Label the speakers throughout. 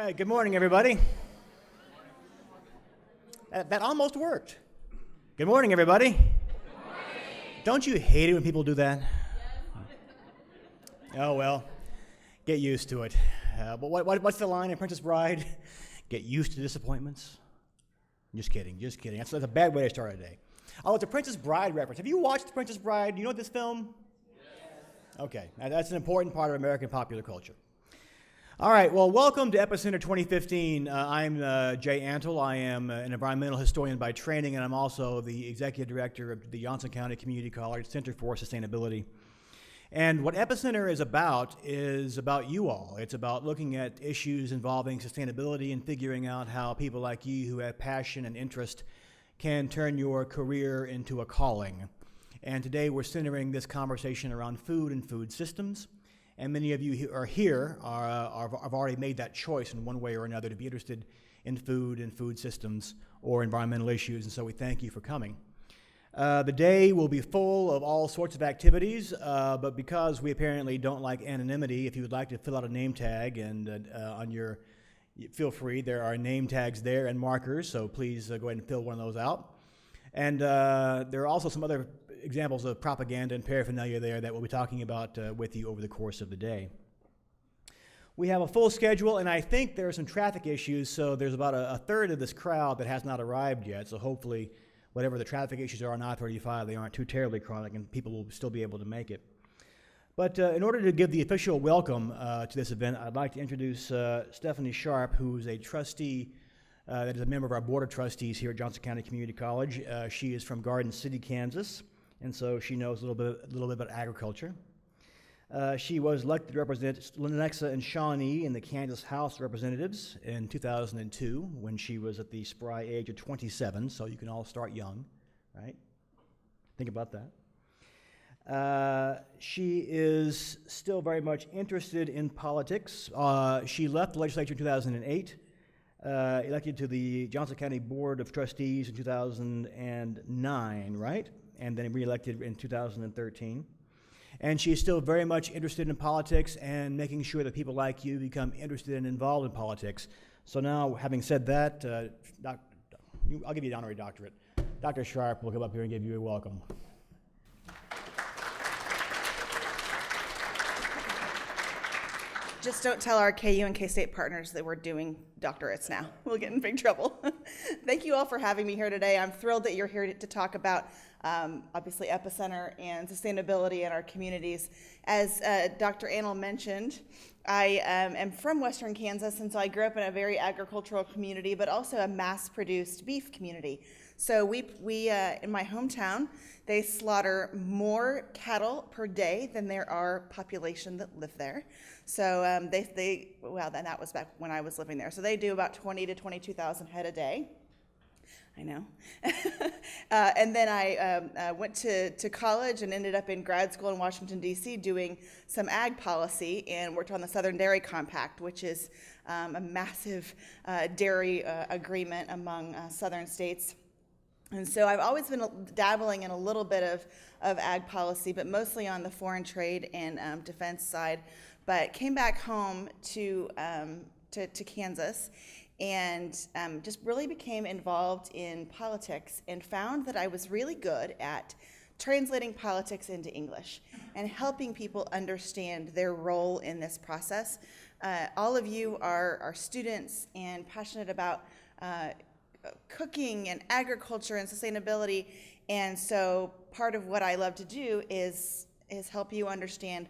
Speaker 1: right, good morning, everybody. That almost worked. Good morning, everybody. Good morning. Don't you hate it when people do that? Oh, well, get used to it. But what's the line in Princess Bride? Get used to disappointments? Just kidding. That's a bad way to start a day. Oh, it's a Princess Bride reference. Have you watched Princess Bride? Do you know this film? Yes. Okay, now that's an important part of American popular culture. All right, well, welcome to Epicenter 2015. I'm Jay Antle. I am an environmental historian by training, and I'm also the executive director of the Johnson County Community College Center for Sustainability. And what Epicenter is about you all. It's about looking at issues involving sustainability and figuring out how people like you who have passion and interest can turn your career into a calling. And today we're centering this conversation around food and food systems. And many of you who are here have already made that choice in one way or another to be interested in food and food systems or environmental issues, and so we thank you for coming. The day will be full of all sorts of activities, but because we apparently don't like anonymity, if you would like to fill out a name tag and feel free, there are name tags there and markers, so please go ahead and fill one of those out. And there are also some other examples of propaganda and paraphernalia there that we'll be talking about with you over the course of the day. We have a full schedule, and I think there are some traffic issues, so there's about a third of this crowd that has not arrived yet, so hopefully whatever the traffic issues are on I-35, they aren't too terribly chronic, and people will still be able to make it. But in order to give the official welcome to this event, I'd like to introduce Stephanie Sharp, who's a trustee that is a member of our Board of Trustees here at Johnson County Community College. She is from Garden City, Kansas, and so she knows a little bit about agriculture. She was elected to represent Lenexa and Shawnee in the Kansas House of Representatives in 2002 when she was at the spry age of 27, so you can all start young, right? Think about that. She is still very much interested in politics. She left the legislature in 2008, elected to the Johnson County Board of Trustees in 2009, right? And then re-elected in 2013. And she is still very much interested in politics and making sure that people like you become interested and involved in politics. So now, having said that, I'll give you an honorary doctorate. Dr. Sharp will come up here and give you a welcome.
Speaker 2: Just don't tell our KU and K-State partners that we're doing doctorates now. We'll get in big trouble. Thank you all for having me here today. I'm thrilled that you're here to talk about, obviously, Epicenter and sustainability in our communities. As Dr. Antle mentioned, I am from Western Kansas, and so I grew up in a very agricultural community, but also a mass-produced beef community. So we in my hometown, they slaughter more cattle per day than there are population that live there. So that was back when I was living there. So they do about 20 to 22,000 head a day. I know. And then I went to college and ended up in grad school in Washington, D.C. doing some ag policy and worked on the Southern Dairy Compact, which is a massive dairy agreement among southern states. And so I've always been dabbling in a little bit of ag policy, but mostly on the foreign trade and defense side. But came back home to Kansas and just really became involved in politics and found that I was really good at translating politics into English and helping people understand their role in this process. All of you are students and passionate about cooking and agriculture and sustainability, and so part of what I love to do is help you understand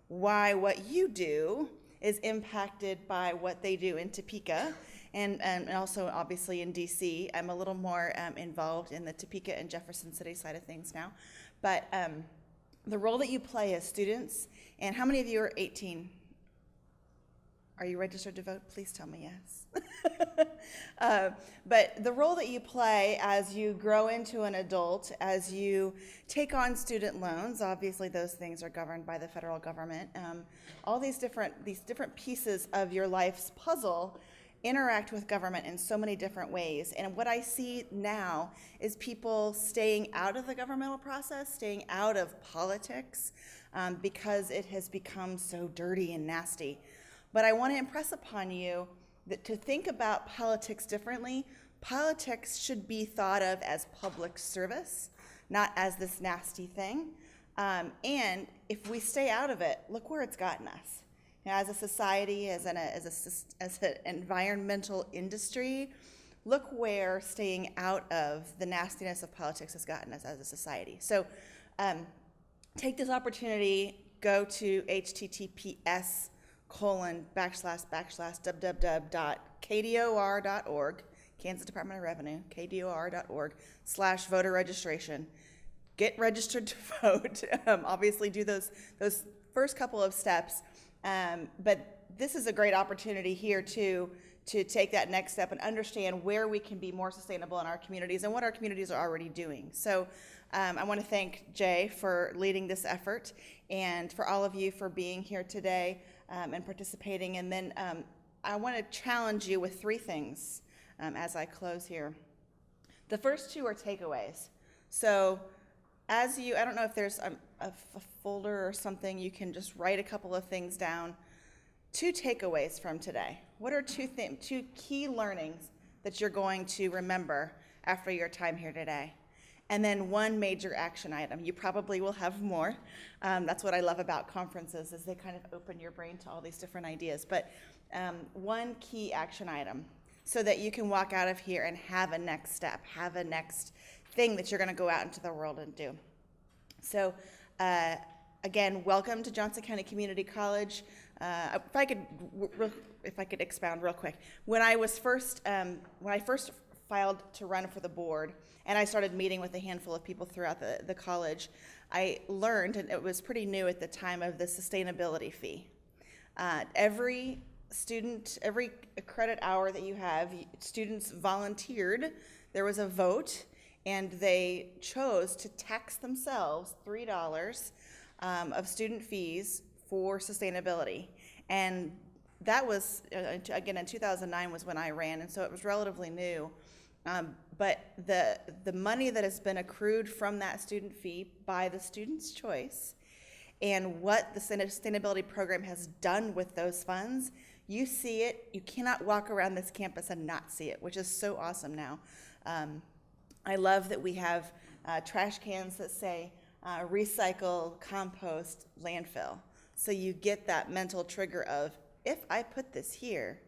Speaker 2: why what you do is impacted by what they do in Topeka, and also obviously in DC. I'm a little more involved in the Topeka and Jefferson City side of things now, but the role that you play as students, and how many of you are 18? Are you registered to vote? Please tell me yes. But the role that you play as you grow into an adult, as you take on student loans, obviously those things are governed by the federal government. All these different pieces of your life's puzzle interact with government in so many different ways. And what I see now is people staying out of the governmental process, staying out of politics, because it has become so dirty and nasty. But I want to impress upon you that to think about politics differently, politics should be thought of as public service, not as this nasty thing. And if we stay out of it, look where it's gotten us. You know, as a society, as an environmental industry, look where staying out of the nastiness of politics has gotten us as a society. So take this opportunity, go to https://www.kdor.org, Kansas Department of Revenue, kdor.org/voter registration. Get registered to vote. Obviously do those first couple of steps. But this is a great opportunity here to take that next step and understand where we can be more sustainable in our communities and what our communities are already doing. So I want to thank Jay for leading this effort and for all of you for being here today and participating. And then I want to challenge you with 3 things as I close here. The first 2 are takeaways. So I don't know if there's a folder or something, you can just write a couple of things down. 2 takeaways from today. What are 2 key learnings that you're going to remember after your time here today? And then 1 major action item. You probably will have more. That's what I love about conferences, is they kind of open your brain to all these different ideas. But 1 key action item so that you can walk out of here and have a next step, have a next thing that you're going to go out into the world and do. So again, welcome to Johnson County Community College. If I could expound real quick, when I first filed to run for the board, and I started meeting with a handful of people throughout the college, I learned, and it was pretty new at the time, of the sustainability fee. Every credit hour that you have, students volunteered. There was a vote, and they chose to tax themselves $3 of student fees for sustainability. And that was, again, in 2009 was when I ran, and so it was relatively new. But the money that has been accrued from that student fee by the student's choice and what the sustainability program has done with those funds, you see it. You cannot walk around this campus and not see it, which is so awesome now. I love that we have trash cans that say recycle, compost, landfill. So you get that mental trigger of, if I put this here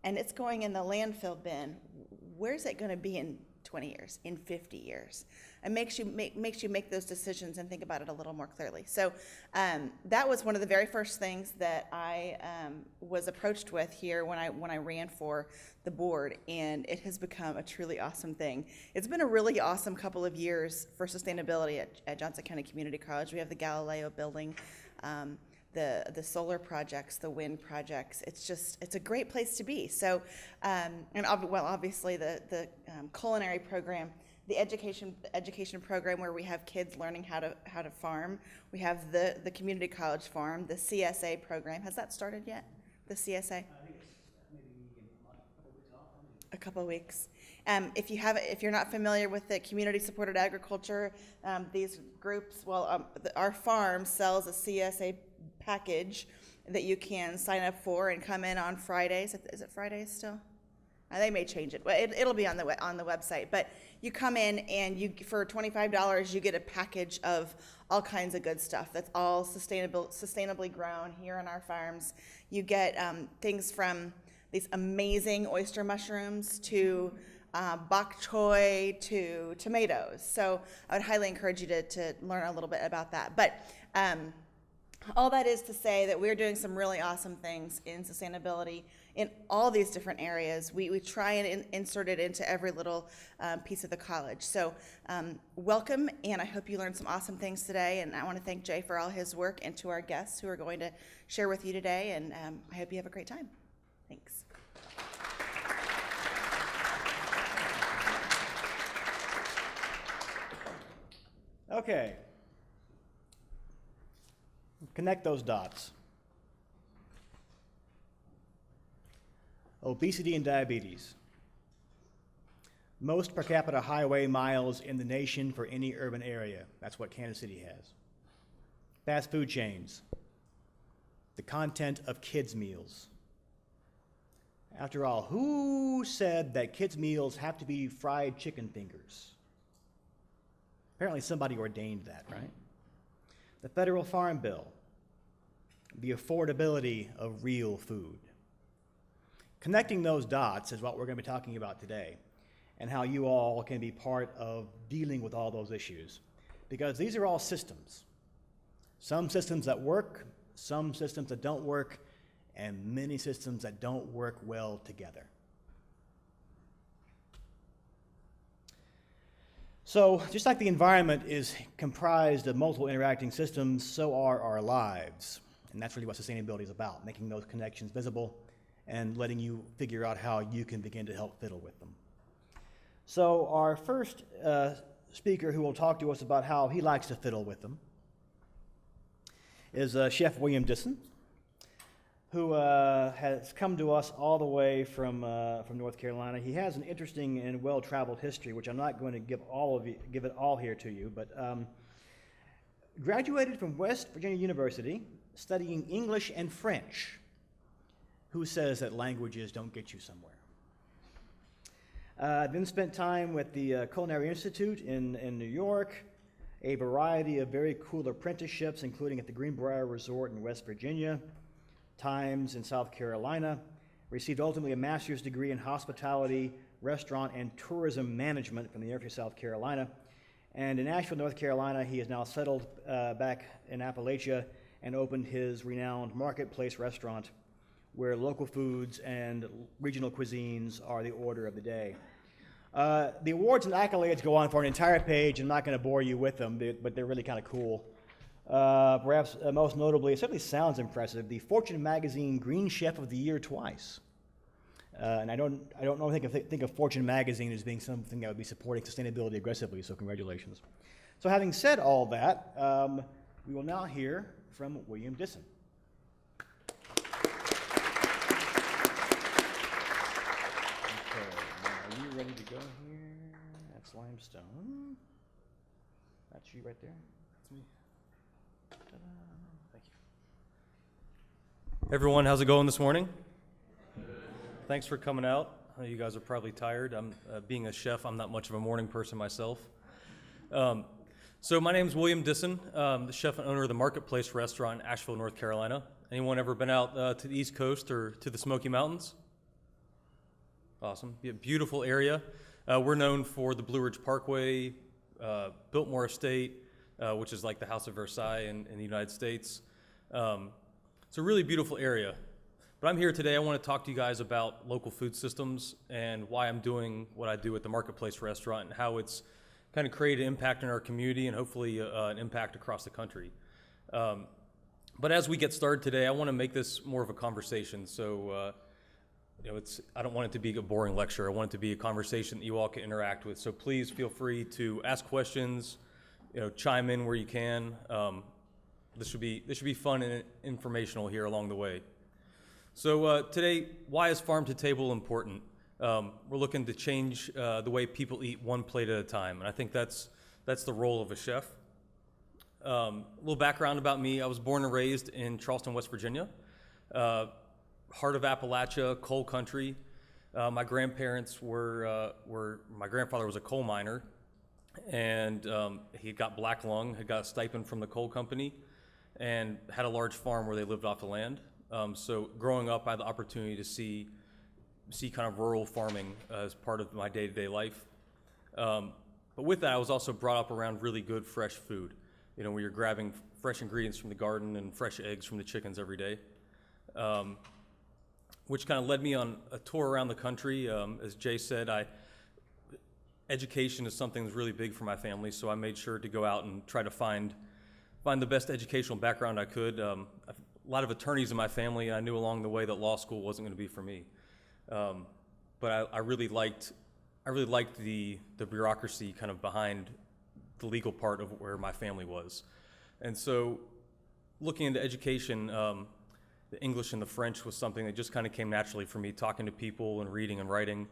Speaker 2: and it's going in the landfill bin, where's it going to be in 20 years, in 50 years? It makes you make those decisions and think about it a little more clearly. So that was one of the very first things that I was approached with here when I ran for the board, and it has become a truly awesome thing. It's been a really awesome couple of years for sustainability at Johnson County Community College. We have the Galileo building, the solar projects, the wind projects. It's a great place to be. So, obviously the culinary program, the education program where we have kids learning how to farm. We have the community college farm, the CSA program. Has that started yet? The CSA? I think it's maybe a couple of weeks. If you're not familiar with the community supported agriculture, these groups, our farm sells a CSA package that you can sign up for and come in on Fridays. Is it Fridays still? They may change it. Well, it'll be on the website. But you come in and for $25 you get a package of all kinds of good stuff. That's all sustainably grown here on our farms. You get things from these amazing oyster mushrooms to bok choy to tomatoes. So I would highly encourage you to learn a little bit about that. But all that is to say that we're doing some really awesome things in sustainability in all these different areas. We try and insert it into every little piece of the college. So welcome, and I hope you learned some awesome things today. And I want to thank Jay for all his work, and to our guests who are going to share with you today. And I hope you have a great time. Thanks.
Speaker 1: Okay. Connect those dots. Obesity and diabetes. Most per capita highway miles in the nation for any urban area. That's what Kansas City has. Fast food chains. The content of kids' meals. After all, who said that kids' meals have to be fried chicken fingers? Apparently somebody ordained that, right? The Federal Farm Bill, the affordability of real food. Connecting those dots is what we're going to be talking about today, and how you all can be part of dealing with all those issues. Because these are all systems. Some systems that work, some systems that don't work, and many systems that don't work well together. So, just like the environment is comprised of multiple interacting systems, so are our lives. And that's really what sustainability is about, making those connections visible and letting you figure out how you can begin to help fiddle with them. So, our first speaker who will talk to us about how he likes to fiddle with them is Chef William Disson, who has come to us all the way from North Carolina. He has an interesting and well-traveled history, which I'm not going to give it all here to you, but graduated from West Virginia University, studying English and French. Who says that languages don't get you somewhere? Then spent time with the Culinary Institute in New York, a variety of very cool apprenticeships, including at the Greenbrier Resort in West Virginia, times in South Carolina, received ultimately a master's degree in hospitality, restaurant, and tourism management from the University of South Carolina. And in Asheville, North Carolina, he is now settled back in Appalachia and opened his renowned Marketplace restaurant, where local foods and regional cuisines are the order of the day. The awards and accolades go on for an entire page. I'm not going to bore you with them, but they're really kind of cool. Perhaps most notably, it certainly sounds impressive, the Fortune Magazine Green Chef of the Year twice. And I don't think of Fortune Magazine as being something that would be supporting sustainability aggressively, so congratulations. So having said all that, we will now hear from William Disson. Okay, now are you ready to go here? That's limestone. That's you right there. That's me. Ta-da. Thank you.
Speaker 3: Everyone, how's it going this morning? Thanks for coming out. You guys are probably tired. I'm being a chef, I'm not much of a morning person myself. So my name's William Disson, the chef and owner of the Marketplace restaurant in Asheville, North Carolina. Anyone ever been out to the East Coast or to the Smoky Mountains? Awesome. Beautiful area. We're known for the Blue Ridge Parkway, Biltmore Estate, which is like the House of Versailles in the United States. It's a really beautiful area. But I'm here today, I want to talk to you guys about local food systems and why I'm doing what I do at the Marketplace restaurant and how it's kind of created an impact in our community and hopefully an impact across the country. But as we get started today, I want to make this more of a conversation. So, I don't want it to be a boring lecture. I want it to be a conversation that you all can interact with. So please feel free to ask questions, chime in where you can. This should be fun and informational here along the way. So today, why is farm to table important? We're looking to change the way people eat one plate at a time, and I think that's the role of a chef. A little background about me: I was born and raised in Charleston, West Virginia, heart of Appalachia, coal country. My grandparents my grandfather was a coal miner, and he got black lung, had got a stipend from the coal company, and had a large farm where they lived off the land. So growing up, I had the opportunity to see kind of rural farming as part of my day-to-day life. But with that, I was also brought up around really good fresh food, where you're grabbing fresh ingredients from the garden and fresh eggs from the chickens every day, which kind of led me on a tour around the country. As Jay said, education is something that's really big for my family, so I made sure to go out and try to find the best educational background I could. A lot of attorneys in my family, and I knew along the way that law school wasn't going to be for me. But I really liked the bureaucracy kind of behind the legal part of where my family was. And so looking into education, the English and the French was something that just kind of came naturally for me, talking to people and reading and writing.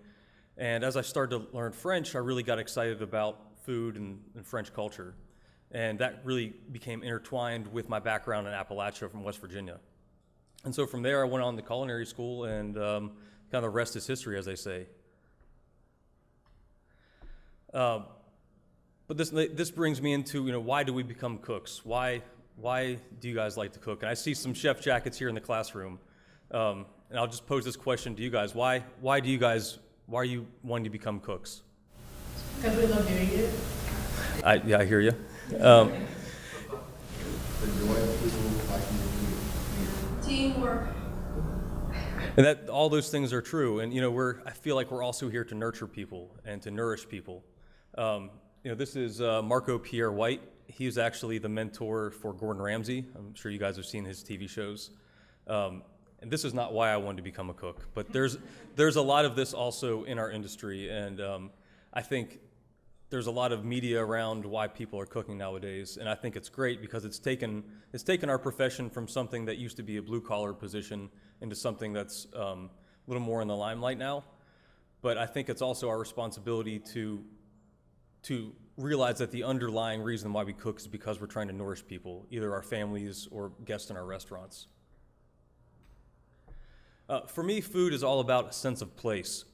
Speaker 3: And as I started to learn French, I really got excited about food and French culture. And that really became intertwined with my background in Appalachia from West Virginia. And so from there, I went on to culinary school and kind kind of the rest is history, as they say. But this brings me into, why do we become cooks? Why do you guys like to cook? And I see some chef jackets here in the classroom, and I'll just pose this question to you guys: Why are you wanting to become cooks?
Speaker 4: Because we love doing it.
Speaker 3: I hear you.
Speaker 4: Teamwork.
Speaker 3: And that all those things are true. And I feel like we're also here to nurture people and to nourish people. This is Marco Pierre White. He's actually the mentor for Gordon Ramsay. I'm sure you guys have seen his TV shows. And this is not why I wanted to become a cook, but there's a lot of this also in our industry. And I think there's a lot of media around why people are cooking nowadays, and I think it's great because it's taken our profession from something that used to be a blue-collar position into something that's a little more in the limelight now. But I think it's also our responsibility to realize that the underlying reason why we cook is because we're trying to nourish people, either our families or guests in our restaurants. For me, food is all about a sense of place,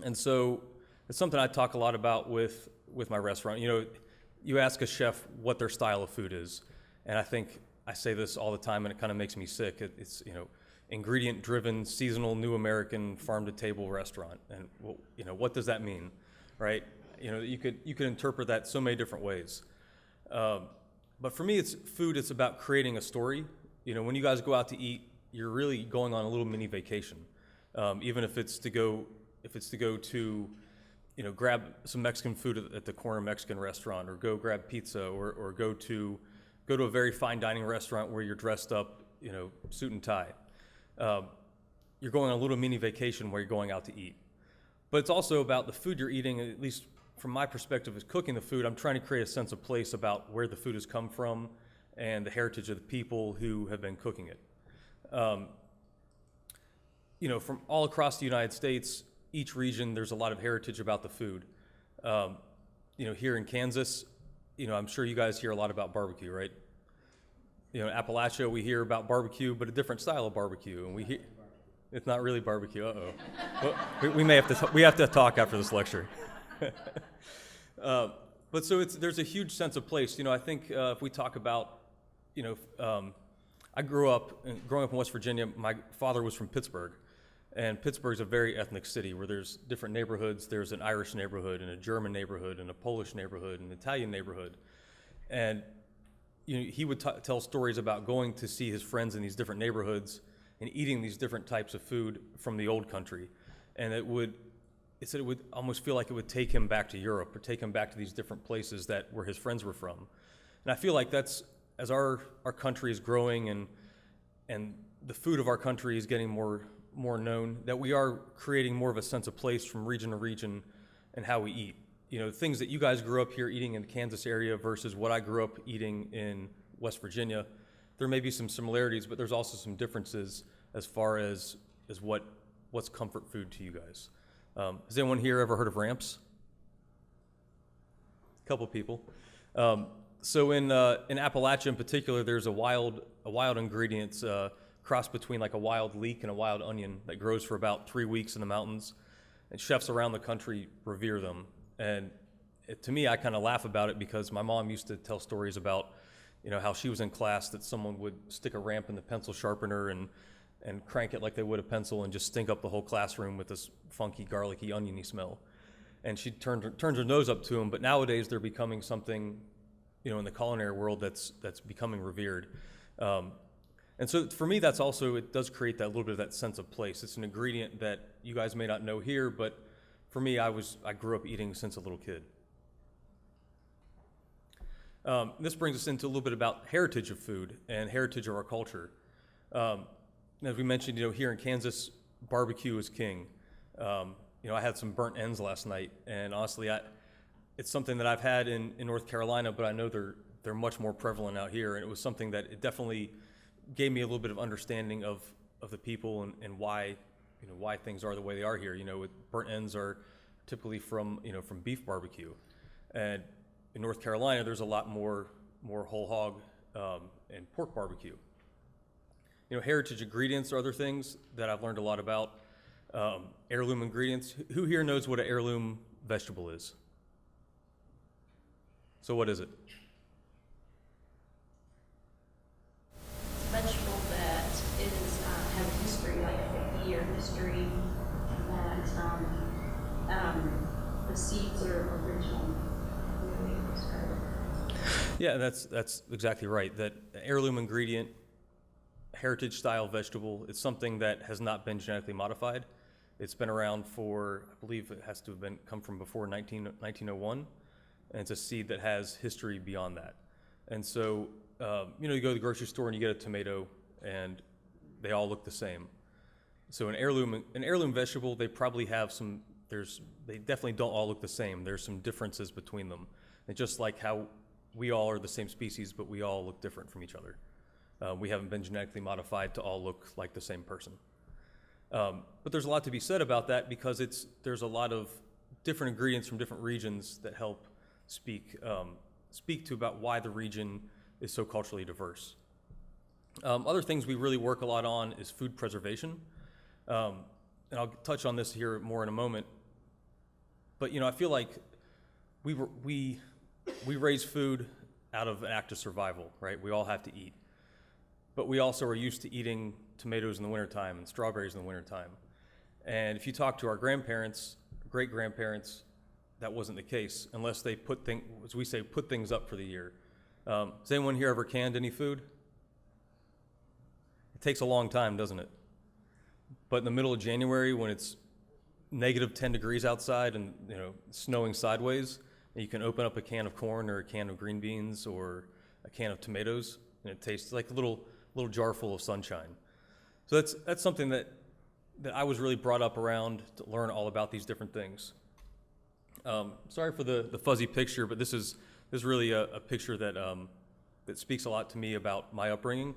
Speaker 3: and so it's something I talk a lot about with my restaurant. You ask a chef what their style of food is, and I think I say this all the time, and it kind of makes me sick. It's ingredient-driven, seasonal, new American, farm-to-table restaurant, and what does that mean, right? You could interpret that so many different ways. But for me, it's about creating a story. When you guys go out to eat, you're really going on a little mini vacation, even if it's to go to grab some Mexican food at the corner Mexican restaurant, or go grab pizza, or go to a very fine dining restaurant where you're dressed up, suit and tie. You're going on a little mini vacation where you're going out to eat. But it's also about the food you're eating. At least from my perspective as cooking the food, I'm trying to create a sense of place about where the food has come from and the heritage of the people who have been cooking it. From all across the United States, each region, there's a lot of heritage about the food. Here in Kansas, I'm sure you guys hear a lot about barbecue, right? In Appalachia, we hear about barbecue, but a different style of barbecue, and it's not really barbecue. Well, we have to talk after this lecture. But so there's a huge sense of place. I think if we talk about, growing up in West Virginia, my father was from Pittsburgh. And Pittsburgh's a very ethnic city where there's different neighborhoods. There's an Irish neighborhood and a German neighborhood and a Polish neighborhood and an Italian neighborhood. And he would tell stories about going to see his friends in these different neighborhoods and eating these different types of food from the old country. And it said it would almost feel like it would take him back to Europe or take him back to these different places where his friends were from. And I feel like that's, as our country is growing and the food of our country is getting more known, that we are creating more of a sense of place from region to region and how we eat. Things that you guys grew up here eating in the Kansas area versus what I grew up eating in West Virginia, there may be some similarities, but there's also some differences as far as what's comfort food to you guys. Has anyone here ever heard of ramps? A couple people. So in Appalachia in particular, there's a wild ingredient cross between like a wild leek and a wild onion that grows for about 3 weeks in the mountains, and chefs around the country revere them. And to me, I kind of laugh about it because my mom used to tell stories about, how she was in class that someone would stick a ramp in the pencil sharpener and crank it like they would a pencil and just stink up the whole classroom with this funky, garlicky, oniony smell. And she turns her nose up to them, but nowadays they're becoming something, in the culinary world that's becoming revered. And so for me, it does create that little bit of that sense of place. It's an ingredient that you guys may not know here, but for me, I grew up eating since a little kid. This brings us into a little bit about heritage of food and heritage of our culture. As we mentioned, here in Kansas, barbecue is king. I had some burnt ends last night, and honestly, it's something that I've had in North Carolina, but I know they're much more prevalent out here, and it was something that it definitely gave me a little bit of understanding of the people and why things are the way they are here. Burnt ends are typically from beef barbecue, and in North Carolina there's a lot more whole hog and pork barbecue. Heritage ingredients are other things that I've learned a lot about. Heirloom ingredients. Who here knows what an heirloom vegetable is? So what is it?
Speaker 5: Vegetable that is have a history, like a 50-year history, that the seeds are original. The way you describe it.
Speaker 3: Yeah, that's exactly right. That heirloom ingredient, heritage style vegetable, it's something that has not been genetically modified. It's been around for, I believe it has to have come from before 1901, and it's a seed that has history beyond that. And so, you go to the grocery store and you get a tomato, and they all look the same. So an heirloom vegetable, they probably have they definitely don't all look the same. There's some differences between them. And just like how we all are the same species, but we all look different from each other. We haven't been genetically modified to all look like the same person. But there's a lot to be said about that because there's a lot of different ingredients from different regions that help speak to about why the region is so culturally diverse. Other things we really work a lot on is food preservation. And I'll touch on this here more in a moment. But I feel like we raise food out of an act of survival, right? We all have to eat. But we also are used to eating tomatoes in the wintertime and strawberries in the wintertime. And if you talk to our grandparents, great-grandparents, that wasn't the case, unless they put things up for the year. Has anyone here ever canned any food? It takes a long time, doesn't it? But in the middle of January, when it's negative 10 degrees outside and snowing sideways, you can open up a can of corn or a can of green beans or a can of tomatoes, and it tastes like a little jar full of sunshine. So that's something that I was really brought up around to learn all about these different things. Sorry for the fuzzy picture, but this is really a picture that speaks a lot to me about my upbringing.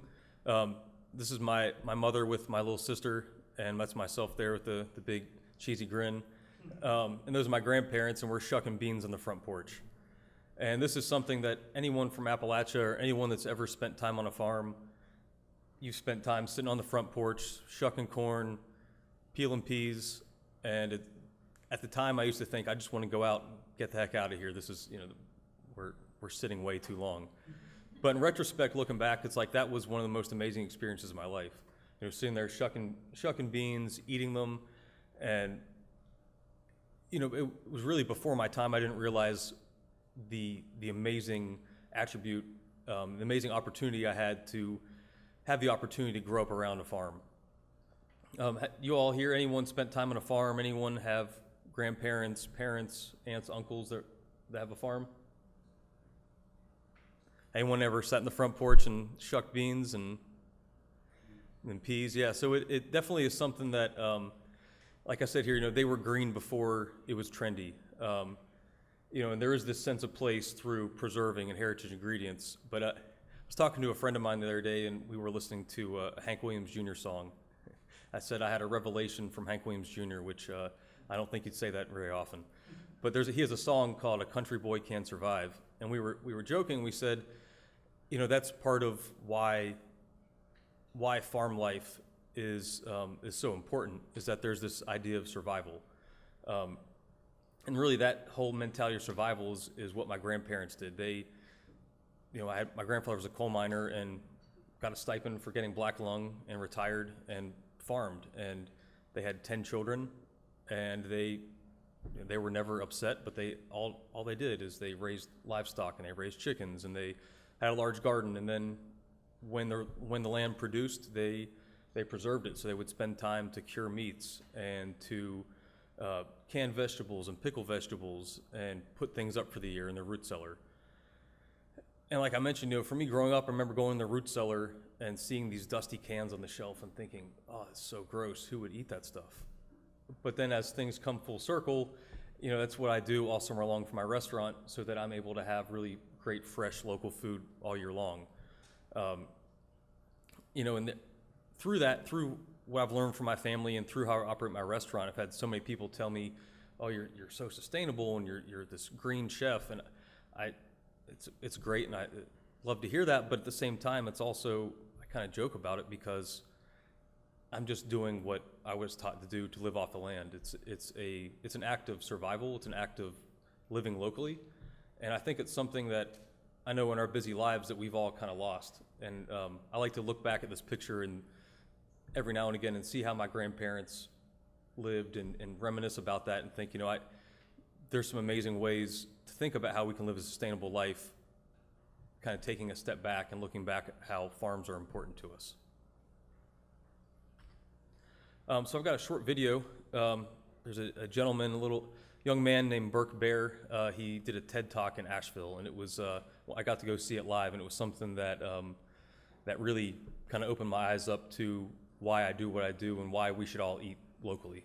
Speaker 3: This is my mother with my little sister, and that's myself there with the big cheesy grin. And those are my grandparents, and we're shucking beans on the front porch. And this is something that anyone from Appalachia or anyone that's ever spent time on a farm, you've spent time sitting on the front porch, shucking corn, peeling peas, and at the time I used to think, I just want to go out and get the heck out of here. This is, we're sitting way too long. But in retrospect, looking back, it's like that was one of the most amazing experiences of my life. Sitting there shucking beans, eating them, and it was really before my time. I didn't realize the amazing attribute, the amazing opportunity I had to have the opportunity to grow up around a farm. You all here, anyone spent time on a farm? Anyone have grandparents, parents, aunts, uncles that have a farm? Anyone ever sat in the front porch and shucked beans and peas? Yeah, so it definitely is something that, like I said here, they were green before it was trendy. And there is this sense of place through preserving and heritage ingredients. But I was talking to a friend of mine the other day, and we were listening to a Hank Williams Jr. song. I said I had a revelation from Hank Williams Jr., which I don't think he'd say that very often. But he has a song called "A Country Boy Can Survive," and we were joking. We said, that's part of why farm life is so important, is that there's this idea of survival. And really that whole mentality of survival is what my grandparents did. My grandfather was a coal miner and got a stipend for getting black lung and retired and farmed. And they had 10 children, and they were never upset, but all they did is they raised livestock and they raised chickens and they had a large garden. And then when the land produced, they preserved it. So they would spend time to cure meats and to can vegetables and pickle vegetables and put things up for the year in their root cellar. And like I mentioned, for me growing up, I remember going in the root cellar and seeing these dusty cans on the shelf and thinking, oh, it's so gross. Who would eat that stuff? But then as things come full circle, that's what I do all summer long for my restaurant, so that I'm able to have really great, fresh, local food all year long. And through what I've learned from my family and through how I operate my restaurant, I've had so many people tell me, oh, you're so sustainable and you're this green chef, and it's great, and I love to hear that. But at the same time, it's also, I kind of joke about it because I'm just doing what I was taught to do to live off the land. It's an act of survival. It's an act of living locally, and I think it's something that I know in our busy lives that we've all kind of lost. And I like to look back at this picture and every now and again and see how my grandparents lived and reminisce about that and think, you know, there's some amazing ways to think about how we can live a sustainable life, kind of taking a step back and looking back at how farms are important to us. So I've got a short video. There's a gentleman, a little young man named Burke Bear. He did a TED Talk in Asheville, and it was, I got to go see it live, and it was something that, that really kind of opened my eyes up to why I do what I do and why we should all eat locally.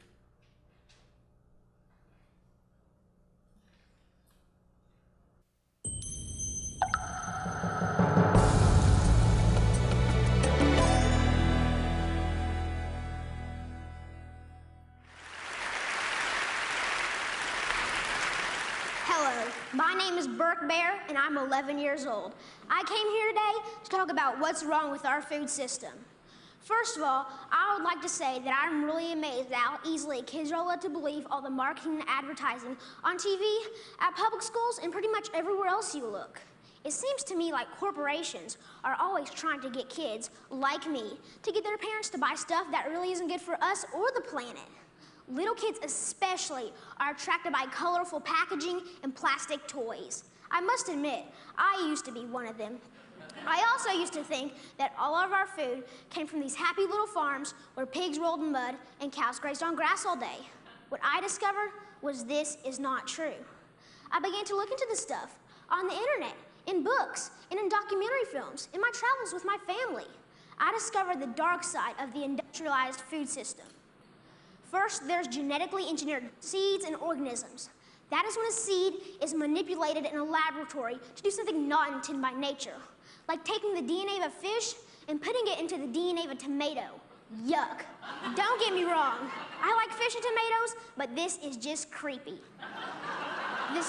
Speaker 6: Hello, my name is Burke Bear, and I'm 11 years old. I came here today to talk about what's wrong with our food system. First of all, I would like to say that I'm really amazed at how easily kids are led to believe all the marketing and advertising on TV, at public schools, and pretty much everywhere else you look. It seems to me like corporations are always trying to get kids, like me, to get their parents to buy stuff that really isn't good for us or the planet. Little kids especially are attracted by colorful packaging and plastic toys. I must admit, I used to be one of them. I also used to think that all of our food came from these happy little farms where pigs rolled in mud and cows grazed on grass all day. What I discovered was this is not true. I began to look into this stuff on the internet, in books, and in documentary films, in my travels with my family. I discovered the dark side of the industrialized food system. First, there's genetically engineered seeds and organisms. That is when a seed is manipulated in a laboratory to do something not intended by nature, like taking the DNA of a fish and putting it into the DNA of a tomato. Yuck. Don't get me wrong. I like fish and tomatoes, but this is just creepy. The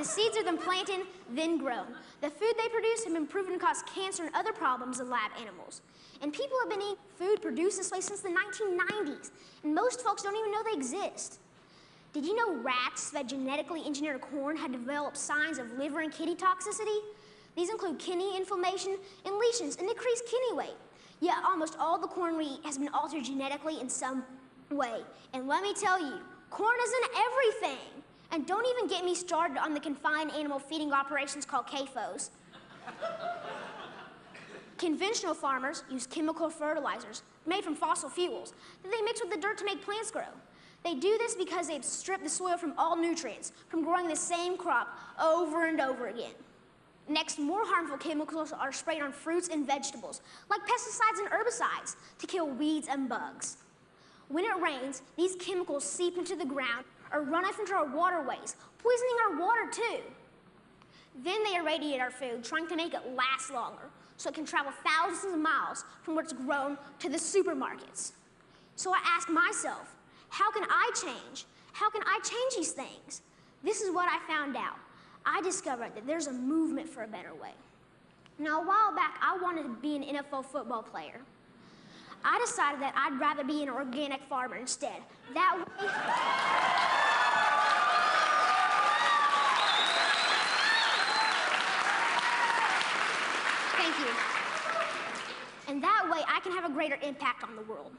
Speaker 6: seeds are then planted, then grown. The food they produce have been proven to cause cancer and other problems in lab animals. And people have been eating food produced this way since the 1990s, and most folks don't even know they exist. Did you know rats that genetically engineered corn had developed signs of liver and kidney toxicity? These include kidney inflammation and lesions and decreased kidney weight. Yet almost all the corn we eat has been altered genetically in some way. And let me tell you, corn isn't everything. And don't even get me started on the confined animal feeding operations called CAFOs. Conventional farmers use chemical fertilizers made from fossil fuels that they mix with the dirt to make plants grow. They do this because they've stripped the soil from all nutrients from growing the same crop over and over again. Next, more harmful chemicals are sprayed on fruits and vegetables, like pesticides and herbicides, to kill weeds and bugs. When it rains, these chemicals seep into the ground or run off into our waterways, poisoning our water too. Then they irradiate our food, trying to make it last longer, so it can travel thousands of miles from where it's grown to the supermarkets. So I ask myself, how can I change? How can I change these things? This is what I found out. I discovered that there's a movement for a better way. Now, a while back, I wanted to be an NFL football player. I decided that I'd rather be an organic farmer instead. That way... Thank you. And that way, I can have a greater impact on the world.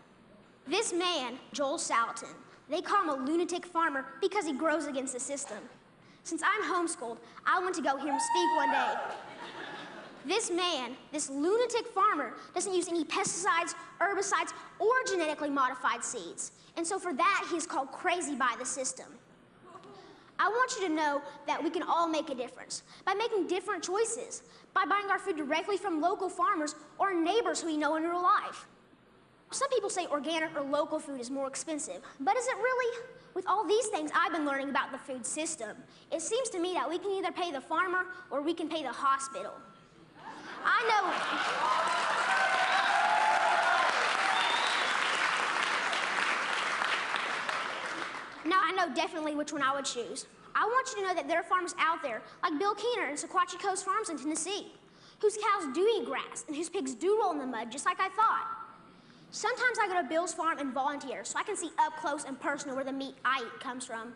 Speaker 6: This man, Joel Salatin, they call him a lunatic farmer because he grows against the system. Since I'm homeschooled, I went to go hear him speak one day. This man, this lunatic farmer, doesn't use any pesticides, herbicides, or genetically modified seeds. And so for that, he's called crazy by the system. I want you to know that we can all make a difference by making different choices, by buying our food directly from local farmers or neighbors who we know in real life. Some people say organic or local food is more expensive, but is it really? With all these things I've been learning about the food system, it seems to me that we can either pay the farmer or we can pay the hospital. I know definitely which one I would choose. I want you to know that there are farmers out there, like Bill Keener and Sequatchie Coast Farms in Tennessee, whose cows do eat grass and whose pigs do roll in the mud just like I thought. Sometimes I go to Bill's farm and volunteer so I can see up close and personal where the meat I eat comes from.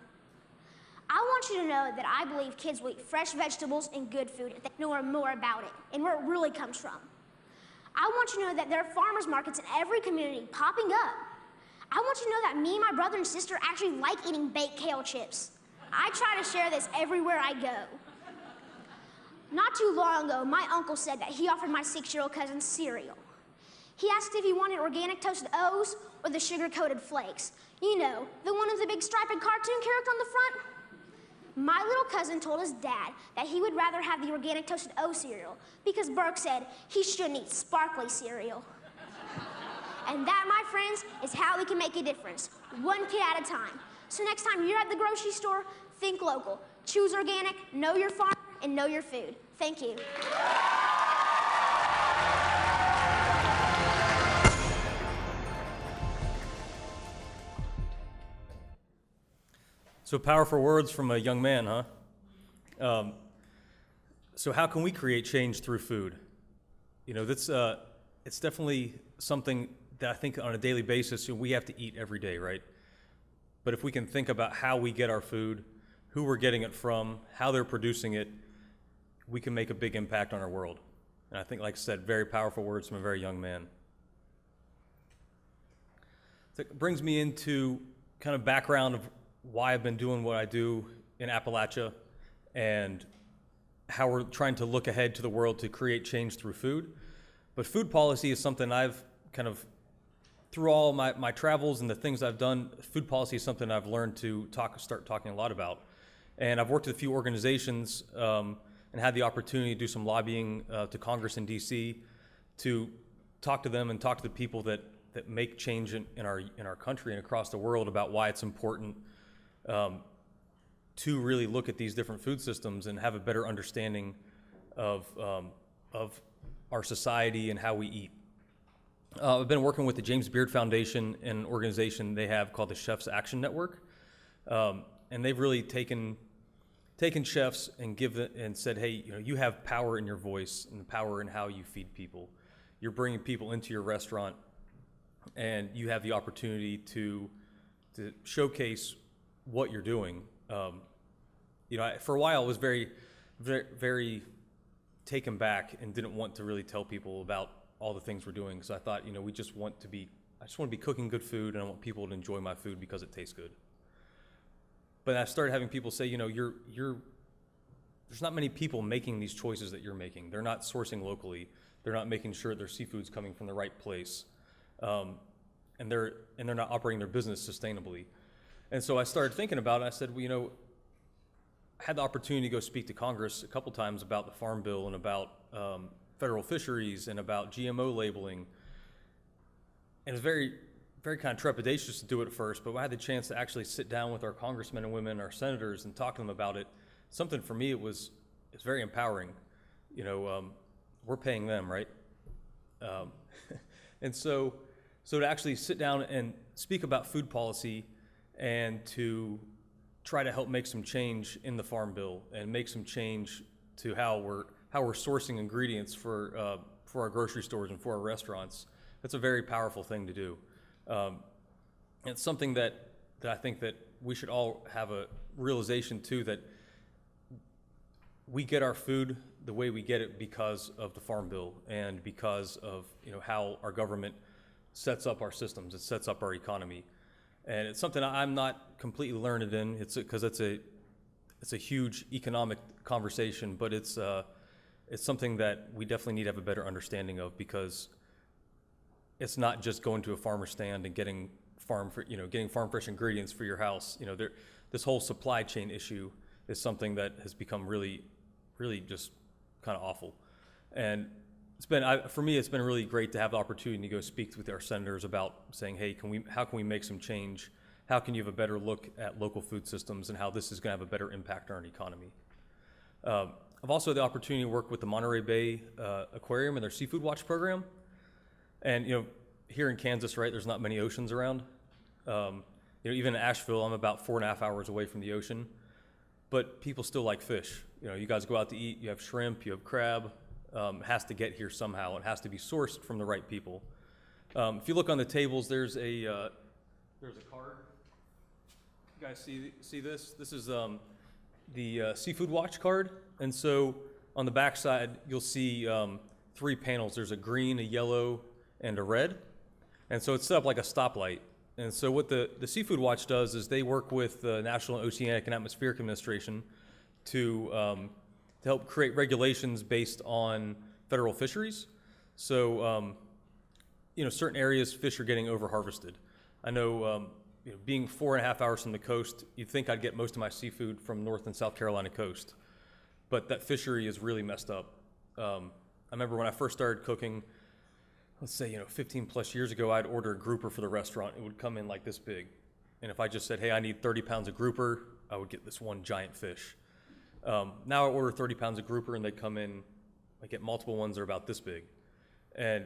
Speaker 6: I want you to know that I believe kids will eat fresh vegetables and good food if they know more about it and where it really comes from. I want you to know that there are farmers markets in every community popping up. I want you to know that me and my brother and sister actually like eating baked kale chips. I try to share this everywhere I go. Not too long ago, my uncle said that he offered my 6-year-old cousin cereal. He asked if he wanted organic toasted O's or the sugar-coated flakes. You know, the one with the big striped cartoon character on the front. My little cousin told his dad that he would rather have the organic toasted O cereal because Burke said he shouldn't eat sparkly cereal. And that, my friends, is how we can make a difference, one kid at a time. So next time you're at the grocery store, think local. Choose organic, know your farm, and know your food. Thank you.
Speaker 3: So powerful words from a young man, huh? So how can we create change through food? You know, that's it's definitely something that I think on a daily basis we have to eat every day, right? But if we can think about how we get our food, who we're getting it from, how they're producing it, we can make a big impact on our world. And I think, like I said, very powerful words from a very young man. That brings me into kind of background of why I've been doing what I do in Appalachia and how we're trying to look ahead to the world to create change through food. But food policy is something I've kind of, through all my travels and the things I've done, food policy is something I've learned to start talking a lot about. And I've worked with a few organizations and had the opportunity to do some lobbying to Congress in DC to talk to them and talk to the people that make change in our country and across the world about why it's important to really look at these different food systems and have a better understanding of our society and how we eat. I've been working with the James Beard Foundation and an organization they have called the Chefs Action Network, and they've really taken chefs and said, hey, you know, you have power in your voice and power in how you feed people. You're bringing people into your restaurant, and you have the opportunity to showcase what you're doing. You know, for a while I was very, very, very taken back and didn't want to really tell people about all the things we're doing. So I thought, you know, I just want to be cooking good food, and I want people to enjoy my food because it tastes good. But I started having people say, you know, there's not many people making these choices that you're making. They're not sourcing locally. They're not making sure their seafood's coming from the right place. And they're not operating their business sustainably. And so I started thinking about it. I said, well, you know, I had the opportunity to go speak to Congress a couple times about the Farm Bill and about federal fisheries and about GMO labeling. And it's very, very kind of trepidatious to do it at first, but when I had the chance to actually sit down with our congressmen and women, our senators, and talk to them about it, something for me, it's very empowering. You know, we're paying them, right? And so to actually sit down and speak about food policy and to try to help make some change in the Farm Bill and make some change to how we're sourcing ingredients for our grocery stores and for our restaurants, that's a very powerful thing to do. It's something that I think that we should all have a realization too, that we get our food the way we get it because of the Farm Bill and because of, you know, how our government sets up our systems, it sets up our economy. And it's something I'm not completely learned in. It's because it's a huge economic conversation, but it's something that we definitely need to have a better understanding of, because it's not just going to a farmer's stand and getting farm fresh ingredients for your house. You know, this whole supply chain issue is something that has become really, really just kind of awful. And for me, it's been really great to have the opportunity to go speak with our senators about saying, hey, how can we make some change? How can you have a better look at local food systems and how this is going to have a better impact on our economy? I've also had the opportunity to work with the Monterey Bay Aquarium and their Seafood Watch program. And, you know, here in Kansas, right, there's not many oceans around. You know, even in Asheville, I'm about 4.5 hours away from the ocean, but people still like fish. You know, you guys go out to eat, you have shrimp, you have crab. It has to get here somehow. It has to be sourced from the right people. If you look on the tables, there's a card. You guys see this? This is the Seafood Watch card. And so on the back side, you'll see 3 panels. There's a green, a yellow, and a red. And so it's set up like a stoplight. And so what the Seafood Watch does is they work with the National Oceanic and Atmospheric Administration to help create regulations based on federal fisheries. So, certain areas, fish are getting over-harvested. I know, being 4.5 hours from the coast, you'd think I'd get most of my seafood from North and South Carolina coast. But that fishery is really messed up. I remember when I first started cooking, let's say, 15 plus years ago, I'd order a grouper for the restaurant. It would come in like this big. And if I just said, hey, I need 30 pounds of grouper, I would get this one giant fish. Now I order 30 pounds of grouper and they come in, I get multiple ones that are about this big. And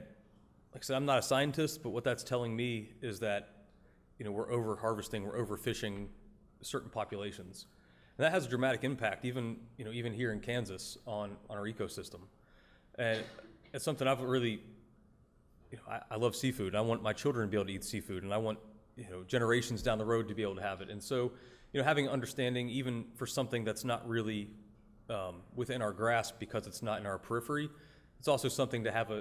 Speaker 3: like I said, I'm not a scientist, but what that's telling me is that, we're over harvesting, we're overfishing certain populations. And that has a dramatic impact, even here in Kansas on our ecosystem. And it's something I've really, I love seafood. I want my children to be able to eat seafood, and I want, generations down the road to be able to have it. And so, having understanding even for something that's not really within our grasp because it's not in our periphery, it's also something to have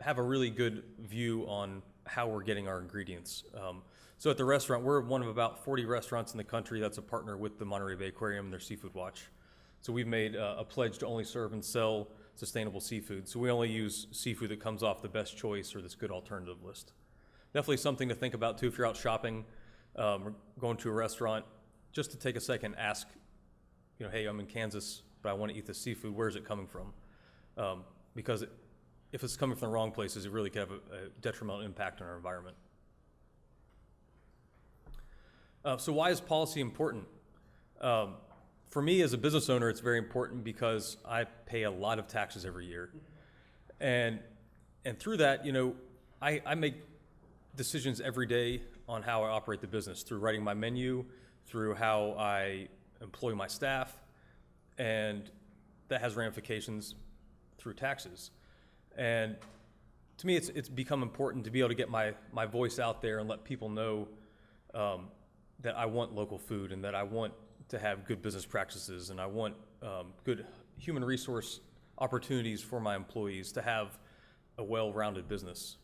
Speaker 3: have a really good view on how we're getting our ingredients. So at the restaurant, we're one of about 40 restaurants in the country that's a partner with the Monterey Bay Aquarium and their Seafood Watch. So we've made a pledge to only serve and sell sustainable seafood. So we only use seafood that comes off the best choice or this good alternative list. Definitely something to think about too if you're out shopping, or going to a restaurant, just to take a second, ask, hey, I'm in Kansas, but I want to eat this seafood. Where is it coming from? Because if it's coming from the wrong places, it really could have a detrimental impact on our environment. So why is policy important? For me as a business owner, it's very important because I pay a lot of taxes every year. And through that, I make decisions every day on how I operate the business, through writing my menu, through how I employ my staff, and that has ramifications through taxes. And to me, it's become important to be able to get my voice out there and let people know that I want local food and that I want to have good business practices and I want good human resource opportunities for my employees to have a well-rounded business.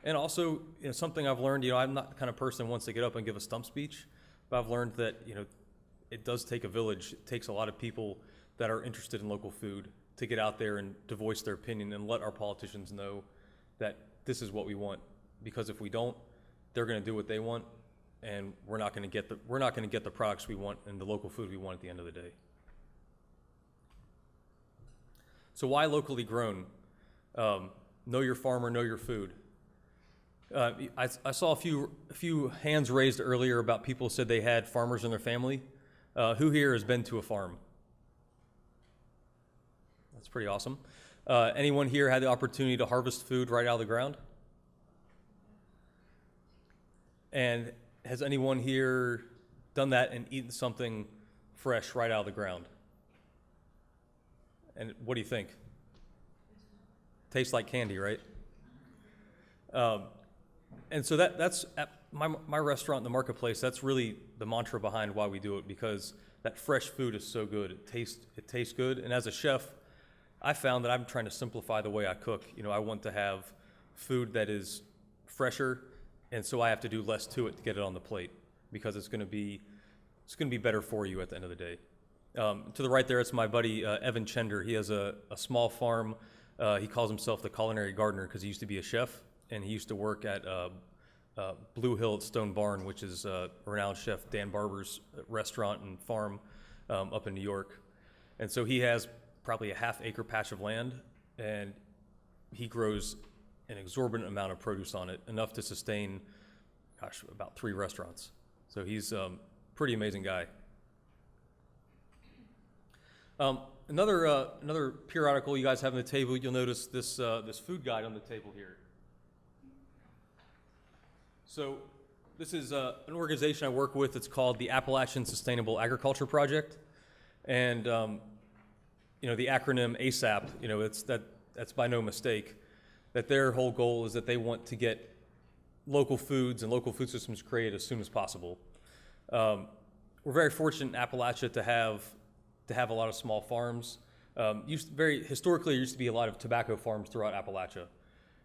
Speaker 3: And also, something I've learned, I'm not the kind of person who wants to get up and give a stump speech, but I've learned that, it does take a village. It takes a lot of people that are interested in local food to get out there and to voice their opinion and let our politicians know that this is what we want. Because if we don't, they're going to do what they want, and we're not going to get the products we want and the local food we want at the end of the day. So why locally grown? Know your farmer, know your food. I saw a few hands raised earlier about people who said they had farmers in their family. Who here has been to a farm? That's pretty awesome. Anyone here had the opportunity to harvest food right out of the ground? And has anyone here done that and eaten something fresh right out of the ground? And what do you think? Tastes like candy, right? And so that's at my restaurant in the marketplace. That's really the mantra behind why we do it, because that fresh food is so good. It tastes good. And as a chef, I found that I'm trying to simplify the way I cook. I want to have food that is fresher, and so I have to do less to it to get it on the plate, because it's going to be better for you at the end of the day. To the right there, it's my buddy Evan Chender. He has a small farm. He calls himself the culinary gardener because he used to be a chef, and he used to work at Blue Hill at Stone Barn, which is renowned chef Dan Barber's restaurant and farm up in New York. And so he has probably a half-acre patch of land, and he grows an exorbitant amount of produce on it, enough to sustain, about 3 restaurants. So he's a pretty amazing guy. Another periodical you guys have on the table, you'll notice this food guide on the table here. So this is an organization I work with. It's called the Appalachian Sustainable Agriculture Project, and the acronym ASAP. That's by no mistake. that their whole goal is that they want to get local foods and local food systems created as soon as possible. We're very fortunate in Appalachia to have a lot of small farms. Historically, there used to be a lot of tobacco farms throughout Appalachia.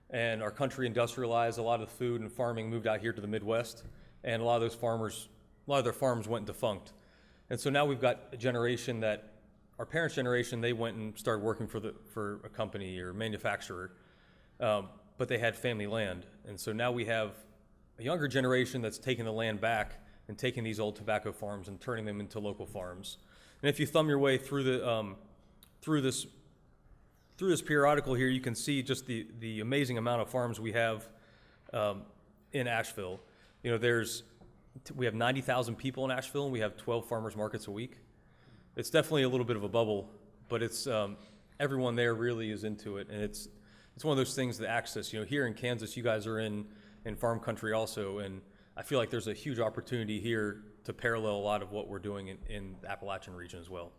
Speaker 3: And our country industrialized, a lot of the food and farming moved out here to the Midwest, and a lot of their farms went defunct. And so now we've got a generation that, our parents' generation, they went and started working for a company or manufacturer, but they had family land. And so now we have a younger generation that's taking the land back and taking these old tobacco farms and turning them into local farms. And if you thumb your way through this periodical here, you can see just the amazing amount of farms we have in Asheville. You know, we have 90,000 people in Asheville, and we have 12 farmers markets a week. It's definitely a little bit of a bubble, but it's everyone there really is into it, and it's one of those things, the access. You know, here in Kansas, you guys are in farm country also, and I feel like there's a huge opportunity here to parallel a lot of what we're doing in the Appalachian region as well.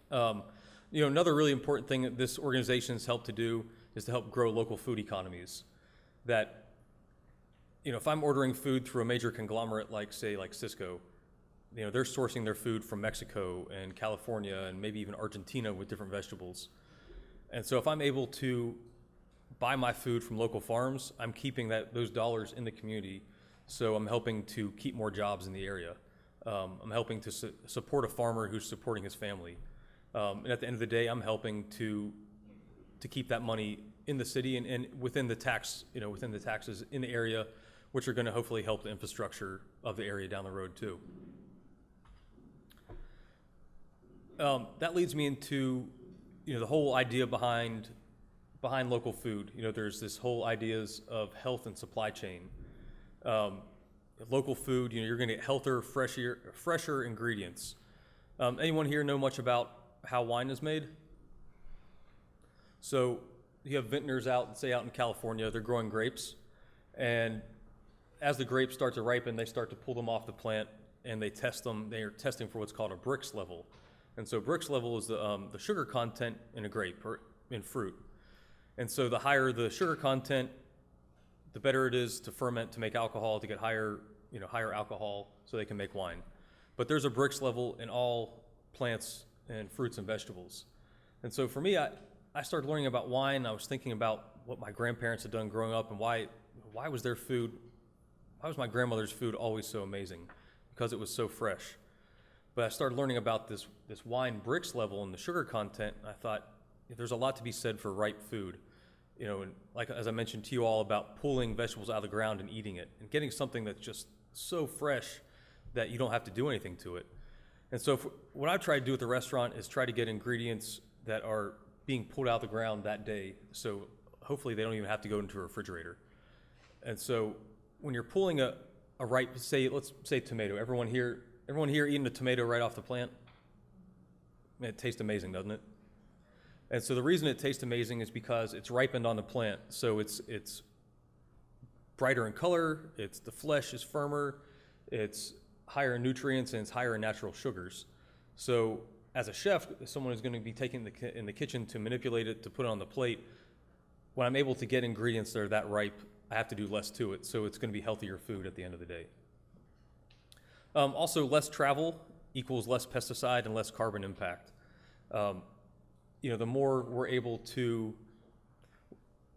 Speaker 3: You know, another really important thing that this organization has helped to do is to help grow local food economies. That, you know, if I'm ordering food through a major conglomerate like Cisco, you know, they're sourcing their food from Mexico and California and maybe even Argentina with different vegetables. And so if I'm able to buy my food from local farms, I'm keeping those dollars in the community. So I'm helping to keep more jobs in the area. I'm helping to support a farmer who's supporting his family. And at the end of the day, I'm helping to keep that money in the city and within the taxes in the area, which are going to hopefully help the infrastructure of the area down the road too. That leads me into, you know, the whole idea behind local food. You know, there's this whole ideas of health and supply chain. Local food, you know, you're going to get healthier, fresher ingredients. Anyone here know much about how wine is made? So you have vintners out in California, they're growing grapes, and as the grapes start to ripen, they start to pull them off the plant and they test them. They are testing for what's called a Brix level. And so Brix level is the sugar content in a grape or in fruit. And so the higher the sugar content, the better it is to ferment, to make alcohol, to get higher alcohol so they can make wine. But there's a Brix level in all plants and fruits and vegetables. And so for me, I started learning about wine. I was thinking about what my grandparents had done growing up and why was my grandmother's food always so amazing? Because it was so fresh. But I started learning about this wine Brix level and the sugar content, and I thought, there's a lot to be said for ripe food. You know, and like as I mentioned to you all about pulling vegetables out of the ground and eating it, and getting something that's just so fresh that you don't have to do anything to it. And so what I've tried to do at the restaurant is try to get ingredients that are being pulled out of the ground that day, so hopefully they don't even have to go into a refrigerator. And so when you're pulling a ripe, let's say tomato, everyone here eating a tomato right off the plant? It tastes amazing, doesn't it? And so the reason it tastes amazing is because it's ripened on the plant. So it's brighter in color, the flesh is firmer, it's higher in nutrients, and it's higher in natural sugars. So as a chef, someone is going to be taking in the kitchen to manipulate it, to put it on the plate. When I'm able to get ingredients that are that ripe, I have to do less to it. So it's going to be healthier food at the end of the day. Also, less travel equals less pesticide and less carbon impact. You know, the more we're able to,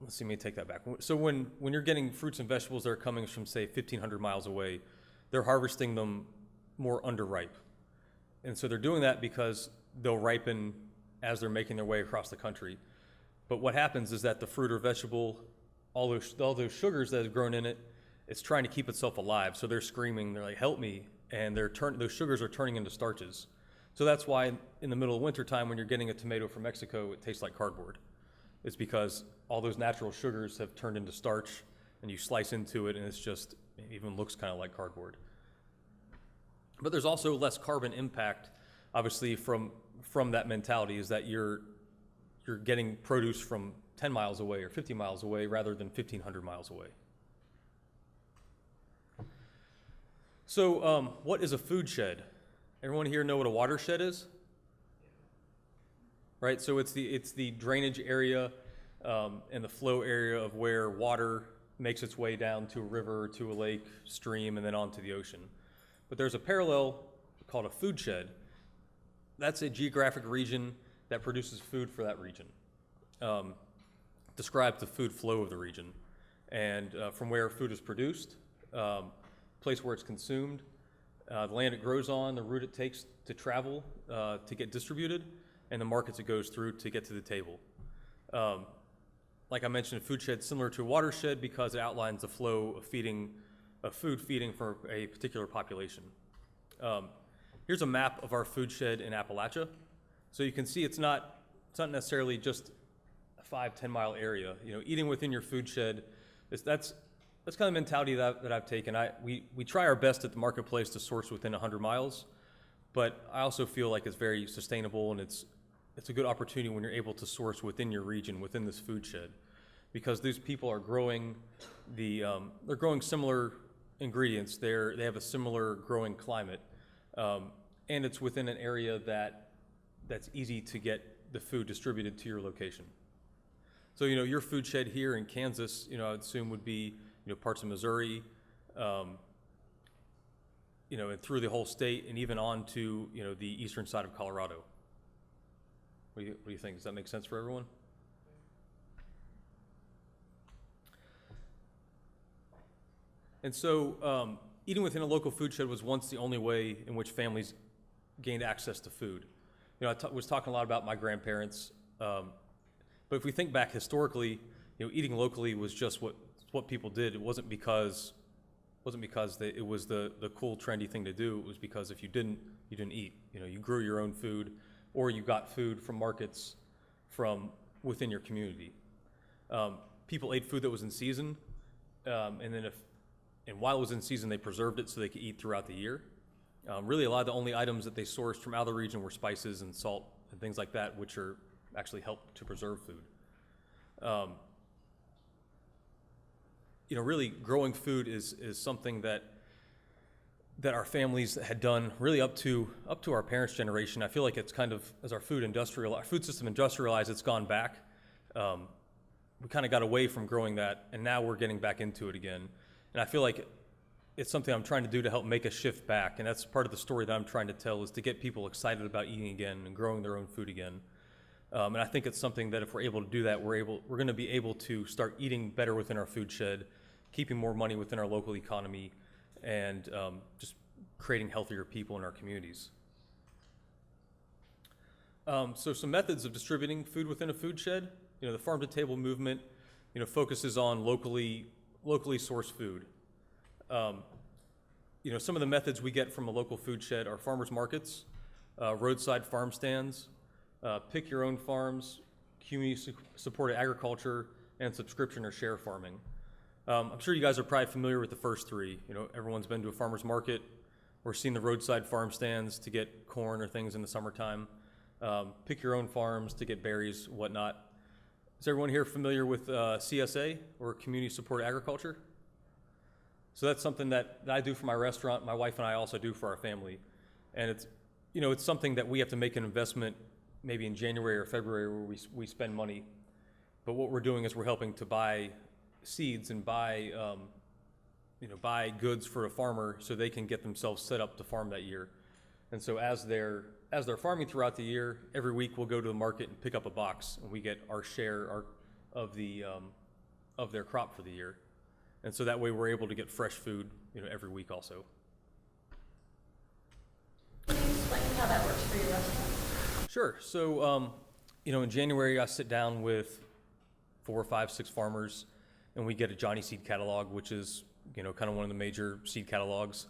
Speaker 3: let me take that back. So when you're getting fruits and vegetables that are coming from, say, 1,500 miles away, they're harvesting them more underripe. And so they're doing that because they'll ripen as they're making their way across the country. But what happens is that the fruit or vegetable, all those sugars that have grown in it, it's trying to keep itself alive. So they're screaming, they're like, help me. And those sugars are turning into starches. So that's why in the middle of winter time, when you're getting a tomato from Mexico, it tastes like cardboard. It's because all those natural sugars have turned into starch, and you slice into it, and it even looks kind of like cardboard. But there's also less carbon impact, obviously, from that mentality, is that you're getting produce from 10 miles away or 50 miles away rather than 1,500 miles away. So what is a food shed? Everyone here know what a watershed is? Right, so it's the drainage area and the flow area of where water makes its way down to a river, to a lake, stream, and then onto the ocean. But there's a parallel called a food shed. That's a geographic region that produces food for that region. Describes the food flow of the region. And from where food is produced, place where it's consumed, the land it grows on, the route it takes to travel to get distributed, and the markets it goes through to get to the table. Like I mentioned, a food shed similar to a watershed because it outlines the flow of food feeding for a particular population. Here's a map of our food shed in Appalachia. So you can see it's not necessarily just a 5-10 mile area. You know, eating within your food shed, that's kind of the mentality that I've taken. We try our best at the marketplace to source within 100 miles, but I also feel like it's very sustainable, and it's a good opportunity when you're able to source within your region, within this food shed, because these people are growing they're growing similar ingredients. They have a similar growing climate, and it's within an area that's easy to get the food distributed to your location. So, you know, your food shed here in Kansas, you know, I would assume would be, you know, parts of Missouri, you know, and through the whole state, and even on to, you know, the eastern side of Colorado. What do you think? Does that make sense for everyone? And so, eating within a local food shed was once the only way in which families gained access to food. You know, I was talking a lot about my grandparents, but if we think back historically, you know, eating locally was just what people did. It wasn't because it was the cool, trendy thing to do. It was because if you didn't eat. You know, you grew your own food, or you got food from markets from within your community. People ate food that was in season, and while it was in season, they preserved it so they could eat throughout the year. Really, a lot of the only items that they sourced from out of the region were spices and salt and things like that, which are actually help to preserve food. You know, really, growing food is something that our families had done really up to our parents' generation. I feel like it's kind of, as our food system industrialized, it's gone back. We kind of got away from growing that, and now we're getting back into it again. And I feel like it's something I'm trying to do to help make a shift back, and that's part of the story that I'm trying to tell, is to get people excited about eating again and growing their own food again. And I think it's something that if we're able to do that, we're going to be able to start eating better within our food shed, keeping more money within our local economy, and just creating healthier people in our communities. So some methods of distributing food within a food shed. You know, the farm to table movement, you know, focuses on locally sourced food. You know, some of the methods we get from a local food shed are farmers markets, roadside farm stands, pick your own farms, community supported agriculture, and subscription or share farming. I'm sure you guys are probably familiar with the first three. You know, everyone's been to a farmer's market or seen the roadside farm stands to get corn or things in the summertime. Pick your own farms to get berries, whatnot. Is everyone here familiar with CSA, or community supported agriculture? So that's something that I do for my restaurant. My wife and I also do for our family. And it's, you know, it's something that we have to make an investment maybe in January or February where we spend money. But what we're doing is we're helping to buy seeds and buy goods for a farmer so they can get themselves set up to farm that year. And so as they're farming throughout the year, every week we'll go to the market and pick up a box, and we get our share of their crop for the year. And so that way we're able to get fresh food, you know, every week also.
Speaker 5: Can you explain how that works for your restaurant?
Speaker 3: Sure. So, you know, in January I sit down with 4, 5, 6 farmers, and we get a Johnny Seed catalog, which is, you know, kind of one of the major seed catalogs.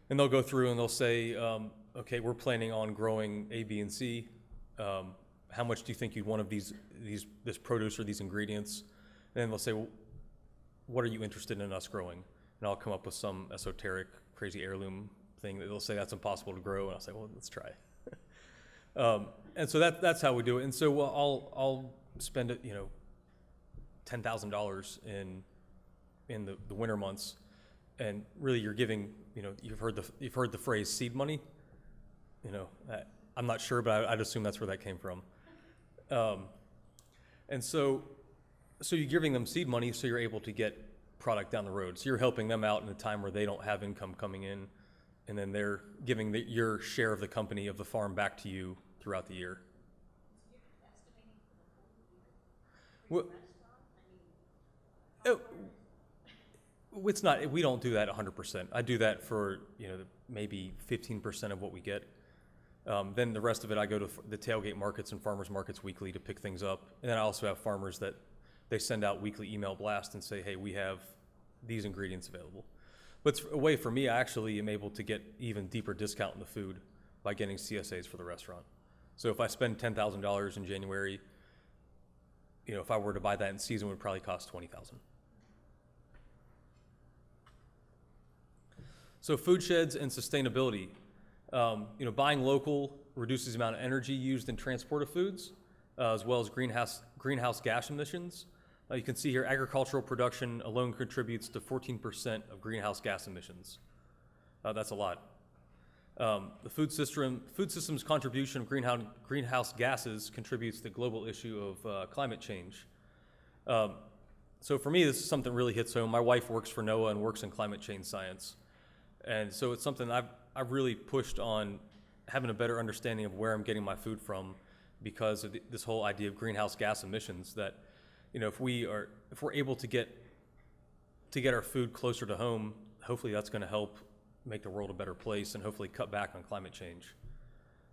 Speaker 3: And they'll go through and they'll say, okay, we're planning on growing A, B, and C. How much do you think you'd want of this produce or these ingredients? And then they'll say, well, what are you interested in us growing? And I'll come up with some esoteric, crazy heirloom thing that they'll say that's impossible to grow, and I'll say, well, let's try. And so that's how we do it. And so I'll spend it, you know, $10,000 in the winter months, and really you're giving, you know, you've heard the phrase seed money. You know, I'm not sure, but I'd assume that's where that came from. And so So you're giving them seed money so you're able to get product down the road. So you're helping them out in a time where they don't have income coming in, and then they're giving your share of the company, of the farm, back to you throughout the year. Well, it's not, we don't do that 100%. I do that for, maybe 15% of what we get. Then the rest of it, I go to the tailgate markets and farmers markets weekly to pick things up. And then I also have farmers that they send out weekly email blasts and say, hey, we have these ingredients available. But it's a way for me, I actually am able to get even deeper discount in the food by getting CSAs for the restaurant. So if I spend $10,000 in January, if I were to buy that in season, it would probably cost $20,000. So food sheds and sustainability. Buying local reduces the amount of energy used in transport of foods, as well as greenhouse gas emissions. You can see here, agricultural production alone contributes to 14% of greenhouse gas emissions. That's a lot. The food system's contribution of greenhouse gases contributes to the global issue of climate change. So for me, this is something that really hits home. My wife works for NOAA and works in climate change science. And so it's something I've really pushed on having a better understanding of where I'm getting my food from, because of this whole idea of greenhouse gas emissions, that if we're able to get our food closer to home, hopefully that's going to help make the world a better place and hopefully cut back on climate change.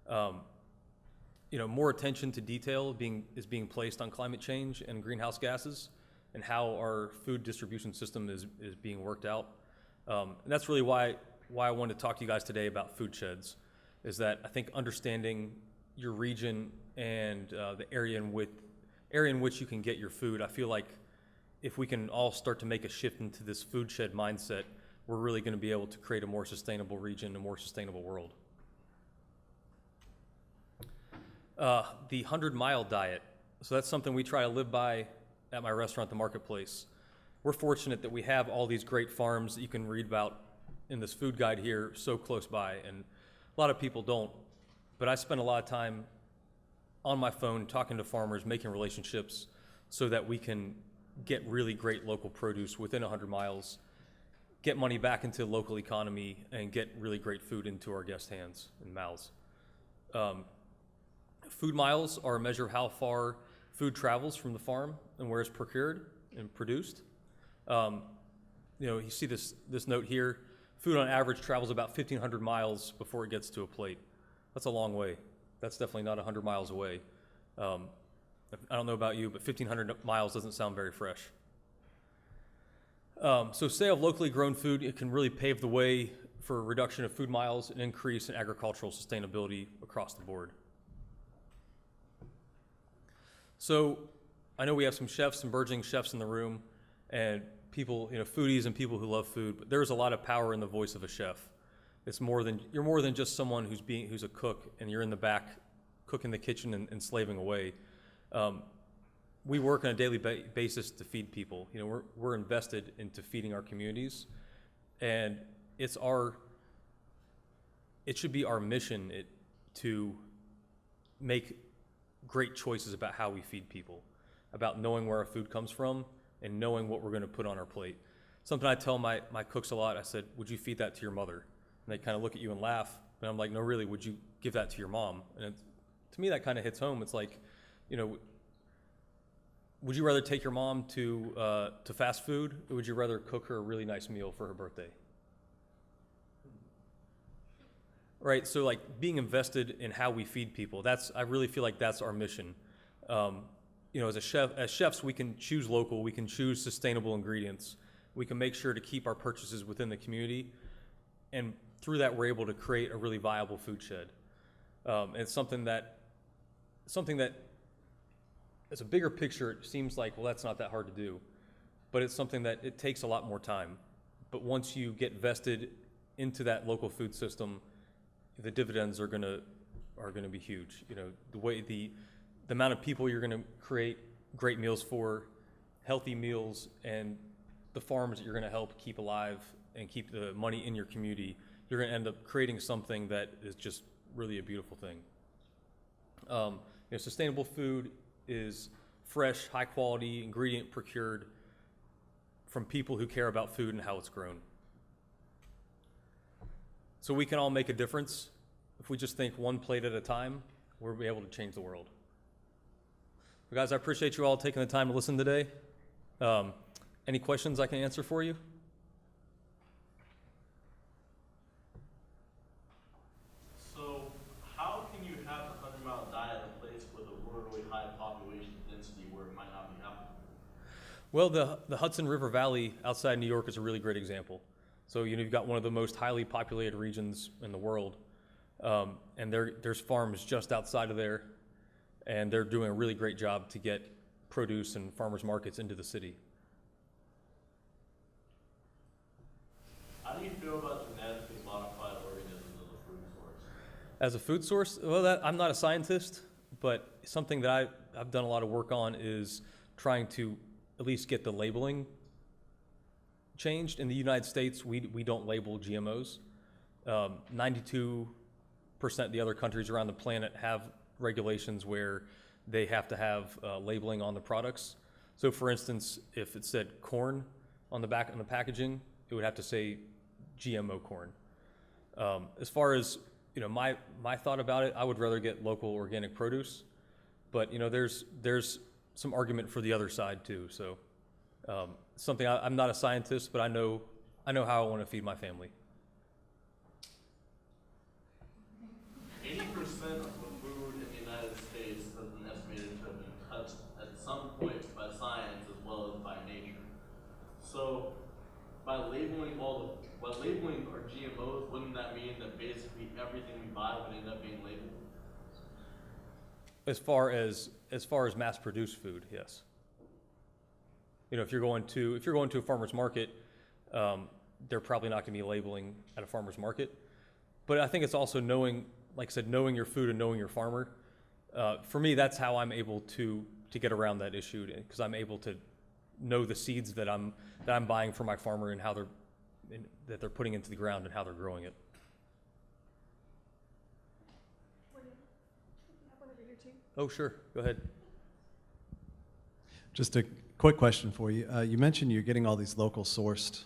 Speaker 3: More attention to detail is being placed on climate change and greenhouse gases and how our food distribution system is being worked out. And that's really why I wanted to talk to you guys today about food sheds, is that I think understanding your region and the area in which you can get your food, I feel like if we can all start to make a shift into this food shed mindset, we're really going to be able to create a more sustainable region, a more sustainable world. The 100-mile diet. So that's something we try to live by at my restaurant, The Marketplace. We're fortunate that we have all these great farms that you can read about in this food guide here so close by, and a lot of people don't. But I spend a lot of time on my phone talking to farmers, making relationships so that we can get really great local produce within 100 miles, get money back into the local economy, and get really great food into our guests' hands and mouths. Food miles are a measure of how far food travels from the farm and where it's procured and produced. You see this note here, food on average travels about 1,500 miles before it gets to a plate. That's a long way. That's definitely not 100 miles away. I don't know about you, but 1,500 miles doesn't sound very fresh. So sale of locally grown food, it can really pave the way for a reduction of food miles and increase in agricultural sustainability across the board. So I know we have some chefs, some burgeoning chefs in the room, and people, foodies and people who love food, but there's a lot of power in the voice of a chef. You're more than just someone who's a cook and you're in the back cooking the kitchen and slaving away. We work on a daily basis to feed people. We're invested into feeding our communities, and it should be our mission to make great choices about how we feed people, about knowing where our food comes from and knowing what we're going to put on our plate. Something I tell my cooks a lot, I said, would you feed that to your mother? And they kind of look at you and laugh, and I'm like, no, really, would you give that to your mom? And to me, that kind of hits home. It's like, would you rather take your mom to fast food, or would you rather cook her a really nice meal for her birthday? Right, so like being invested in how we feed people, I really feel like that's our mission. As chefs, we can choose local, we can choose sustainable ingredients, we can make sure to keep our purchases within the community, and through that we're able to create a really viable food shed. And it's something that as a bigger picture, it seems like, well, that's not that hard to do, but it's something that it takes a lot more time. But once you get vested into that local food system, the dividends are gonna be huge. The amount of people you're gonna create great meals for, healthy meals, and the farms that you're gonna help keep alive and keep the money in your community, you're gonna end up creating something that is just really a beautiful thing. Sustainable food is fresh, high quality ingredient procured from people who care about food and how it's grown. So we can all make a difference. If we just think one plate at a time, we'll be able to change the world. Well, guys, I appreciate you all taking the time to listen today. Any questions I can answer for you?
Speaker 7: So, how can you have a 100-mile diet in a place with a really high population density where it might not be happening?
Speaker 3: Well, the Hudson River Valley outside New York is a really great example. So, you've got one of the most highly populated regions in the world, and there's farms just outside of there, and they're doing a really great job to get produce and farmers markets into the city.
Speaker 7: How do you feel about genetically modified organisms as a food source?
Speaker 3: As a food source, well, I'm not a scientist, but something that I've done a lot of work on is trying to at least get the labeling changed. In the United States, we don't label GMOs. 92% of the other countries around the planet have regulations where they have to have labeling on the products. So for instance, if it said corn on the back on the packaging, it would have to say GMO corn. As far as my thought about it, I would rather get local organic produce, but there's some argument for the other side too. So something I'm not a scientist, but I know how I want to feed my family.
Speaker 7: 80% of the food in the United States has been estimated to have been touched at some point by science as well as by nature. So, by labeling our GMOs, wouldn't that mean that basically everything we buy would end up being labeled?
Speaker 3: As far as mass-produced food, yes. If you're going to a farmer's market, they're probably not going to be labeling at a farmer's market. But I think it's also knowing your food and knowing your farmer. For me, that's how I'm able to get around that issue, because I'm able to know the seeds that I'm buying from my farmer and that they're putting into the ground and how they're growing it. Oh, sure. Go ahead.
Speaker 8: Just a quick question for you. You mentioned you're getting all these local sourced,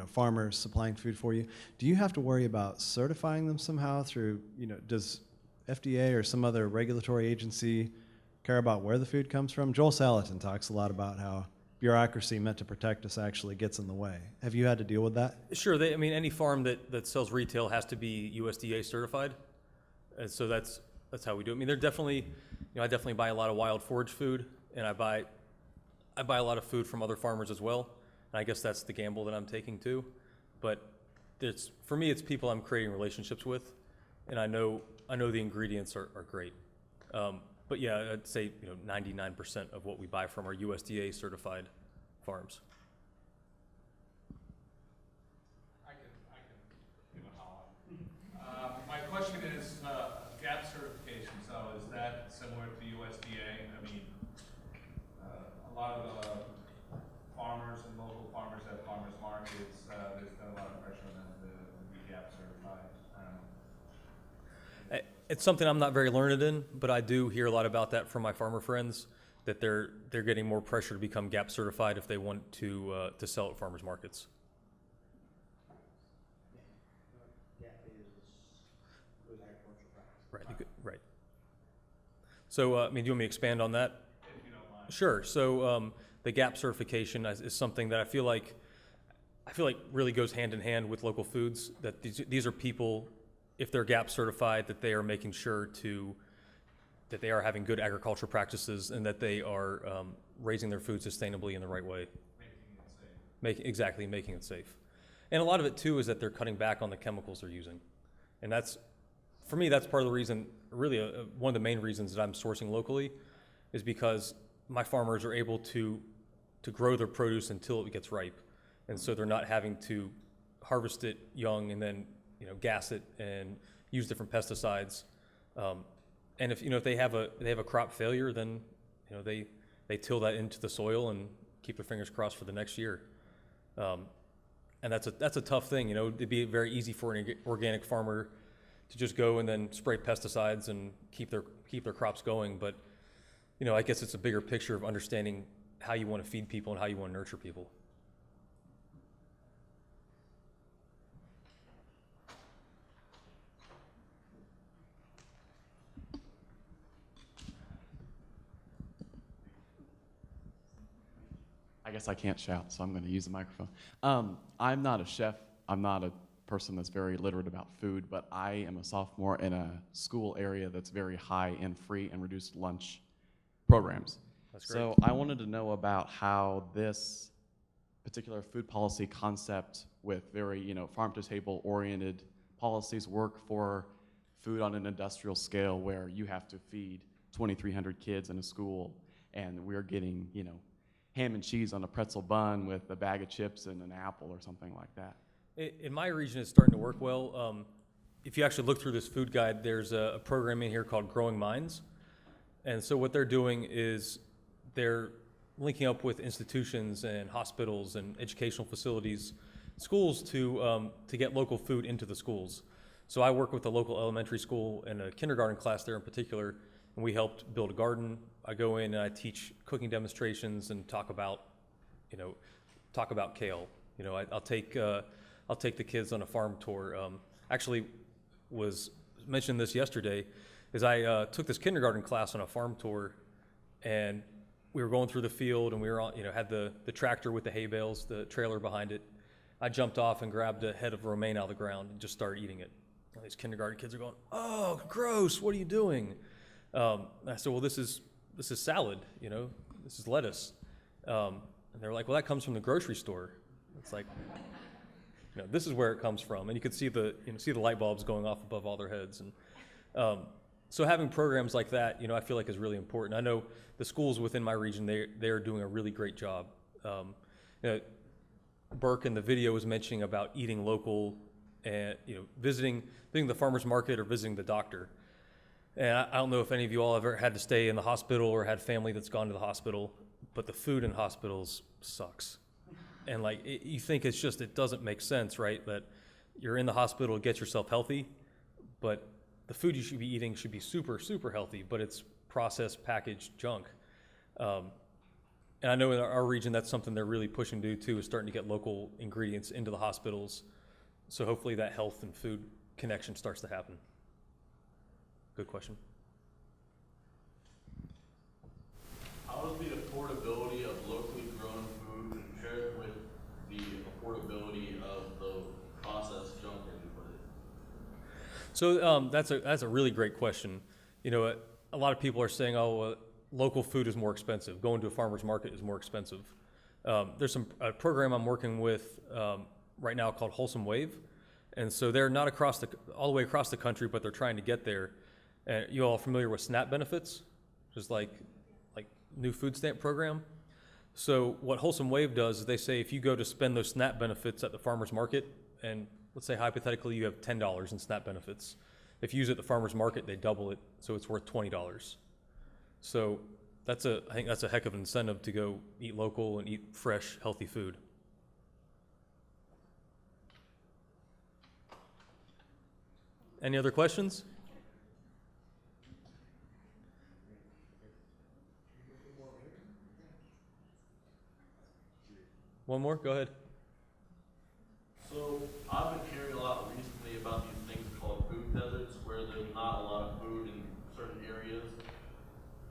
Speaker 8: farmers supplying food for you. Do you have to worry about certifying them somehow through, does FDA or some other regulatory agency care about where the food comes from? Joel Salatin talks a lot about how bureaucracy meant to protect us actually gets in the way. Have you had to deal with that?
Speaker 3: Sure. Any farm that sells retail has to be USDA certified, and so that's how we do it. They're definitely, I definitely buy a lot of wild forage food, and I buy a lot of food from other farmers as well. And I guess that's the gamble that I'm taking too. But for me, it's people I'm creating relationships with, and I know the ingredients are great. But yeah, I'd say 99% of what we buy from are USDA certified farms.
Speaker 9: I can give a holler. My question is GAP certification. So is that similar to USDA? A lot of farmers and local farmers at farmers markets, there's been a lot of pressure on them to be GAP certified.
Speaker 3: It's something I'm not very learned in, but I do hear a lot about that from my farmer friends, that they're getting more pressure to become GAP certified if they want to sell at farmers markets. Right. So, do you want me to expand on that?
Speaker 9: If you don't mind.
Speaker 3: Sure. So, the GAP certification is something that I feel like really goes hand in hand with local foods. That these are people, if they're GAP certified, that they are making sure that they are having good agricultural practices and that they are raising their food sustainably in the right way. Making it safe. And a lot of it too is that they're cutting back on the chemicals they're using. And for me, that's part of the reason, really one of the main reasons that I'm sourcing locally is because my farmers are able to grow their produce until it gets ripe. And so they're not having to harvest it young and then gas it and use different pesticides. And if they have a crop failure, then they till that into the soil and keep their fingers crossed for the next year. And that's a tough thing. It'd be very easy for an organic farmer to just go and then spray pesticides and keep their crops going. But I guess it's a bigger picture of understanding how you want to feed people and how you want to nurture people.
Speaker 10: I guess I can't shout, so I'm going to use the microphone. I'm not a chef. I'm not a person that's very literate about food, but I am a sophomore in a school area that's very high in free and reduced lunch programs.
Speaker 3: That's great.
Speaker 10: So I wanted to know about how this particular food policy concept with very, farm-to-table oriented policies work for food on an industrial scale where you have to feed 2,300 kids in a school, and we're getting, ham and cheese on a pretzel bun with a bag of chips and an apple or something like that.
Speaker 3: In my region, it's starting to work well. If you actually look through this food guide, there's a program in here called Growing Minds. And so what they're doing is they're linking up with institutions and hospitals and educational facilities, schools to get local food into the schools. So I work with a local elementary school and a kindergarten class there in particular, and we helped build a garden. I go in and I teach cooking demonstrations and talk about kale. I'll take the kids on a farm tour. Actually, was mentioned this yesterday, is I took this kindergarten class on a farm tour, and we were going through the field, and we were on, had the tractor with the hay bales, the trailer behind it. I jumped off and grabbed a head of romaine out of the ground and just started eating it. And these kindergarten kids are going, "Oh, gross! What are you doing?" I said, "Well, this is salad. This is lettuce." And they were like, "Well, that comes from the grocery store." It's like, this is where it comes from, and you could see the light bulbs going off above all their heads. And so having programs like that, I feel like is really important. I know the schools within my region, they are doing a really great job. Burke in the video was mentioning about eating local and visiting the farmer's market or visiting the doctor. And I don't know if any of you all ever had to stay in the hospital or had family that's gone to the hospital, but the food in hospitals sucks. And you think it doesn't make sense, right? That you're in the hospital to get yourself healthy, but the food you should be eating should be super, super healthy, but it's processed, packaged junk. And I know in our region, that's something they're really pushing to do too, is starting to get local ingredients into the hospitals. So hopefully that health and food connection starts to happen. Good question.
Speaker 7: How does the affordability of locally grown food compare with the affordability of the processed junk that you put in?
Speaker 3: So that's a really great question. A lot of people are saying, "Oh, local food is more expensive. Going to a farmer's market is more expensive." There's a program I'm working with right now called Wholesome Wave, and so they're not all the way across the country, but they're trying to get there. You all familiar with SNAP benefits, just like new food stamp program? So what Wholesome Wave does is they say if you go to spend those SNAP benefits at the farmer's market, and let's say hypothetically you have $10 in SNAP benefits, if you use it at the farmer's market, they double it, so it's worth $20. So I think that's a heck of an incentive to go eat local and eat fresh, healthy food. Any other questions? One more? Go ahead.
Speaker 7: So I've been hearing a lot recently about these things called food deserts, where there's not a lot of food in certain areas.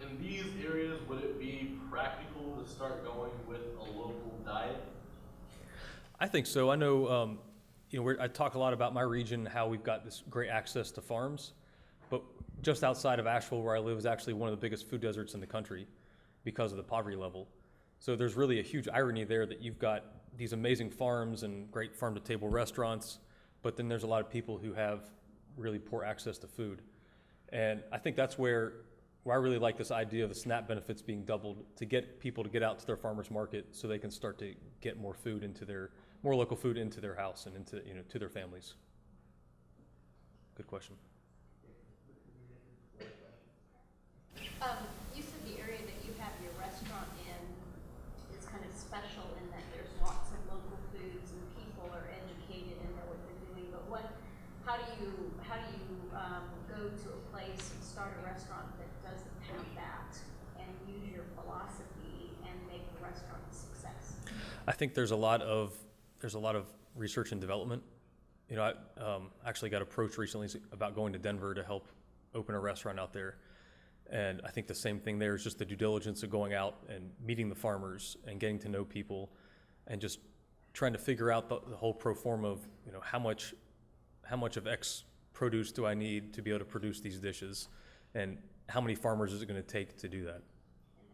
Speaker 7: In these areas, would it be practical to start going with a local diet?
Speaker 3: I think so. I know, I talk a lot about my region, how we've got this great access to farms, but just outside of Asheville, where I live, is actually one of the biggest food deserts in the country because of the poverty level. So there's really a huge irony there that you've got these amazing farms and great farm-to-table restaurants, but then there's a lot of people who have really poor access to food. And I think that's where I really like this idea of the SNAP benefits being doubled to get people to get out to their farmers market so they can start to get more local food into their house and into, to their families. Good question.
Speaker 5: You said the area that you have your restaurant in is kind of special in that there's lots of local foods and people are educated and know what they're doing. But how do you go to a place and start a restaurant that doesn't have that? And use your philosophy and make the restaurant a success?
Speaker 3: I think there's a lot of research and development. You know, I actually got approached recently about going to Denver to help open a restaurant out there. And I think the same thing there is just the due diligence of going out and meeting the farmers and getting to know people and just trying to figure out the whole pro forma of, you know, how much of X produce do I need to be able to produce these dishes, and how many farmers is it going to take to do that?
Speaker 5: And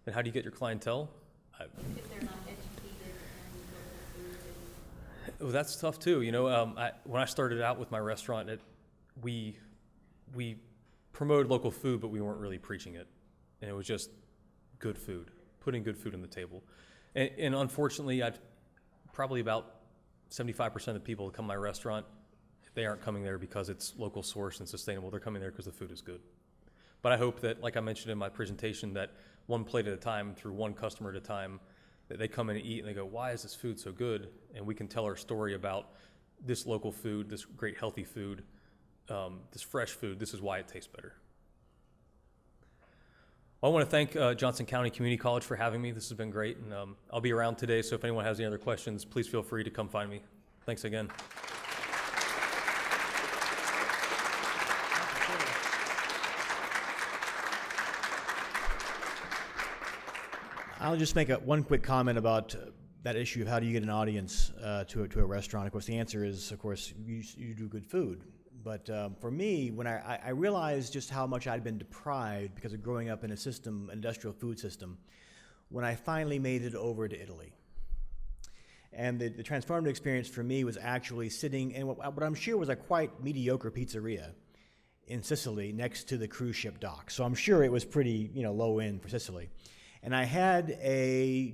Speaker 5: then how do you get your clientele?
Speaker 3: And how do you get your clientele?
Speaker 5: If they're not educated in local food and
Speaker 3: Well, that's tough too. You know, when I started out with my restaurant, we promoted local food, but we weren't really preaching it. And it was just good food, putting good food on the table. And unfortunately, probably about 75% of the people that come to my restaurant, they aren't coming there because it's local sourced and sustainable. They're coming there because the food is good. But I hope that, like I mentioned in my presentation, that one plate at a time, through one customer at a time, that they come in and eat and they go, why is this food so good? And we can tell our story about this local food, this great healthy food, this fresh food. This is why it tastes better. I want to thank Johnson County Community College for having me. This has been great, and I'll be around today, so if anyone has any other questions, please feel free to come find me. Thanks again.
Speaker 1: I'll just make one quick comment about that issue of how do you get an audience to a restaurant. Of course, the answer is, of course, you do good food. But for me, when I realized just how much I'd been deprived because of growing up in an industrial food system, when I finally made it over to Italy. And the transformative experience for me was actually sitting in what I'm sure was a quite mediocre pizzeria in Sicily next to the cruise ship dock. So I'm sure it was pretty, low end for Sicily. And I had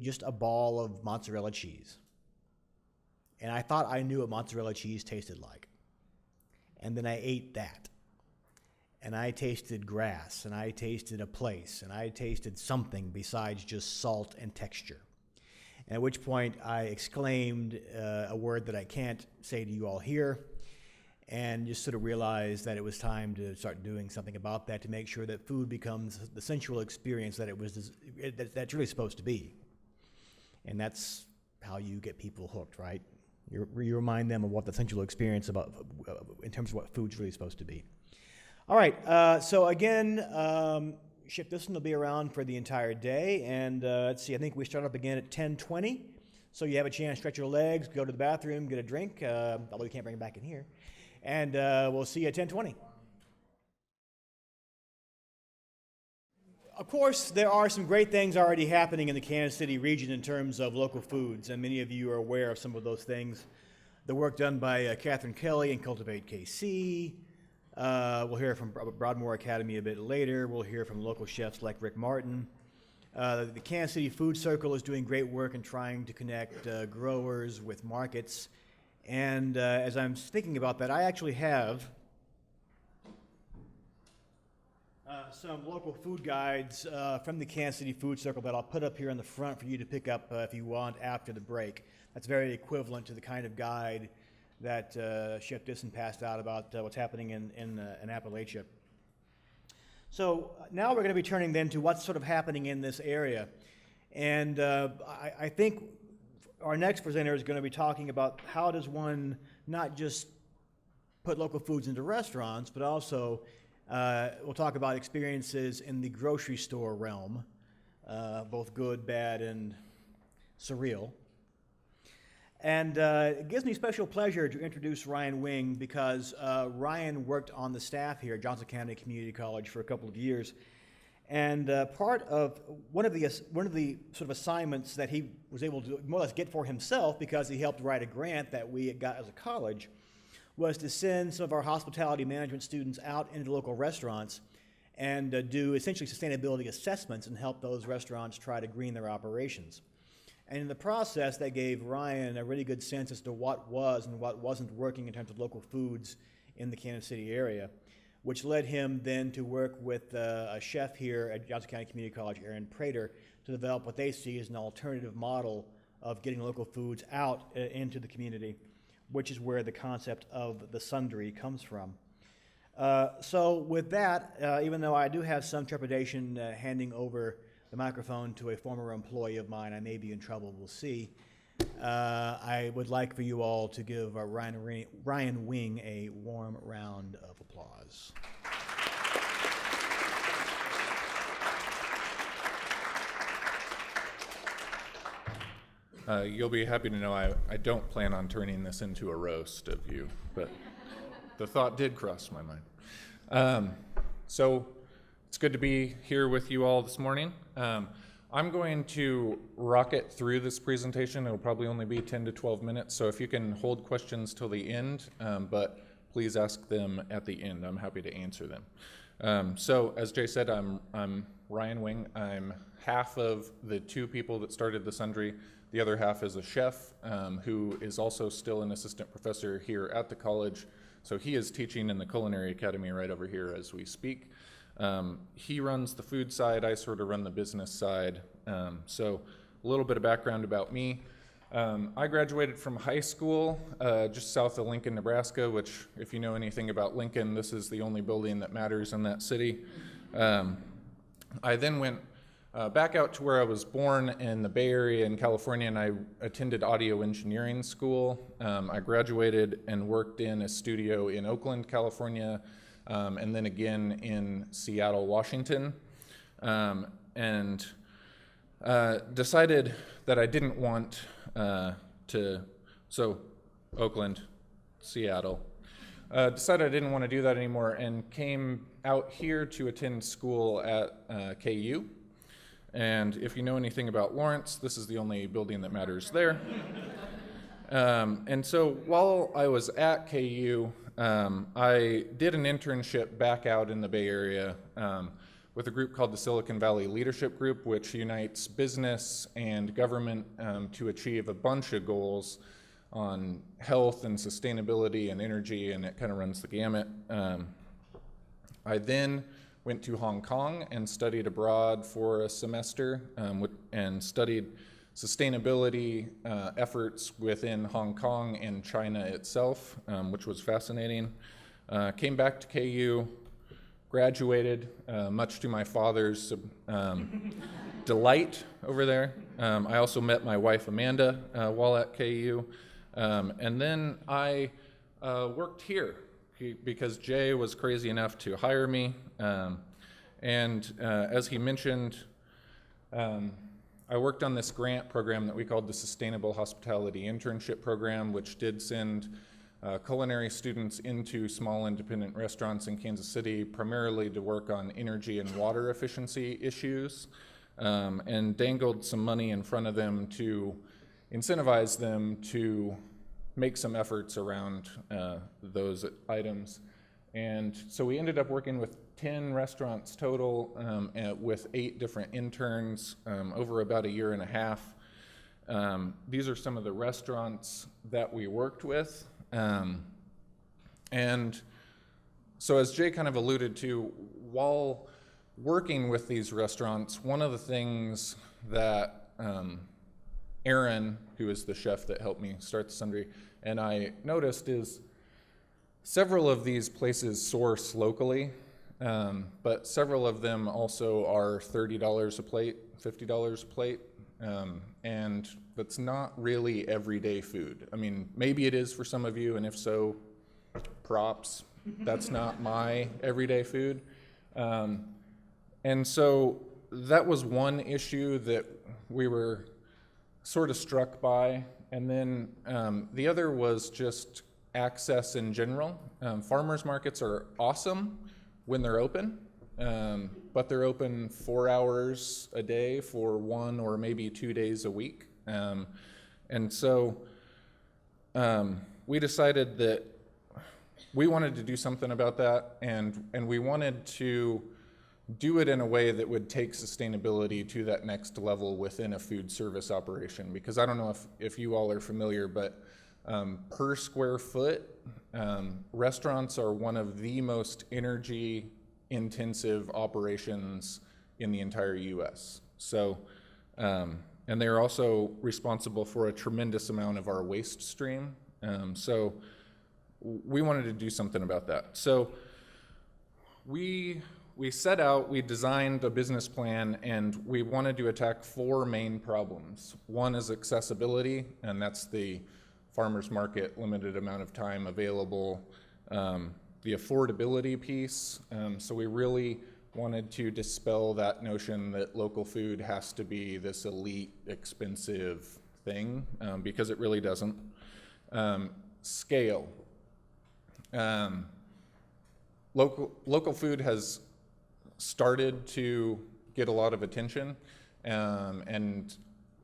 Speaker 1: just a ball of mozzarella cheese. And I thought I knew what mozzarella cheese tasted like. And then I ate that. And I tasted grass, and I tasted a place, and I tasted something besides just salt and texture. And at which point I exclaimed a word that I can't say to you all here, and just sort of realized that it was time to start doing something about that to make sure that food becomes the sensual experience that that's really supposed to be. And that's how you get people hooked, right? You remind them of what the sensual experience in terms of what food's really supposed to be. All right, so again, Chef Disson will be around for the entire day, and let's see, I think we start up again at 10:20, so you have a chance to stretch your legs, go to the bathroom, get a drink, although you can't bring it back in here, and we'll see you at 10:20. Of course, there are some great things already happening in the Kansas City region in terms of local foods, and many of you are aware of some of those things. The work done by Catherine Kelly and Cultivate KC. We'll hear from Broadmoor Academy a bit later. We'll hear from local chefs like Rick Martin. The Kansas City Food Circle is doing great work in trying to connect growers with markets. And as I'm thinking about that, I actually have some local food guides from the Kansas City Food Circle that I'll put up here in the front for you to pick up if you want after the break. That's very equivalent to the kind of guide that Chef Disson passed out about what's happening in Appalachia. So now we're going to be turning then to what's sort of happening in this area. And I think our next presenter is going to be talking about how does one not just put local foods into restaurants, but also we'll talk about experiences in the grocery store realm, both good, bad, and surreal. And it gives me special pleasure to introduce Ryan Wing because Ryan worked on the staff here at Johnson County Community College for a couple of years. And part of one of the sort of assignments that he was able to more or less get for himself because he helped write a grant that we got as a college was to send some of our hospitality management students out into local restaurants and do essentially sustainability assessments and help those restaurants try to green their operations. And in the process, that gave Ryan a really good sense as to what was and what wasn't working in terms of local foods in the Kansas City area, which led him then to work with a chef here at Johnson County Community College, Aaron Prater, to develop what they see as an alternative model of getting local foods out into the community, which is where the concept of the sundry comes from. So with that, even though I do have some trepidation handing over the microphone to a former employee of mine, I may be in trouble, we'll see. I would like for you all to give Ryan Wing a warm round of applause.
Speaker 11: You'll be happy to know I don't plan on turning this into a roast of you, but the thought did cross my mind. So it's good to be here with you all this morning. I'm going to rocket through this presentation. It'll probably only be 10 to 12 minutes, so if you can hold questions till the end, but please ask them at the end. I'm happy to answer them. So as Jay said, I'm Ryan Wing. I'm half of the two people that started the Sundry. The other half is a chef who is also still an assistant professor here at the college. So he is teaching in the Culinary Academy right over here as we speak. He runs the food side, I sort of run the business side. So a little bit of background about me. I graduated from high school just south of Lincoln, Nebraska, which if you know anything about Lincoln, this is the only building that matters in that city. I then went back out to where I was born in the Bay Area in California, and I attended audio engineering school. I graduated and worked in a studio in Oakland, California, and then again in Seattle, Washington, and decided that I didn't want so Oakland, Seattle, decided I didn't want to do that anymore and came out here to attend school at KU. And if you know anything about Lawrence, this is the only building that matters there. And so while I was at KU, I did an internship back out in the Bay Area with a group called the Silicon Valley Leadership Group, which unites business and government to achieve a bunch of goals on health and sustainability and energy, and it kind of runs the gamut. I then went to Hong Kong and studied abroad for a semester and studied sustainability efforts within Hong Kong and China itself, which was fascinating. Came back to KU, graduated, much to my father's delight over there. I also met my wife Amanda while at KU. And then I worked here because Jay was crazy enough to hire me. As he mentioned, I worked on this grant program that we called the Sustainable Hospitality Internship Program, which did send culinary students into small independent restaurants in Kansas City, primarily to work on energy and water efficiency issues, and dangled some money in front of them to incentivize them to make some efforts around those items. And so we ended up working with 10 restaurants total with 8 different interns over about a year and a half. These are some of the restaurants that we worked with. And so as Jay kind of alluded to, while working with these restaurants, one of the things that Aaron, who is the chef that helped me start the Sundry, and I noticed is several of these places source locally, but several of them also are $30 a plate, $50 a plate, and that's not really everyday food. I mean, maybe it is for some of you, and if so, props. That's not my everyday food. And so that was one issue that we were sort of struck by. And then the other was just access in general. Farmers markets are awesome when they're open, but they're open 4 hours a day for 1 or maybe 2 days a week. And so we decided that we wanted to do something about that, and we wanted to do it in a way that would take sustainability to that next level within a food service operation. Because I don't know if you all are familiar, but per square foot, restaurants are one of the most energy intensive operations in the entire US. So, and they're also responsible for a tremendous amount of our waste stream. So we wanted to do something about that. So we set out, we designed a business plan, and we wanted to attack 4 main problems. One is accessibility, and that's the farmers market, limited amount of time available, the affordability piece. So we really wanted to dispel that notion that local food has to be this elite, expensive thing, because it really doesn't. Scale. Local food has started to get a lot of attention, and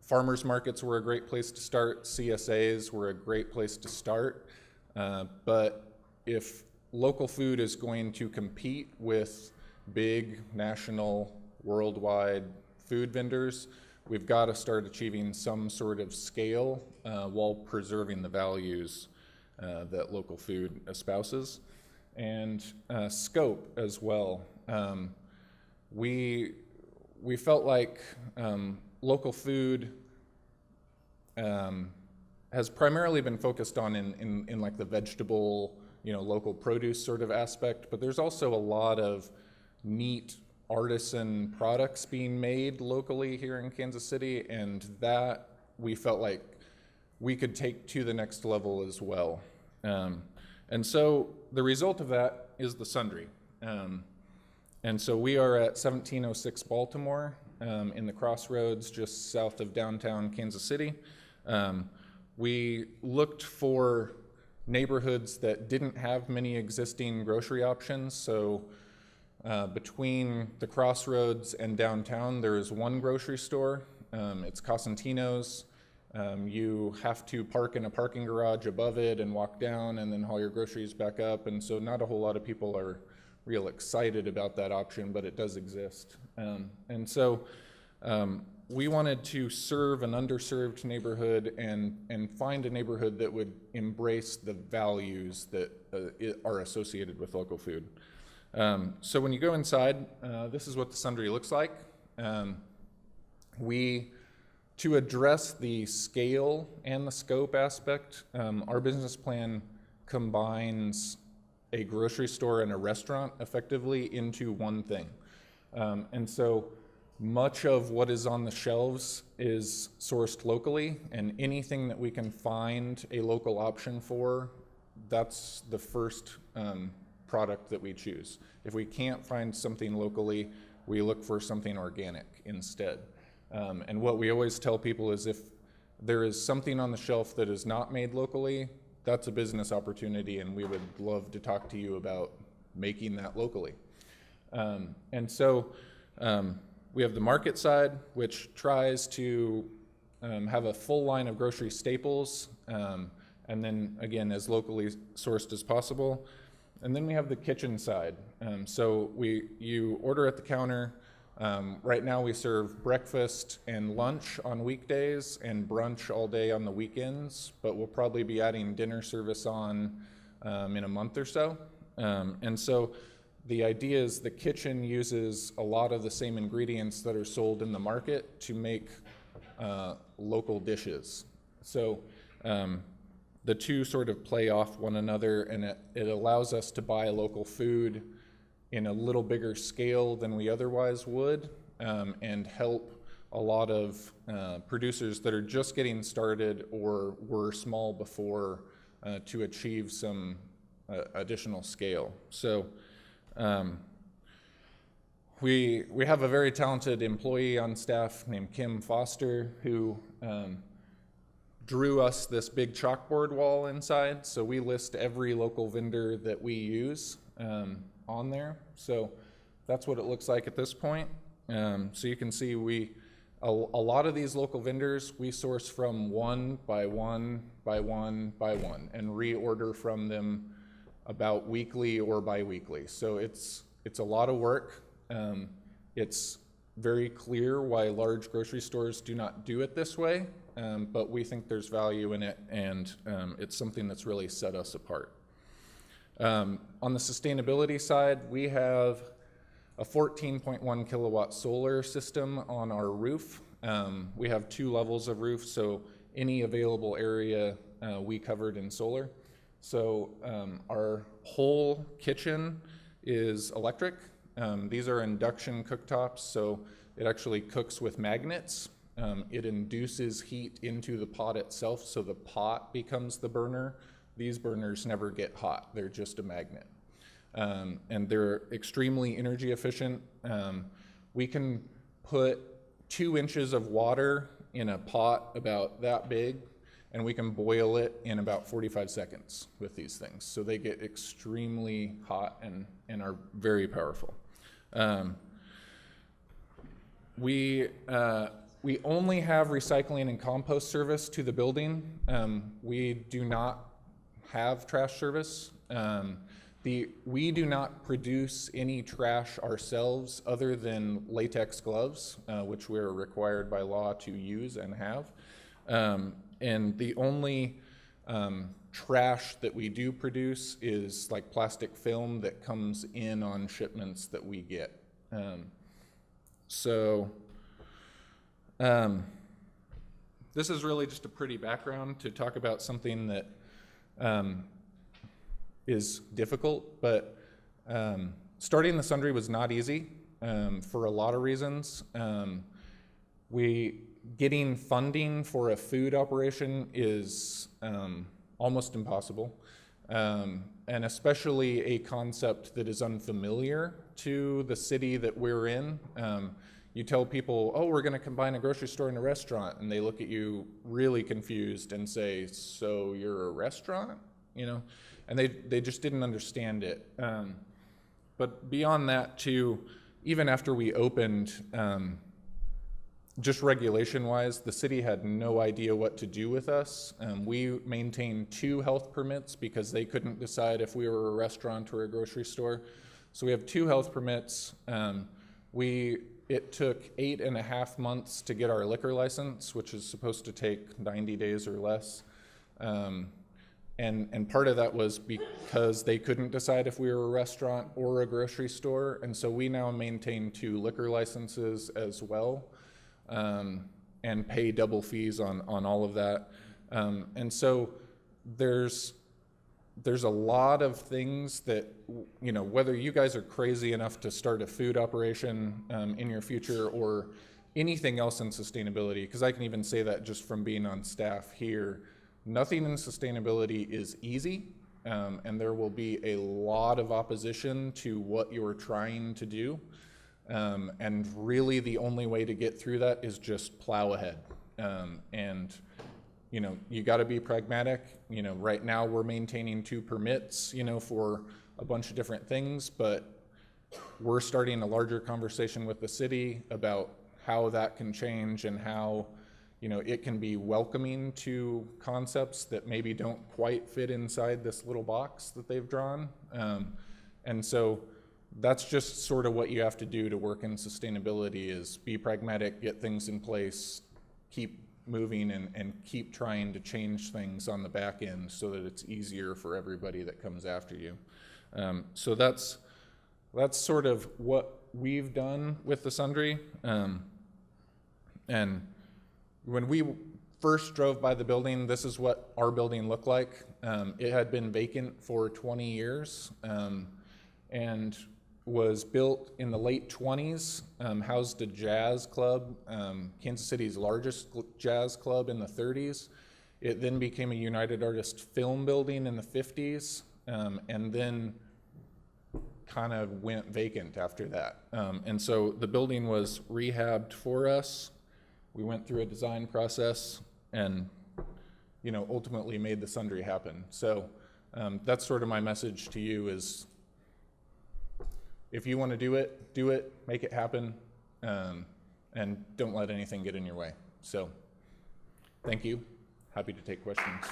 Speaker 11: farmers markets were a great place to start. CSAs were a great place to start. But if local food is going to compete with big national, worldwide food vendors, we've got to start achieving some sort of scale while preserving the values that local food espouses. And scope as well. We felt like local food has primarily been focused on in like the vegetable, local produce sort of aspect, but there's also a lot of neat artisan products being made locally here in Kansas City, and that we felt like we could take to the next level as well. And so the result of that is the Sundry. And so we are at 1706 Baltimore in the Crossroads just south of downtown Kansas City. We looked for neighborhoods that didn't have many existing grocery options. So between the Crossroads and downtown, there is one grocery store. It's Cosentino's. You have to park in a parking garage above it and walk down and then haul your groceries back up. And so not a whole lot of people are real excited about that option, but it does exist. And so we wanted to serve an underserved neighborhood and find a neighborhood that would embrace the values that are associated with local food. So when you go inside, this is what the Sundry looks like. To address the scale and the scope aspect, our business plan combines a grocery store and a restaurant effectively into one thing. And so much of what is on the shelves is sourced locally, and anything that we can find a local option for, that's the first product that we choose. If we can't find something locally, we look for something organic instead. And what we always tell people is if there is something on the shelf that is not made locally, that's a business opportunity, and we would love to talk to you about making that locally. And so we have the market side, which tries to have a full line of grocery staples, and then again, as locally sourced as possible. And then we have the kitchen side. So you order at the counter. Right now we serve breakfast and lunch on weekdays and brunch all day on the weekends, but we'll probably be adding dinner service on in a month or so. And so the idea is the kitchen uses a lot of the same ingredients that are sold in the market to make local dishes. So the two sort of play off one another, and it allows us to buy local food in a little bigger scale than we otherwise would, and help a lot of producers that are just getting started or were small before to achieve some additional scale. So we have a very talented employee on staff named Kim Foster who drew us this big chalkboard wall inside. So we list every local vendor that we use on there. So that's what it looks like at this point. So you can see a lot of these local vendors we source from one by one by one by one and reorder from them about weekly or bi-weekly. So it's a lot of work. It's very clear why large grocery stores do not do it this way, but we think there's value in it, and it's something that's really set us apart. On the sustainability side, we have a 14.1 kilowatt solar system on our roof. We have 2 levels of roof, so any available area we covered in solar. So our whole kitchen is electric. These are induction cooktops, so it actually cooks with magnets. It induces heat into the pot itself, so the pot becomes the burner. These burners never get hot, they're just a magnet. And they're extremely energy efficient. We can put 2 inches of water in a pot about that big, and we can boil it in about 45 seconds with these things. So they get extremely hot and are very powerful. We only have recycling and compost service to the building. We do not have trash service. We do not produce any trash ourselves other than latex gloves, which we're required by law to use and have. And the only trash that we do produce is like plastic film that comes in on shipments that we get. This is really just a pretty background to talk about something that is difficult, but starting the Sundry was not easy for a lot of reasons. Getting funding for a food operation is almost impossible, and especially a concept that is unfamiliar to the city that we're in. You tell people, oh, we're going to combine a grocery store and a restaurant, and they look at you really confused and say, so you're a restaurant? You know, and they just didn't understand it. But beyond that too, even after we opened, just regulation-wise, the city had no idea what to do with us. We maintained 2 health permits because they couldn't decide if we were a restaurant or a grocery store. So we have 2 health permits. It took 8.5 months to get our liquor license, which is supposed to take 90 days or less. And part of that was because they couldn't decide if we were a restaurant or a grocery store. And so we now maintain 2 liquor licenses as well, and pay double fees on all of that. And so there's a lot of things that, you know, whether you guys are crazy enough to start a food operation in your future or anything else in sustainability, because I can even say that just from being on staff here, nothing in sustainability is easy, and there will be a lot of opposition to what you're trying to do. And really the only way to get through that is just plow ahead. And you know, you got to be pragmatic. You know, right now we're maintaining 2 permits, you know, for a bunch of different things, but we're starting a larger conversation with the city about how that can change and how, you know, it can be welcoming to concepts that maybe don't quite fit inside this little box that they've drawn. And so that's just sort of what you have to do to work in sustainability, is be pragmatic, get things in place, keep moving, and keep trying to change things on the back end so that it's easier for everybody that comes after you. So that's sort of what we've done with the Sundry. And when we first drove by the building, this is what our building looked like. It had been vacant for 20 years and was built in the late 20s, housed a jazz club, Kansas City's largest jazz club in the 30s. It then became a United Artists film building in the 50s, and then kind of went vacant after that. And so the building was rehabbed for us. We went through a design process and, you know, ultimately made the Sundry happen. So that's sort of my message to you is, if you want to do it, make it happen, and don't let anything get in your way. So thank you. Happy to take questions.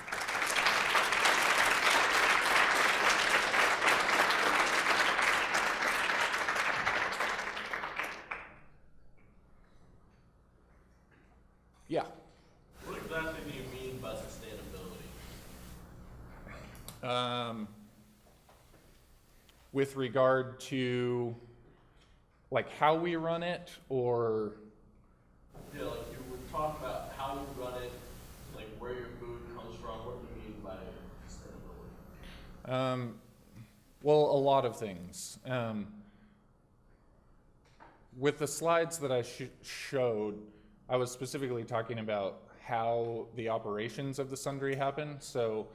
Speaker 11: Yeah.
Speaker 7: What exactly do you mean by sustainability?
Speaker 11: With regard to like how we run it, or
Speaker 7: Yeah, like you were talking about how you run it, like where your food comes from. What do you mean by sustainability?
Speaker 11: Well, a lot of things. With the slides that I showed, I was specifically talking about how the operations of the sundry happen. So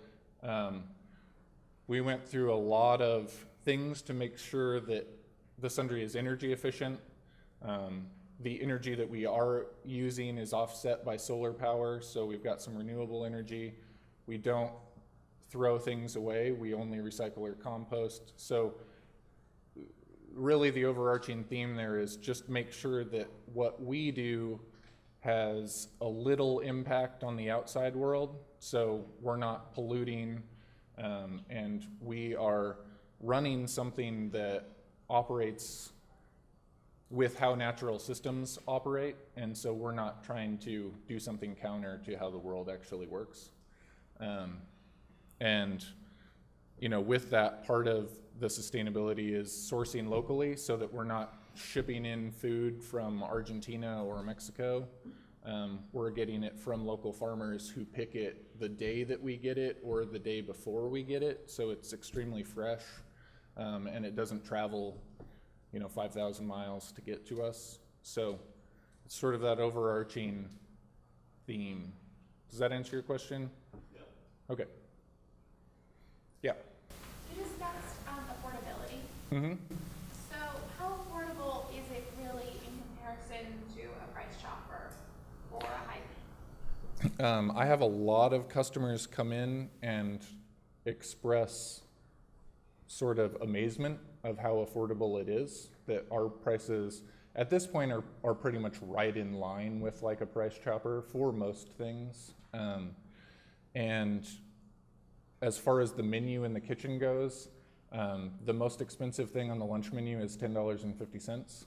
Speaker 11: we went through a lot of things to make sure that the sundry is energy efficient. The energy that we are using is offset by solar power, so we've got some renewable energy. We don't throw things away, we only recycle or compost. So really the overarching theme there is just make sure that what we do has a little impact on the outside world, so we're not polluting, and we are running something that operates with how natural systems operate, and so we're not trying to do something counter to how the world actually works. And you know, with that, part of the sustainability is sourcing locally so that we're not shipping in food from Argentina or Mexico. We're getting it from local farmers who pick it the day that we get it or the day before we get it, so it's extremely fresh, and it doesn't travel, you know, 5,000 miles to get to us. So it's sort of that overarching theme. Does that answer your question? Yeah. Okay. Yeah.
Speaker 12: You discussed affordability.
Speaker 11: Mm-hmm.
Speaker 12: So how affordable is it really in comparison to a price chopper or a high?
Speaker 11: I have a lot of customers come in and express sort of amazement of how affordable it is, that our prices at this point are pretty much right in line with like a price chopper for most things. And as far as the menu in the kitchen goes, the most expensive thing on the lunch menu is $10.50.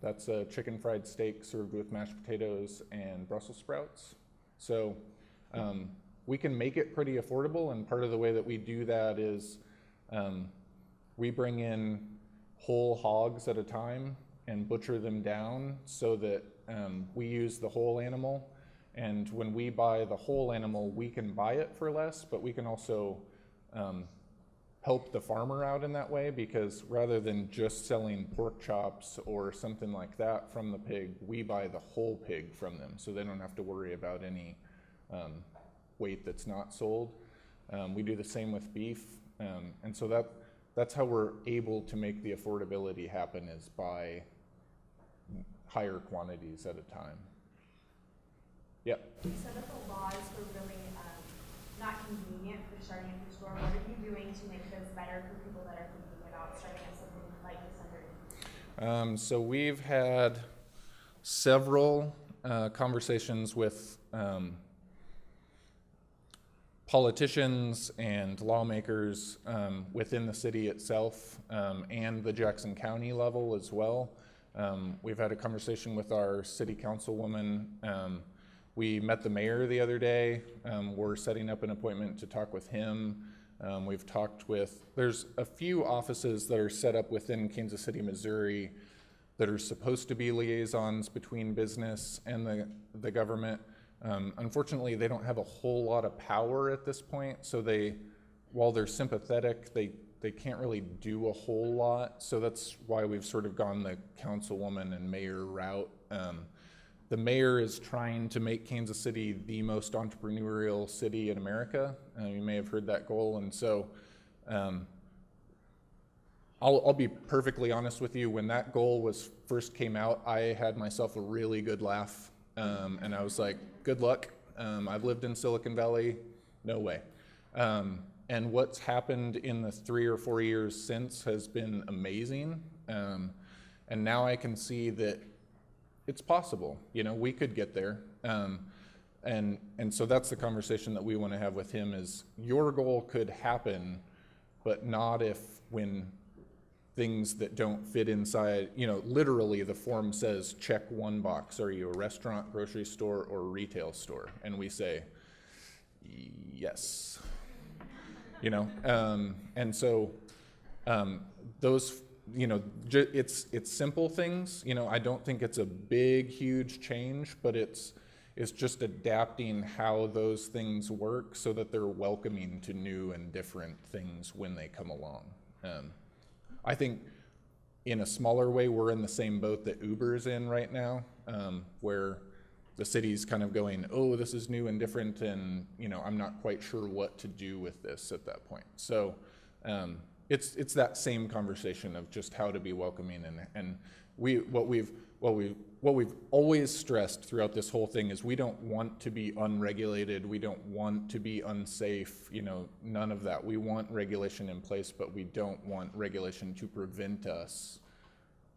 Speaker 11: That's a chicken fried steak served with mashed potatoes and Brussels sprouts. So we can make it pretty affordable, and part of the way that we do that is we bring in whole hogs at a time and butcher them down so that we use the whole animal. And when we buy the whole animal, we can buy it for less, but we can also help the farmer out in that way, because rather than just selling pork chops or something like that from the pig, we buy the whole pig from them, so they don't have to worry about any weight that's not sold. We do the same with beef, and so that's how we're able to make the affordability happen, is by higher quantities at a time. Yep.
Speaker 13: You said that the laws were really not convenient for starting a food store. What are you doing to make those better for people that are thinking about starting up something like this under?
Speaker 11: So we've had several conversations with politicians and lawmakers within the city itself, and the Jackson County level as well. We've had a conversation with our city councilwoman. We met the mayor the other day. We're setting up an appointment to talk with him. We've talked with, there's a few offices that are set up within Kansas City, Missouri that are supposed to be liaisons between business and the government. Unfortunately, they don't have a whole lot of power at this point, so while they're sympathetic, they can't really do a whole lot. So that's why we've sort of gone the councilwoman and mayor route. The mayor is trying to make Kansas City the most entrepreneurial city in America. You may have heard that goal, and so I'll be perfectly honest with you. When that goal first came out, I had myself a really good laugh, and I was like, good luck. I've lived in Silicon Valley, no way. And what's happened in the 3 or 4 years since has been amazing. And now I can see that it's possible, you know, we could get there. And so that's the conversation that we want to have with him, is your goal could happen, but not when things that don't fit inside, you know, literally the form says check one box. Are you a restaurant, grocery store, or retail store? And we say, yes, you know, and so those, you know, it's simple things. You know, I don't think it's a big, huge change, but it's just adapting how those things work so that they're welcoming to new and different things when they come along. I think in a smaller way, we're in the same boat that Uber's in right now, where the city's kind of going, oh, this is new and different, and I'm not quite sure what to do with this at that point. So it's that same conversation of just how to be welcoming, and what we've always stressed throughout this whole thing is we don't want to be unregulated, we don't want to be unsafe, none of that. We want regulation in place, but we don't want regulation to prevent us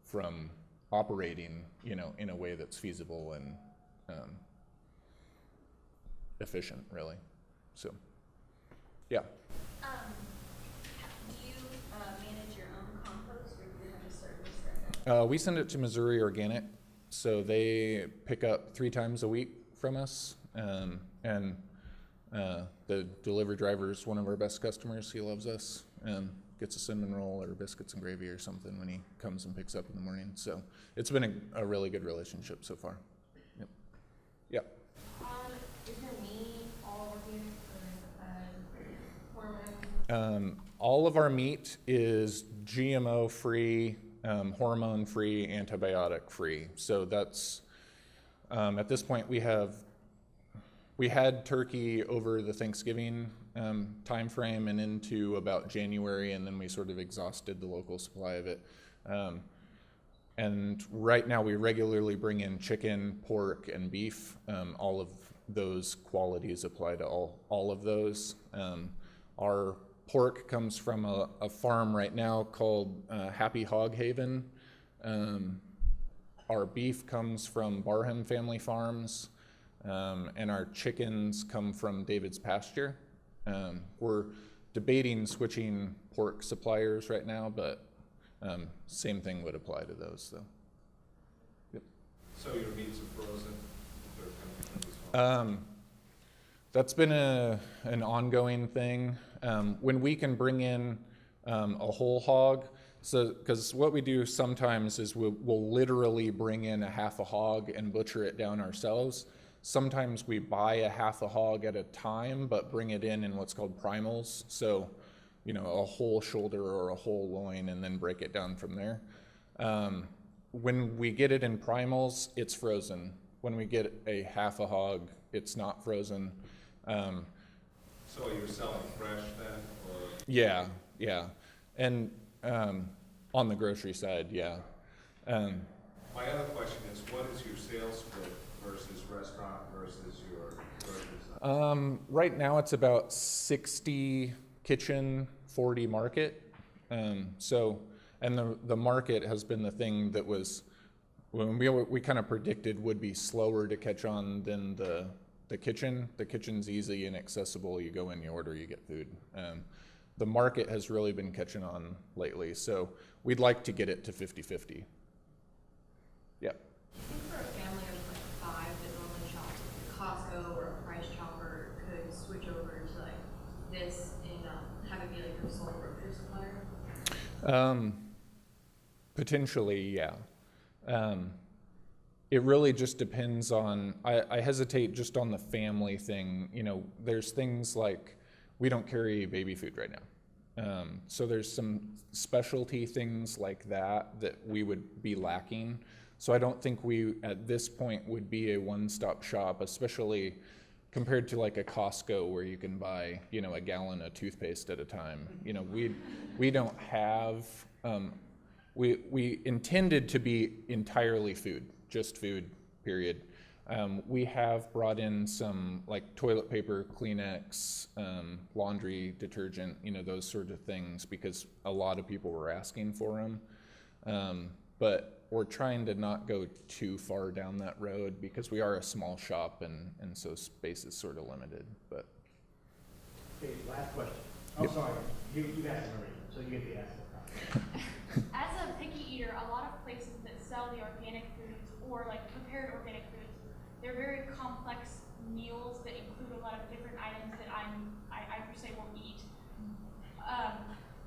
Speaker 11: from operating, in a way that's feasible and efficient, really. So, yeah.
Speaker 5: Do you manage your own compost, or do you have a service?
Speaker 11: We send it to Missouri Organic, so they pick up 3 times a week from us, and the delivery driver is one of our best customers. He loves us, gets a cinnamon roll or biscuits and gravy or something when he comes and picks up in the morning. So it's been a really good relationship so far. Yep. Yep.
Speaker 12: Is your meat all organic or hormone?
Speaker 11: All of our meat is GMO-free, hormone-free, antibiotic-free. So that's, at this point we had turkey over the Thanksgiving time frame and into about January, and then we sort of exhausted the local supply of it. And right now we regularly bring in chicken, pork, and beef. All of those qualities apply to all of those. Our pork comes from a farm right now called Happy Hog Haven. Our beef comes from Barham Family Farms, and our chickens come from David's Pasture. We're debating switching pork suppliers right now, but same thing would apply to those, though. Yep.
Speaker 9: So your meats are frozen? They're coming as well?
Speaker 11: That's been an ongoing thing. When we can bring in a whole hog, so because what we do sometimes is we'll literally bring in a half a hog and butcher it down ourselves. Sometimes we buy a half a hog at a time, but bring it in what's called primals. So, a whole shoulder or a whole loin, and then break it down from there. When we get it in primals, it's frozen. When we get a half a hog, it's not frozen.
Speaker 9: So you're selling fresh then, or?
Speaker 11: Yeah, and on the grocery side, yeah.
Speaker 9: My other question is, what is your sales split versus restaurant versus your grocery side?
Speaker 11: Right now it's about 60 kitchen, 40 market. And the market has been the thing that was, when we kind of predicted would be slower to catch on than the kitchen. The kitchen's easy and accessible. You go in, you order, you get food. The market has really been catching on lately, so we'd like to get it to 50-50. Yep.
Speaker 14: Do you think for a family of like 5 that normally shops at Costco or a Price Chopper could switch over to like this and have it be like your sole grocery supplier?
Speaker 11: Potentially, yeah. It really just depends on, I hesitate just on the family thing. There's things like, we don't carry baby food right now. So there's some specialty things like that we would be lacking. So I don't think we, at this point, would be a one-stop shop, especially compared to like a Costco where you can buy, a gallon of toothpaste at a time. We don't have, we intended to be entirely food, just food, period. We have brought in some like toilet paper, Kleenex, laundry detergent, those sort of things, because a lot of people were asking for them. But we're trying to not go too far down that road because we are a small shop and so space is sort of limited. But
Speaker 1: okay, last question. Oh, yep. Sorry, you asked it already, so you get the answer.
Speaker 12: As a picky eater, a lot of places that sell the organic foods or like prepared organic foods, they're very complex meals that include a lot of different items that I per se won't eat.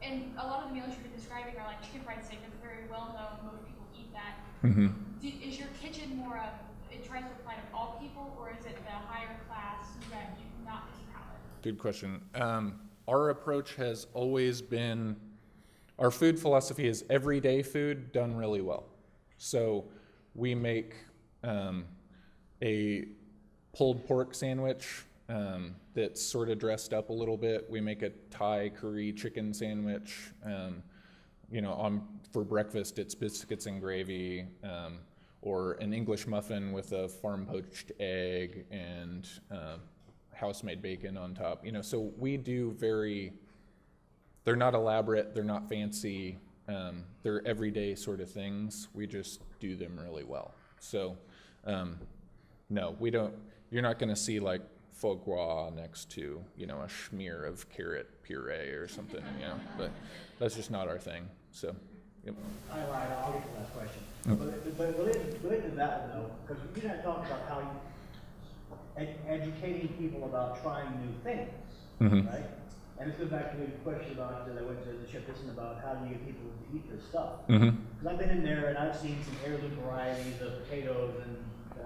Speaker 12: And a lot of the meals you've been describing are like chicken fried steak. That's very well known. Most people eat that.
Speaker 11: Mm-hmm.
Speaker 12: Is your kitchen more of, it tries to apply to all people, or is it the higher class that you not picky palate?
Speaker 11: Good question. Our approach has always been, our food philosophy is everyday food done really well. So we make a pulled pork sandwich that's sort of dressed up a little bit. We make a Thai curry chicken sandwich. You know, for breakfast, it's biscuits and gravy, or an English muffin with a farm poached egg and house-made bacon on top. You know, so we do they're not elaborate, they're not fancy, they're everyday sort of things. We just do them really well. So, no, we don't, you're not gonna see like foie gras next to, you know, a schmear of carrot puree or something, you know, but that's just not our thing, so, yep.
Speaker 1: I lied, I'll get to the last question. But related to that one though, because you and I talked about how you, educating people about trying new things, right? And this goes back to the question about, that I went to the ship, this is about how do you get people to eat this stuff? Because I've been in there and I've seen some heirloom varieties of potatoes and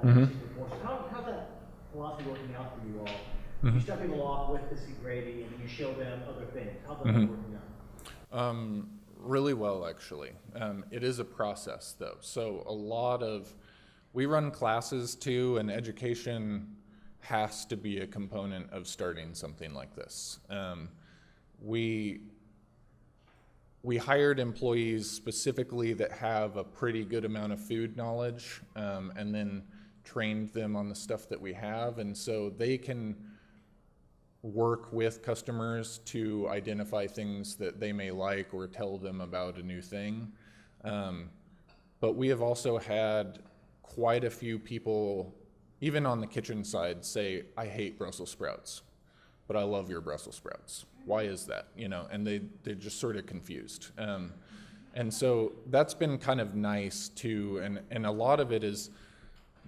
Speaker 1: I've seen before. So how's that philosophy working out for you all? You start people off with biscuit gravy and you show them other things. How's that working out?
Speaker 11: Really well, actually. It is a process though. So we run classes too, and education has to be a component of starting something like this. We hired employees specifically that have a pretty good amount of food knowledge, and then trained them on the stuff that we have, and so they can work with customers to identify things that they may like or tell them about a new thing. But we have also had quite a few people, even on the kitchen side, say, I hate Brussels sprouts, but I love your Brussels sprouts. Why is that? You know, and they're just sort of confused. And so that's been kind of nice too, and a lot of it is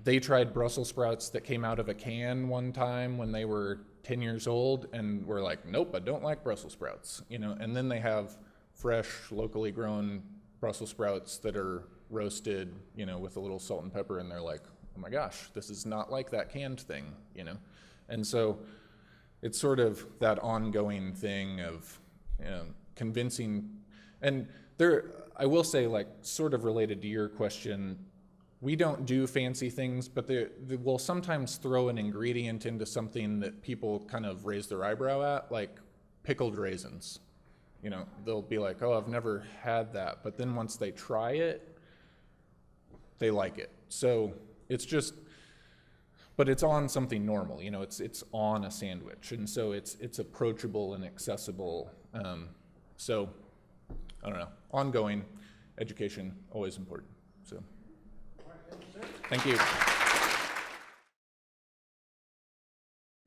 Speaker 11: they tried Brussels sprouts that came out of a can one time when they were 10 years old, and were like, nope, I don't like Brussels sprouts, you know, and then they have fresh, locally grown Brussels sprouts that are roasted, you know, with a little salt and pepper, and they're like, oh my gosh, this is not like that canned thing, you know? And so it's sort of that ongoing thing of, you know, convincing, and I will say, like, sort of related to your question, we don't do fancy things, but we'll sometimes throw an ingredient into something that people kind of raise their eyebrow at, like pickled raisins. You know, they'll be like, oh, I've never had that. But then once they try it, they like it. So it's just, but it's on something normal, you know, it's on a sandwich. And so it's approachable and accessible. So, I don't know, ongoing education, always important, so. Thank you.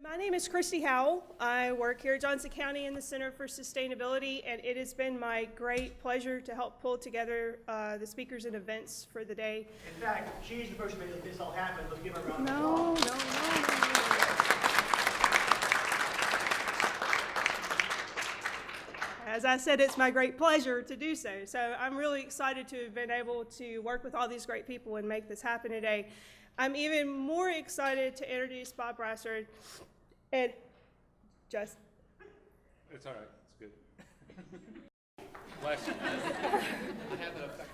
Speaker 15: My name is Christy Howell. I work here at Johnson County in the Center for Sustainability, and it has been my great pleasure to help pull together the speakers and events for the day.
Speaker 1: In fact, she's the person who made this all happen. Let's give her a round of
Speaker 15: No. As I said, it's my great pleasure to do so. So I'm really excited to have been able to work with all these great people and make this happen today. I'm even more excited to introduce Bob Brassard and just.
Speaker 9: It's all right. It's good. Bless you. I have that effect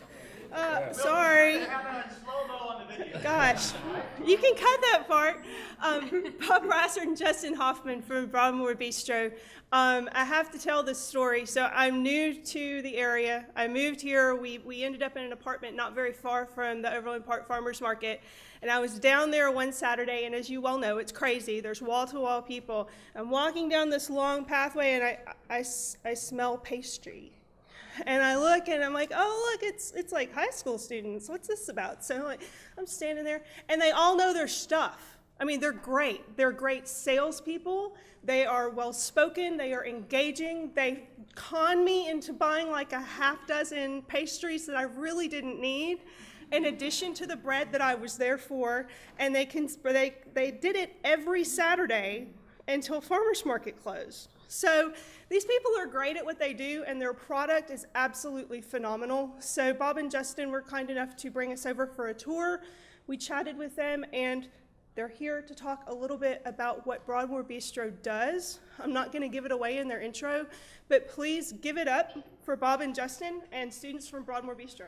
Speaker 9: on
Speaker 15: sorry. Gosh, you can cut that part. Bob Brassard and Justin Hoffman from Broadmoor Bistro. I have to tell this story. So I'm new to the area. I moved here. We ended up in an apartment not very far from the Overland Park Farmers Market. And I was down there one Saturday, and as you well know, it's crazy. There's wall-to-wall people. I'm walking down this long pathway, and I smell pastry. And I look, and I'm like, oh, look, it's like high school students. What's this about? So I'm standing there, and they all know their stuff. I mean, they're great. They're great salespeople. They are well-spoken. They are engaging. They con me into buying like a half dozen pastries that I really didn't need, in addition to the bread that I was there for. And they did it every Saturday until farmers market closed. So these people are great at what they do, and their product is absolutely phenomenal. So Bob and Justin were kind enough to bring us over for a tour. We chatted with them, and They're here to talk a little bit about what Broadmoor Bistro does. I'm not going to give it away in their intro, but please give it up for Bob and Justin and students from Broadmoor Bistro.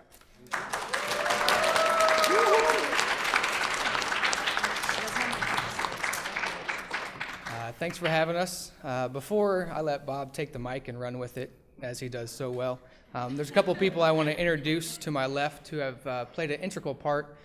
Speaker 16: Thanks for having us. Before I let Bob take the mic and run with it, as he does so well, there's a couple of people I want to introduce to my left who have played an integral part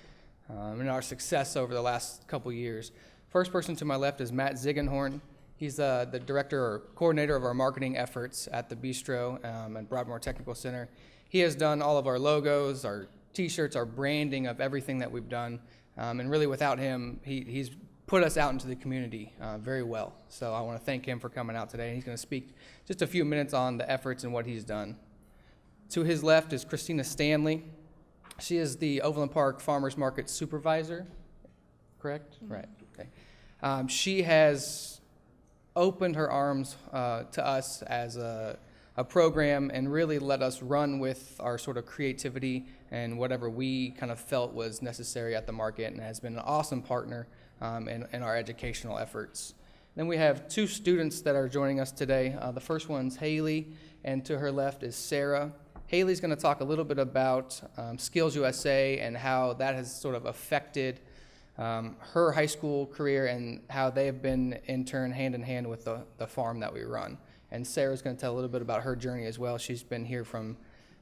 Speaker 16: in our success over the last couple years. First person to my left is Matt Ziegenhorn. He's the director or coordinator of our marketing efforts at the Bistro and Broadmoor Technical Center. He has done all of our logos, our t-shirts, our branding of everything that we've done. And really without him, he's put us out into the community very well. So I want to thank him for coming out today. He's going to speak just a few minutes on the efforts and what he's done. To his left is Christina Stanley. She is the Overland Park Farmers Market Supervisor, correct? Mm-hmm. Right, okay. She has opened her arms to us as a program and really let us run with our sort of creativity and whatever we kind of felt was necessary at the market, and has been an awesome partner in our educational efforts. Then we have two students that are joining us today. The first one's Haley, and to her left is Sarah. Haley's going to talk a little bit about Skills USA and how that has sort of affected her high school career and how they have been in turn hand in hand with the farm that we run. And Sarah's going to tell a little bit about her journey as well. She's been here from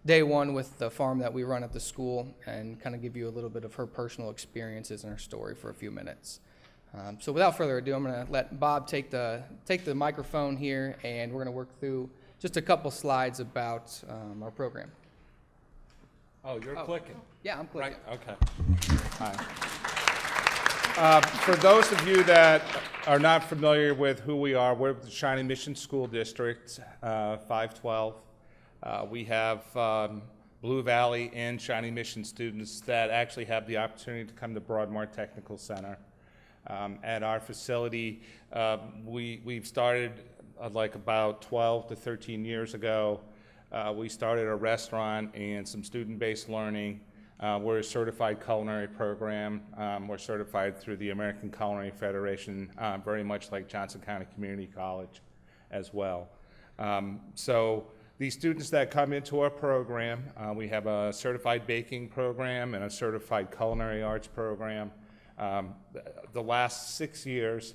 Speaker 16: day one with the farm that we run at the school, and kind of give you a little bit of her personal experiences and her story for a few minutes. So without further ado, I'm going to let Bob take the microphone here, and we're going to work through just a couple slides about our program.
Speaker 17: Oh, you're clicking.
Speaker 16: Yeah, I'm clicking.
Speaker 17: Right, okay. Hi. For those of you that are not familiar with who we are, we're the Shawnee Mission School District, 512. We have Blue Valley and Shawnee Mission students that actually have the opportunity to come to Broadmoor Technical Center. At our facility, we've started like about 12 to 13 years ago. We started a restaurant and some student-based learning. We're a certified culinary program. We're certified through the American Culinary Federation, very much like Johnson County Community College as well. So these students that come into our program, we have a certified baking program and a certified culinary arts program. The last 6 years,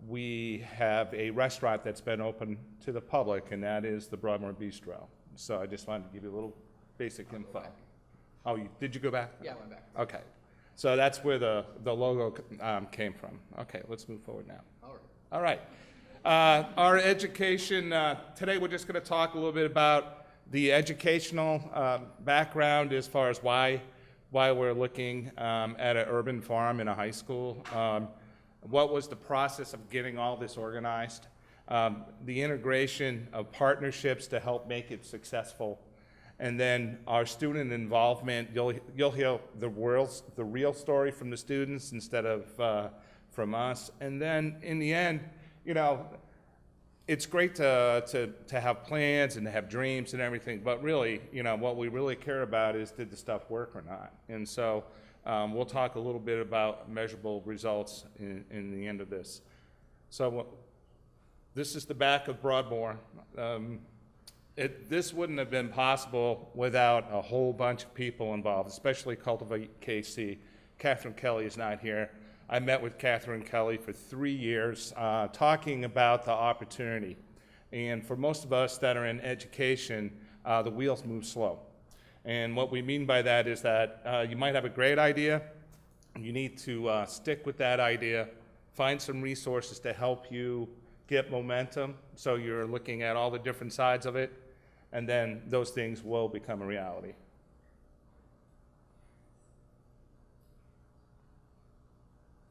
Speaker 17: we have a restaurant that's been open to the public, and that is the Broadmoor Bistro. So I just wanted to give you a little basic info. Oh, did you go back?
Speaker 16: Yeah, I went back.
Speaker 17: Okay. So that's where the logo came from. Okay, let's move forward now. All right. Our education, today we're just going to talk a little bit about the educational background as far as why we're looking at an urban farm in a high school. What was the process of getting all this organized? The integration of partnerships to help make it successful. And then our student involvement, you'll hear the real story from the students instead of from us. And then in the end, you know, it's great to have plans and to have dreams and everything, but really, you know, what we really care about is, did the stuff work or not? And so we'll talk a little bit about measurable results in the end of this. So this is the back of Broadmoor. This wouldn't have been possible without a whole bunch of people involved, especially Cultivate KC. Catherine Kelly is not here. I met with Catherine Kelly for 3 years talking about the opportunity. And for most of us that are in education, the wheels move slow. And what we mean by that is that you might have a great idea. You need to stick with that idea, find some resources to help you get momentum, so you're looking at all the different sides of it, and then those things will become a reality.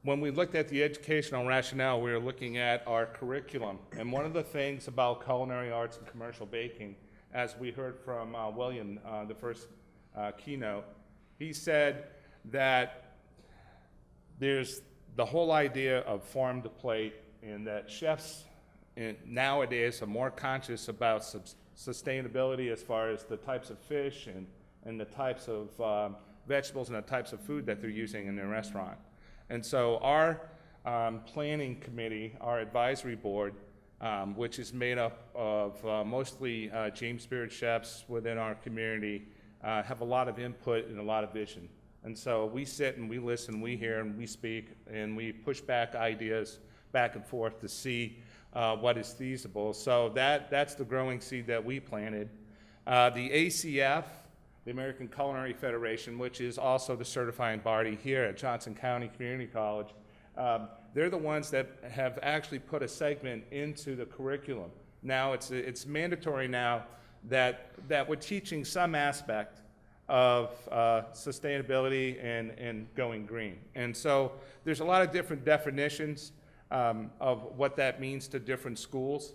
Speaker 17: When we looked at the educational rationale, we were looking at our curriculum. And one of the things about culinary arts and commercial baking, as we heard from William, the first keynote, he said that there's the whole idea of farm to plate, and that chefs nowadays are more conscious about sustainability as far as the types of fish and the types of vegetables and the types of food that they're using in their restaurant. And so our planning committee, our advisory board, which is made up of mostly James Beard chefs within our community, have a lot of input and a lot of vision. And so we sit and we listen, we hear and we speak, and we push back ideas back and forth to see what is feasible. So that's the growing seed that we planted. The ACF, the American Culinary Federation, which is also the certifying body here at Johnson County Community College, they're the ones that have actually put a segment into the curriculum. Now it's mandatory now that we're teaching some aspect of sustainability and going green. And so there's a lot of different definitions of what that means to different schools.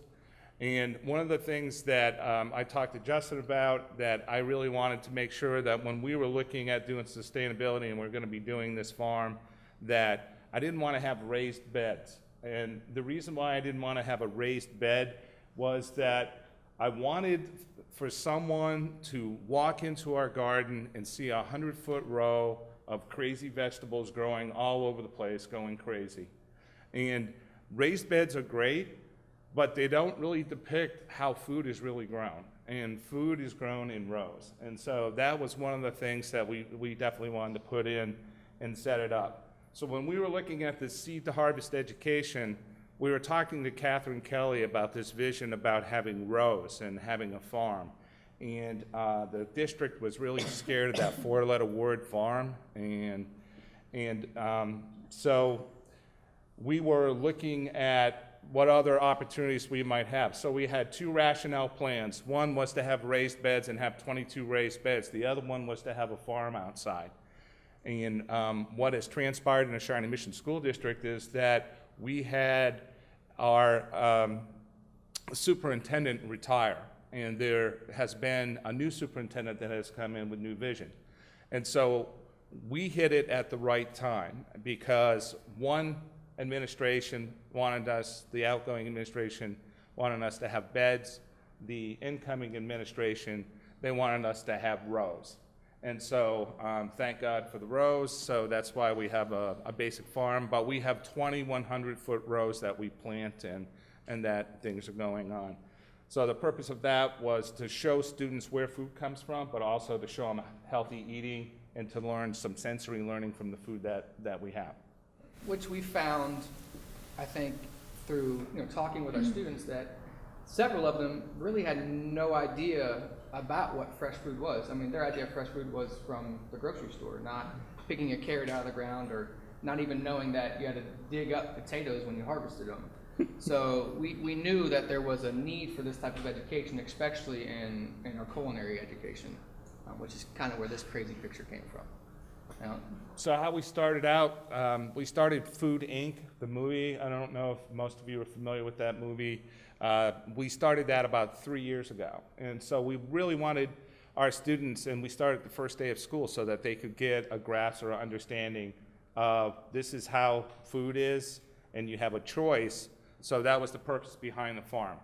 Speaker 17: And one of the things that I talked to Justin about that I really wanted to make sure that when we were looking at doing sustainability and we're going to be doing this farm, that I didn't want to have raised beds. And the reason why I didn't want to have a raised bed was that I wanted for someone to walk into our garden and see a 100-foot row of crazy vegetables growing all over the place, going crazy. And raised beds are great, but they don't really depict how food is really grown. And food is grown in rows. And so that was one of the things that we definitely wanted to put in and set it up. So when we were looking at this seed to harvest education, we were talking to Catherine Kelly about this vision about having rows and having a farm. And the district was really scared of that four-letter word farm. So we were looking at what other opportunities we might have. So we had two rationale plans. One was to have raised beds and have 22 raised beds. The other one was to have a farm outside. And what has transpired in the Shawnee Mission School District is that we had our superintendent retire, and there has been a new superintendent that has come in with new vision. And so we hit it at the right time because one administration wanted us, the outgoing administration wanted us to have beds. The incoming administration, they wanted us to have rows. And so thank God for the rows, so that's why we have a basic farm, but we have 20 100-foot rows that we plant in and that things are going on. So the purpose of that was to show students where food comes from, but also to show them healthy eating and to learn some sensory learning from the food that we have.
Speaker 16: Which we found, I think, through talking with our students, that several of them really had no idea about what fresh food was. I mean, their idea of fresh food was from the grocery store, not picking a carrot out of the ground or not even knowing that you had to dig up potatoes when you harvested them. So we knew that there was a need for this type of education, especially in our culinary education, which is kind of where this crazy picture came from.
Speaker 17: So how we started out, we started Food Inc., the movie. I don't know if most of you are familiar with that movie. We started that about 3 years ago. And so we really wanted our students, and we started the first day of school so that they could get a grasp or understanding of this is how food is, and you have a choice. So that was the purpose behind the farm.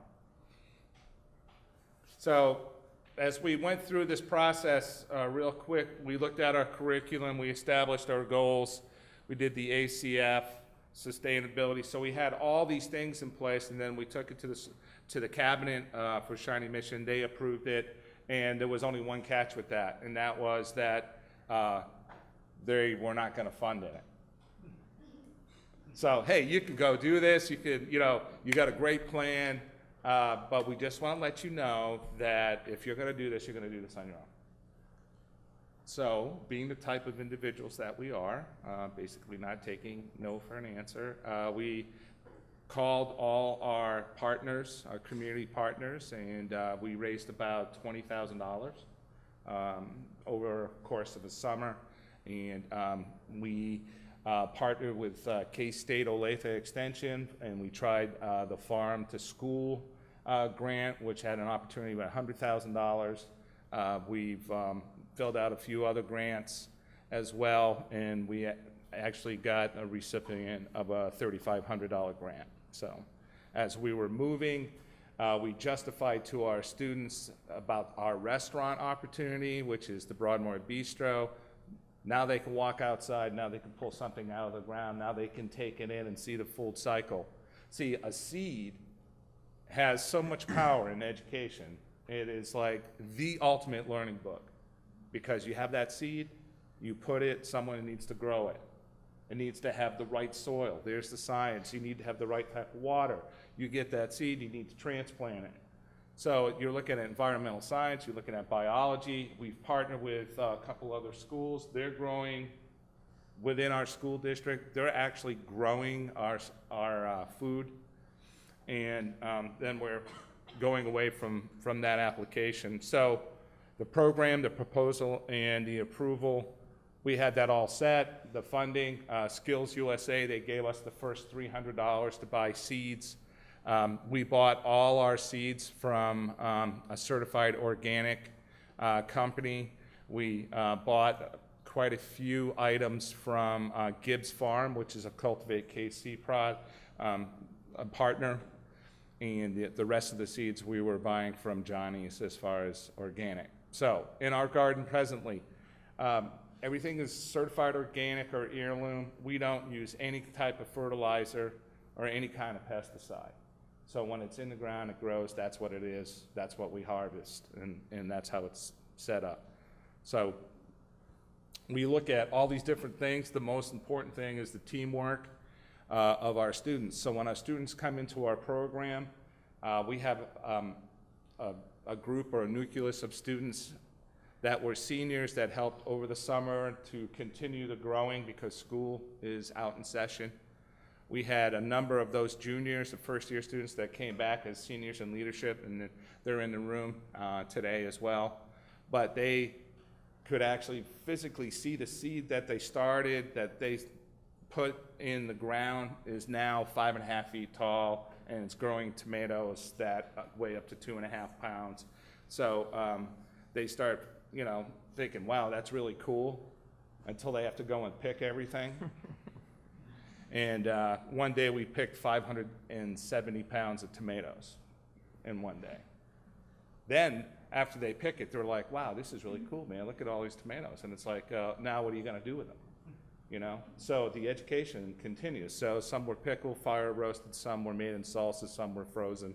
Speaker 17: So as we went through this process real quick, we looked at our curriculum, we established our goals, we did the ACF, sustainability. So we had all these things in place, and then we took it to the cabinet for Shawnee Mission. They approved it, and there was only one catch with that, and that was that they were not going to fund it. So, hey, you can go do this. You could, you got a great plan, but we just want to let you know that if you're going to do this, you're going to do this on your own. So, being the type of individuals that we are, basically not taking no for an answer, we called all our partners, our community partners, and we raised about $20,000 over the course of the summer. And we partnered with K-State Olathe Extension, and we tried the Farm to School grant, which had an opportunity of $100,000. We've filled out a few other grants as well, and we actually got a recipient of a $3,500 grant. So as we were moving, we justified to our students about our restaurant opportunity, which is the Broadmoor Bistro. Now they can walk outside, now they can pull something out of the ground, now they can take it in and see the full cycle. See, a seed has so much power in education. It is like the ultimate learning book, because you have that seed, you put it, someone needs to grow it. It needs to have the right soil. There's the science. You need to have the right type of water. You get that seed, you need to transplant it. So you're looking at environmental science, you're looking at biology. We've partnered with a couple other schools. They're growing within our school district. They're actually growing our food. And then we're going away from that application. So the program, the proposal, and the approval, we had that all set. The funding, Skills USA, they gave us the first $300 to buy seeds. We bought all our seeds from a certified organic company. We bought quite a few items from Gibbs Farm, which is a Cultivate KC a partner. And the rest of the seeds we were buying from Johnny's as far as organic. So in our garden presently, everything is certified organic or heirloom. We don't use any type of fertilizer or any kind of pesticide. So when it's in the ground, it grows, that's what it is, that's what we harvest, and that's how it's set up. So we look at all these different things. The most important thing is the teamwork of our students. So when our students come into our program, we have a group or a nucleus of students that were seniors that helped over the summer to continue the growing because school is out in session. We had a number of those juniors, the first-year students that came back as seniors in leadership, and they're in the room today as well. But they could actually physically see the seed that they started, that they put in the ground, is now 5.5 feet tall, and it's growing tomatoes that weigh up to 2.5 pounds. So they start, thinking, wow, that's really cool, until they have to go and pick everything. And one day we picked 570 pounds of tomatoes in one day. Then, after they pick it, they're like, wow, this is really cool, man. Look at all these tomatoes. And it's like, now what are you going to do with them? So the education continues. So some were pickled, fire roasted, some were made in salsa, some were frozen.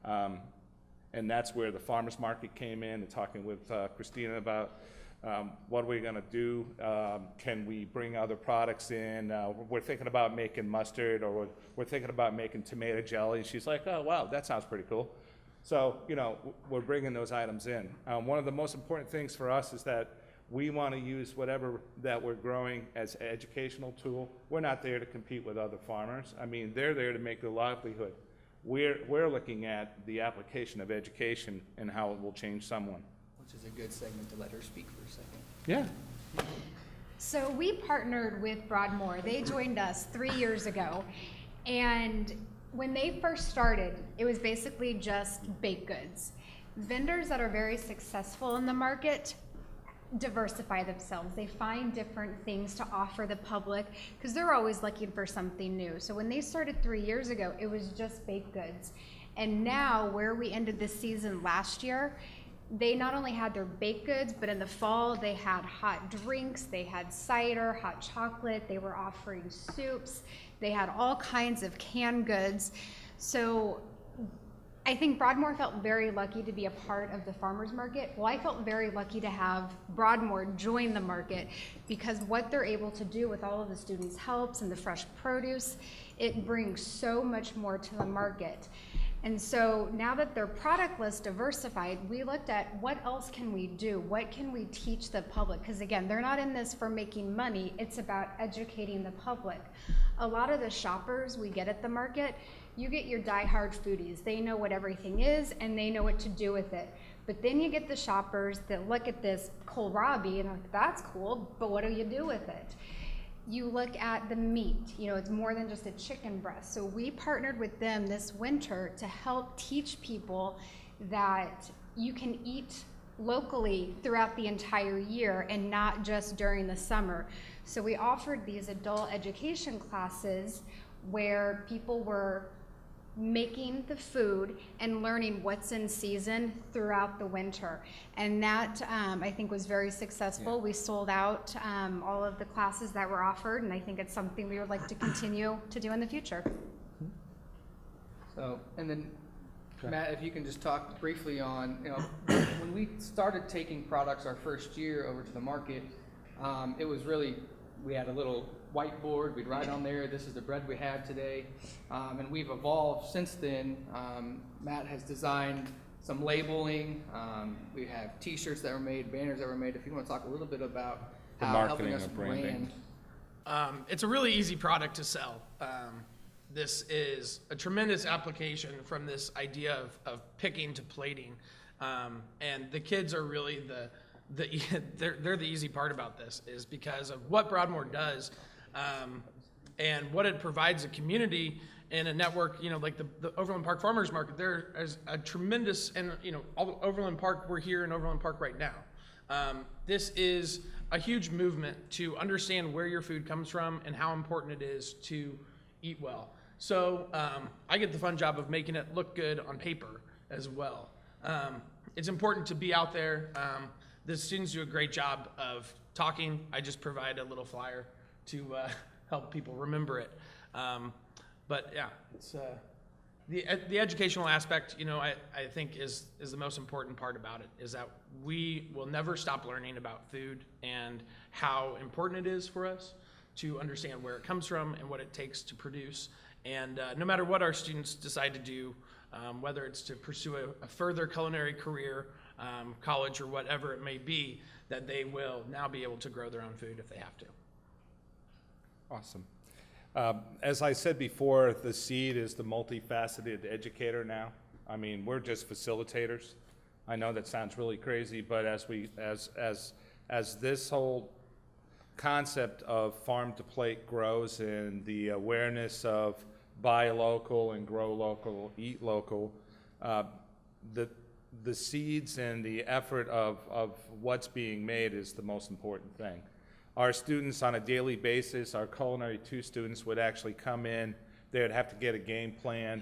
Speaker 17: And that's where the farmers market came in, and talking with Christina about what are we going to do? Can we bring other products in? We're thinking about making mustard, or we're thinking about making tomato jelly. And she's like, oh, wow, that sounds pretty cool. So, we're bringing those items in. One of the most important things for us is that we want to use whatever that we're growing as an educational tool. We're not there to compete with other farmers. I mean, they're there to make their livelihood. We're looking at the application of education and how it will change someone.
Speaker 16: Which is a good segment to let her speak for a second.
Speaker 17: Yeah.
Speaker 18: So we partnered with Broadmoor. They joined us 3 years ago. And when they first started, it was basically just baked goods. Vendors that are very successful in the market diversify themselves. They find different things to offer the public because they're always looking for something new. So when they started 3 years ago, it was just baked goods. And now, where we ended the season last year, they not only had their baked goods, but in the fall they had hot drinks, they had cider, hot chocolate, they were offering soups, they had all kinds of canned goods. So I think Broadmoor felt very lucky to be a part of the farmers market. Well, I felt very lucky to have Broadmoor join the market, because what they're able to do with all of the students' helps and the fresh produce, it brings so much more to the market. And so now that their product list diversified, we looked at what else can we do? What can we teach the public? Because again, they're not in this for making money, it's about educating the public. A lot of the shoppers we get at the market, you get your diehard foodies. They know what everything is and they know what to do with it. But then you get the shoppers that look at this kohlrabi and are like, that's cool, but what do you do with it? You look at the meat, it's more than just a chicken breast. So we partnered with them this winter to help teach people that you can eat locally throughout the entire year and not just during the summer. So we offered these adult education classes where people were making the food and learning what's in season throughout the winter. And that, I think, was very successful. We sold out all of the classes that were offered, and I think it's something we would like to continue to do in the future.
Speaker 16: So, and then Matt, if you can just talk briefly on, when we started taking products our first year over to the market, it was really, we had a little whiteboard, we'd write on there, this is the bread we have today, and we've evolved since then. Matt has designed some labeling, we have t-shirts that were made, banners that were made. If you want to talk a little bit about
Speaker 17: The
Speaker 16: how helping
Speaker 17: marketing
Speaker 16: us
Speaker 17: of branding.
Speaker 19: It's a really easy product to sell. This is a tremendous application from this idea of picking to plating. And the kids are really they're the easy part about this, is because of what Broadmoor does and what it provides a community and a network, like the Overland Park Farmers Market. There is a tremendous, and Overland Park, we're here in Overland Park right now. This is a huge movement to understand where your food comes from and how important it is to eat well. So I get the fun job of making it look good on paper as well. It's important to be out there. The students do a great job of talking. I just provide a little flyer to help people remember it. But yeah, it's the educational aspect, I think is the most important part about it, is that we will never stop learning about food and how important it is for us to understand where it comes from and what it takes to produce. And no matter what our students decide to do, whether it's to pursue a further culinary career, college, or whatever it may be, that they will now be able to grow their own food if they have to.
Speaker 17: Awesome. As I said before, the seed is the multifaceted educator now. I mean, we're just facilitators. I know that sounds really crazy, but as this whole concept of farm to plate grows and the awareness of buy local and grow local, eat local, the seeds and the effort of what's being made is the most important thing. Our students on a daily basis, our Culinary 2 students would actually come in, they'd have to get a game plan.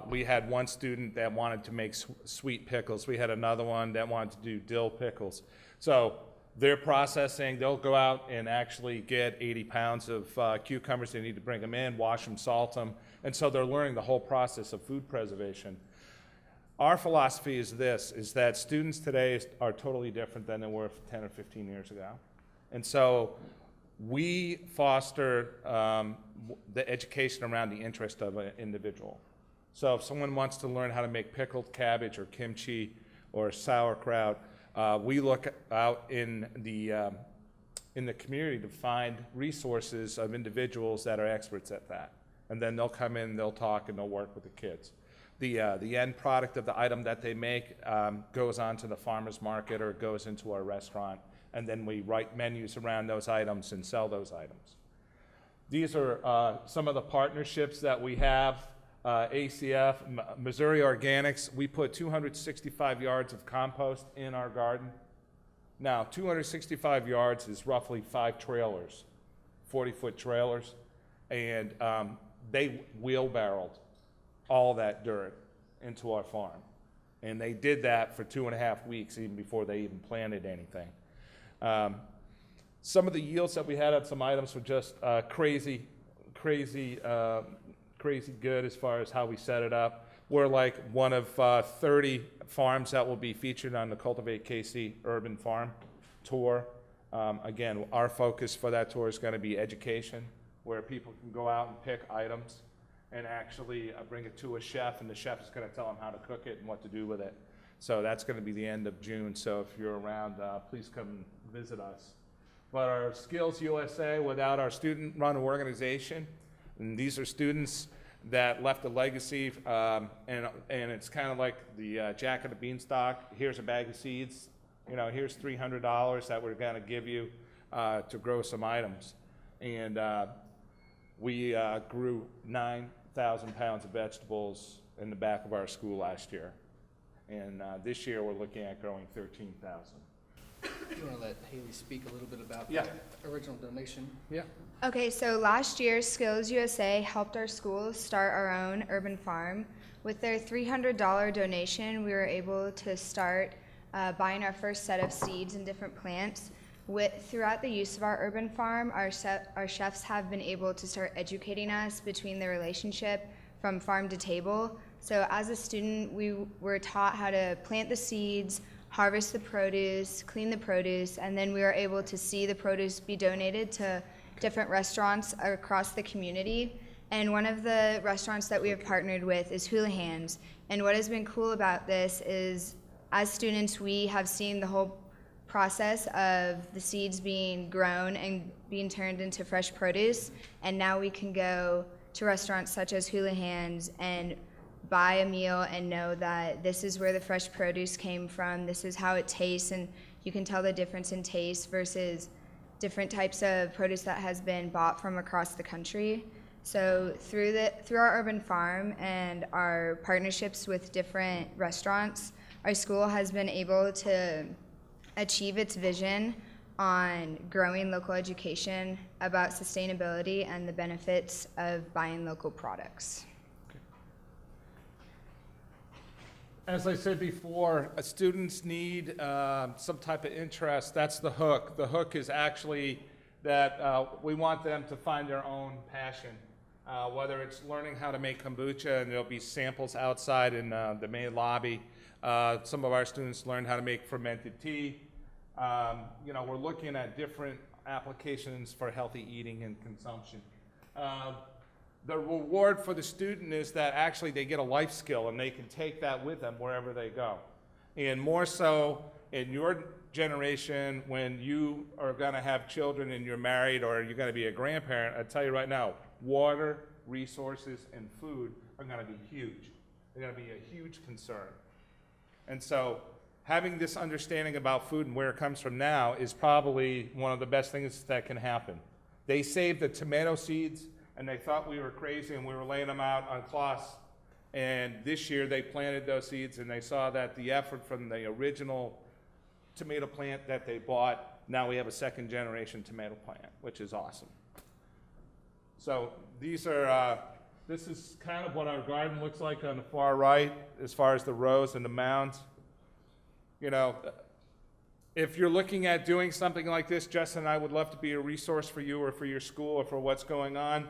Speaker 17: We had one student that wanted to make sweet pickles. We had another one that wanted to do dill pickles. So they're processing, they'll go out and actually get 80 pounds of cucumbers. They need to bring them in, wash them, salt them. And so they're learning the whole process of food preservation. Our philosophy is this, is that students today are totally different than they were 10 or 15 years ago. And so we foster the education around the interest of an individual. So if someone wants to learn how to make pickled cabbage or kimchi or sauerkraut, we look out in the community to find resources of individuals that are experts at that. And then they'll come in, they'll talk, and they'll work with the kids. The end product of the item that they make goes on to the farmer's market or goes into our restaurant, and then we write menus around those items and sell those items. These are some of the partnerships that we have. ACF, Missouri Organics, we put 265 yards of compost in our garden. Now, 265 yards is roughly 5 trailers, 40-foot trailers, and they wheelbarrowed all that dirt into our farm. And they did that for 2.5 weeks, even before they even planted anything. Some of the yields that we had on some items were just crazy good as far as how we set it up. We're like one of 30 farms that will be featured on the Cultivate KC Urban Farm Tour. Again, our focus for that tour is going to be education, where people can go out and pick items and actually bring it to a chef, and the chef is going to tell them how to cook it and what to do with it. So that's going to be the end of June. So if you're around, please come visit us. But our Skills USA, without our student-run organization, and these are students that left a legacy, and it's kind of like the Jack of the Beanstalk. Here's a bag of seeds. Here's $300 that we're going to give you to grow some items. And we grew 9,000 pounds of vegetables in the back of our school last year. And this year we're looking at growing 13,000.
Speaker 16: You want to let Haley speak a little bit about
Speaker 17: Yeah.
Speaker 16: the original donation?
Speaker 17: Yeah.
Speaker 20: Okay, so last year, Skills USA helped our school start our own urban farm. With their $300 donation, we were able to start buying our first set of seeds and different plants. Throughout the use of our urban farm, our chefs have been able to start educating us between the relationship from farm to table. So as a student, we were taught how to plant the seeds, harvest the produce, clean the produce, and then we were able to see the produce be donated to different restaurants across the community. And one of the restaurants that we have partnered with is Hula Hands. And what has been cool about this is, as students, we have seen the whole process of the seeds being grown and being turned into fresh produce. And now we can go to restaurants such as Hula Hands and buy a meal and know that this is where the fresh produce came from, this is how it tastes, and you can tell the difference in taste versus different types of produce that has been bought from across the country. So through our urban farm and our partnerships with different restaurants, our school has been able to achieve its vision on growing local education about sustainability and the benefits of buying local products.
Speaker 17: As I said before, students need some type of interest. That's the hook. The hook is actually that we want them to find their own passion, whether it's learning how to make kombucha, and there'll be samples outside in the main lobby. Some of our students learn how to make fermented tea. We're looking at different applications for healthy eating and consumption. The reward for the student is that actually they get a life skill and they can take that with them wherever they go. And more so in your generation, when you are going to have children and you're married or you're going to be a grandparent, I tell you right now, water, resources, and food are going to be huge. They're going to be a huge concern. And so having this understanding about food and where it comes from now is probably one of the best things that can happen. They saved the tomato seeds, and they thought we were crazy and we were laying them out on cloths. And this year they planted those seeds and they saw that the effort from the original tomato plant that they bought, now we have a second generation tomato plant, which is awesome. So these are, this is kind of what our garden looks like on the far right as far as the rows and the mounds. You know, if you're looking at doing something like this, Justin and I would love to be a resource for you or for your school or for what's going on.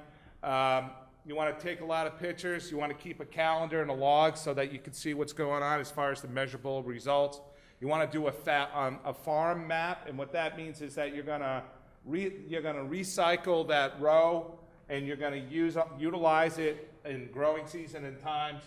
Speaker 17: You want to take a lot of pictures. You want to keep a calendar and a log so that you can see what's going on as far as the measurable results. You want to do a farm map, and what that means is that you're going to recycle that row, and you're going to utilize it in growing season and times.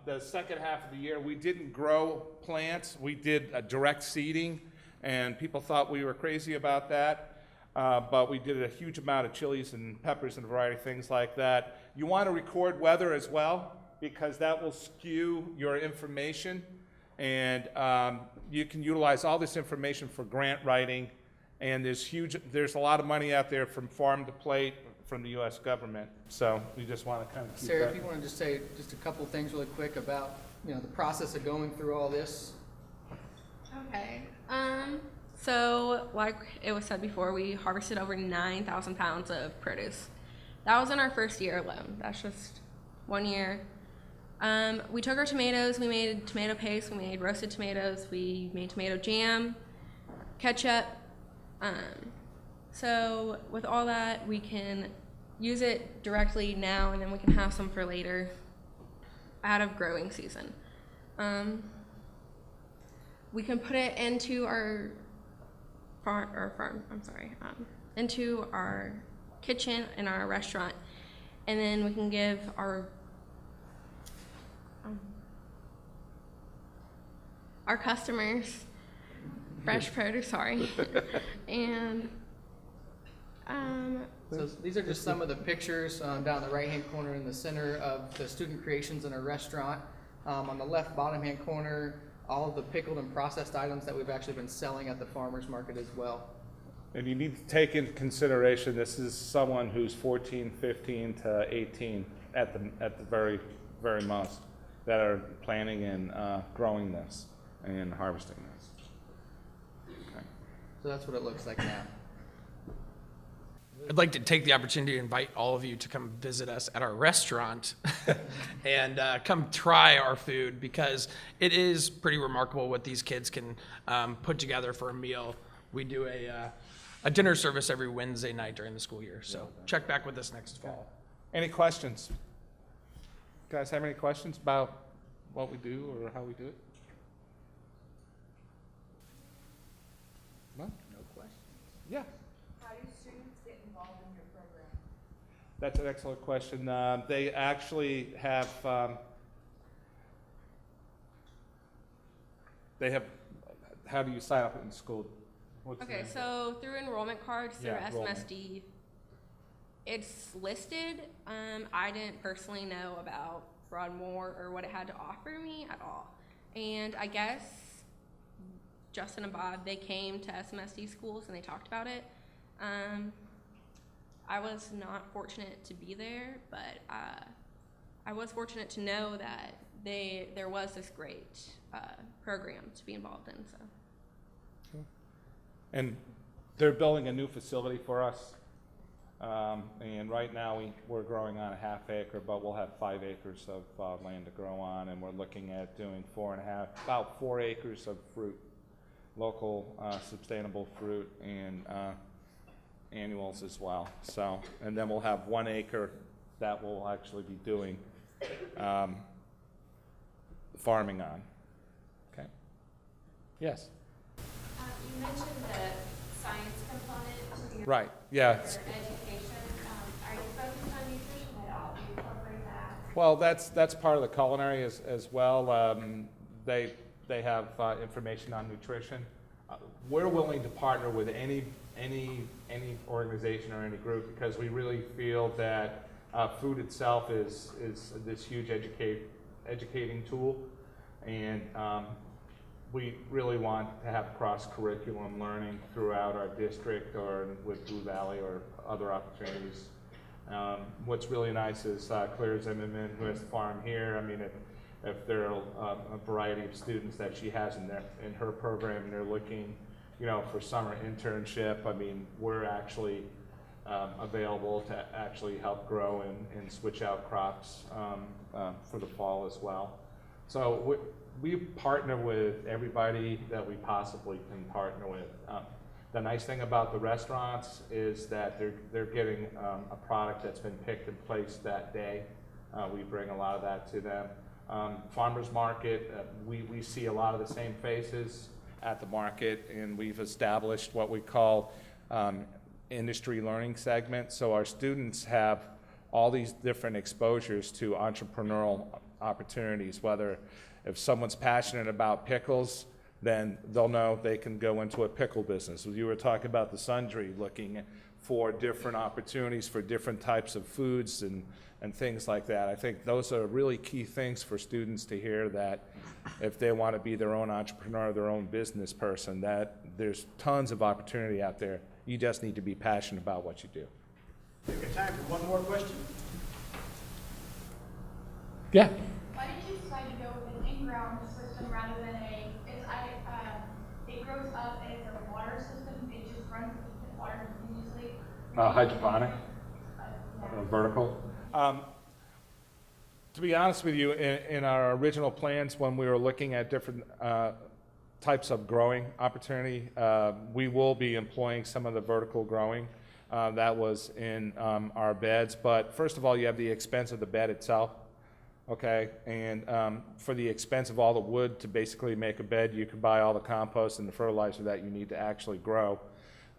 Speaker 17: The second half of the year, we didn't grow plants. We did a direct seeding, and people thought we were crazy about that. But we did a huge amount of chilies and peppers and a variety of things like that. You want to record weather as well, because that will skew your information. And you can utilize all this information for grant writing. And there's a lot of money out there from farm to plate from the U.S. government. So we just want to kind of keep
Speaker 16: Sarah,
Speaker 17: that.
Speaker 16: if you want to just say just a couple of things really quick about the process of going through all this.
Speaker 21: Okay. So like it was said before, we harvested over 9,000 pounds of produce. That was in our first year alone. That's just 1 year. We took our tomatoes, we made tomato paste, we made roasted tomatoes, we made tomato jam, ketchup. So with all that, we can use it directly now, and then we can have some for later out of growing season. We can put it into our into our kitchen in our restaurant, and then we can give our customers fresh produce. And
Speaker 16: so these are just some of the pictures down the right-hand corner in the center of the student creations in our restaurant. On the left bottom-hand corner, all of the pickled and processed items that we've actually been selling at the farmers market as well.
Speaker 17: And you need to take into consideration this is someone who's 14, 15 to 18 at the very, very most that are planning and growing this and harvesting this.
Speaker 16: So that's what it looks like now.
Speaker 19: I'd like to take the opportunity to invite all of you to come visit us at our restaurant and come try our food, because it is pretty remarkable what these kids can put together for a meal. We do a dinner service every Wednesday night during the school year, so check back with us next fall.
Speaker 17: Any questions? You guys have any questions about what we do or how we do it? No?
Speaker 16: No questions.
Speaker 17: Yeah.
Speaker 13: How do students get involved in your program?
Speaker 17: That's an excellent question. They actually have, how do you sign up in school? What's
Speaker 21: Okay,
Speaker 17: the-
Speaker 21: so through enrollment cards through
Speaker 17: Yeah, enrollment.
Speaker 21: SMSD, it's listed. I didn't personally know about Broadmoor or what it had to offer me at all. And I guess Justin and Bob, they came to SMSD schools and they talked about it. I was not fortunate to be there, but I was fortunate to know that there was this great program to be involved in. So.
Speaker 17: And they're building a new facility for us. And right now we're growing on a ½ acre, but we'll have 5 acres of land to grow on, and we're looking at doing about 4 acres of fruit, local sustainable fruit, and annuals as well. So, and then we'll have 1 acre that we'll actually be doing farming on. Okay. Yes.
Speaker 13: You mentioned the science component to your,
Speaker 17: Right. Yeah.
Speaker 13: your education. Are you focused on nutrition at all? Do you incorporate that?
Speaker 17: Well, that's part of the culinary as well. They have information on nutrition. We're willing to partner with any organization or any group, because we really feel that food itself is this huge educating tool, and we really want to have cross-curriculum learning throughout our district or with Blue Valley or other opportunities. What's really nice is Claire Zimmerman, who has the farm here. I mean, if there are a variety of students that she has in her program, and they're looking, for summer internship, I mean, we're actually available to actually help grow and switch out crops for the fall as well. So we partner with everybody that we possibly can partner with. The nice thing about the restaurants is that they're getting a product that's been picked and placed that day. We bring a lot of that to them. Farmers market, we see a lot of the same faces at the market, and we've established what we call industry learning segments. So our students have all these different exposures to entrepreneurial opportunities, whether if someone's passionate about pickles, then they'll know they can go into a pickle business. You were talking about the sundry, looking for different opportunities for different types of foods and things like that. I think those are really key things for students to hear, that if they want to be their own entrepreneur, their own business person, that there's tons of opportunity out there. You just need to be passionate about what you do.
Speaker 1: We've got time for one more question.
Speaker 17: Yeah.
Speaker 12: Why did you decide to go with an in-ground system rather than it grows up as a water system, it just runs the water continuously?
Speaker 17: Hydroponic, vertical. To be honest with you, in our original plans, when we were looking at different types of growing opportunity, we will be employing some of the vertical growing that was in our beds. But first of all, you have the expense of the bed itself. Okay, and for the expense of all the wood to basically make a bed, you can buy all the compost and the fertilizer that you need to actually grow.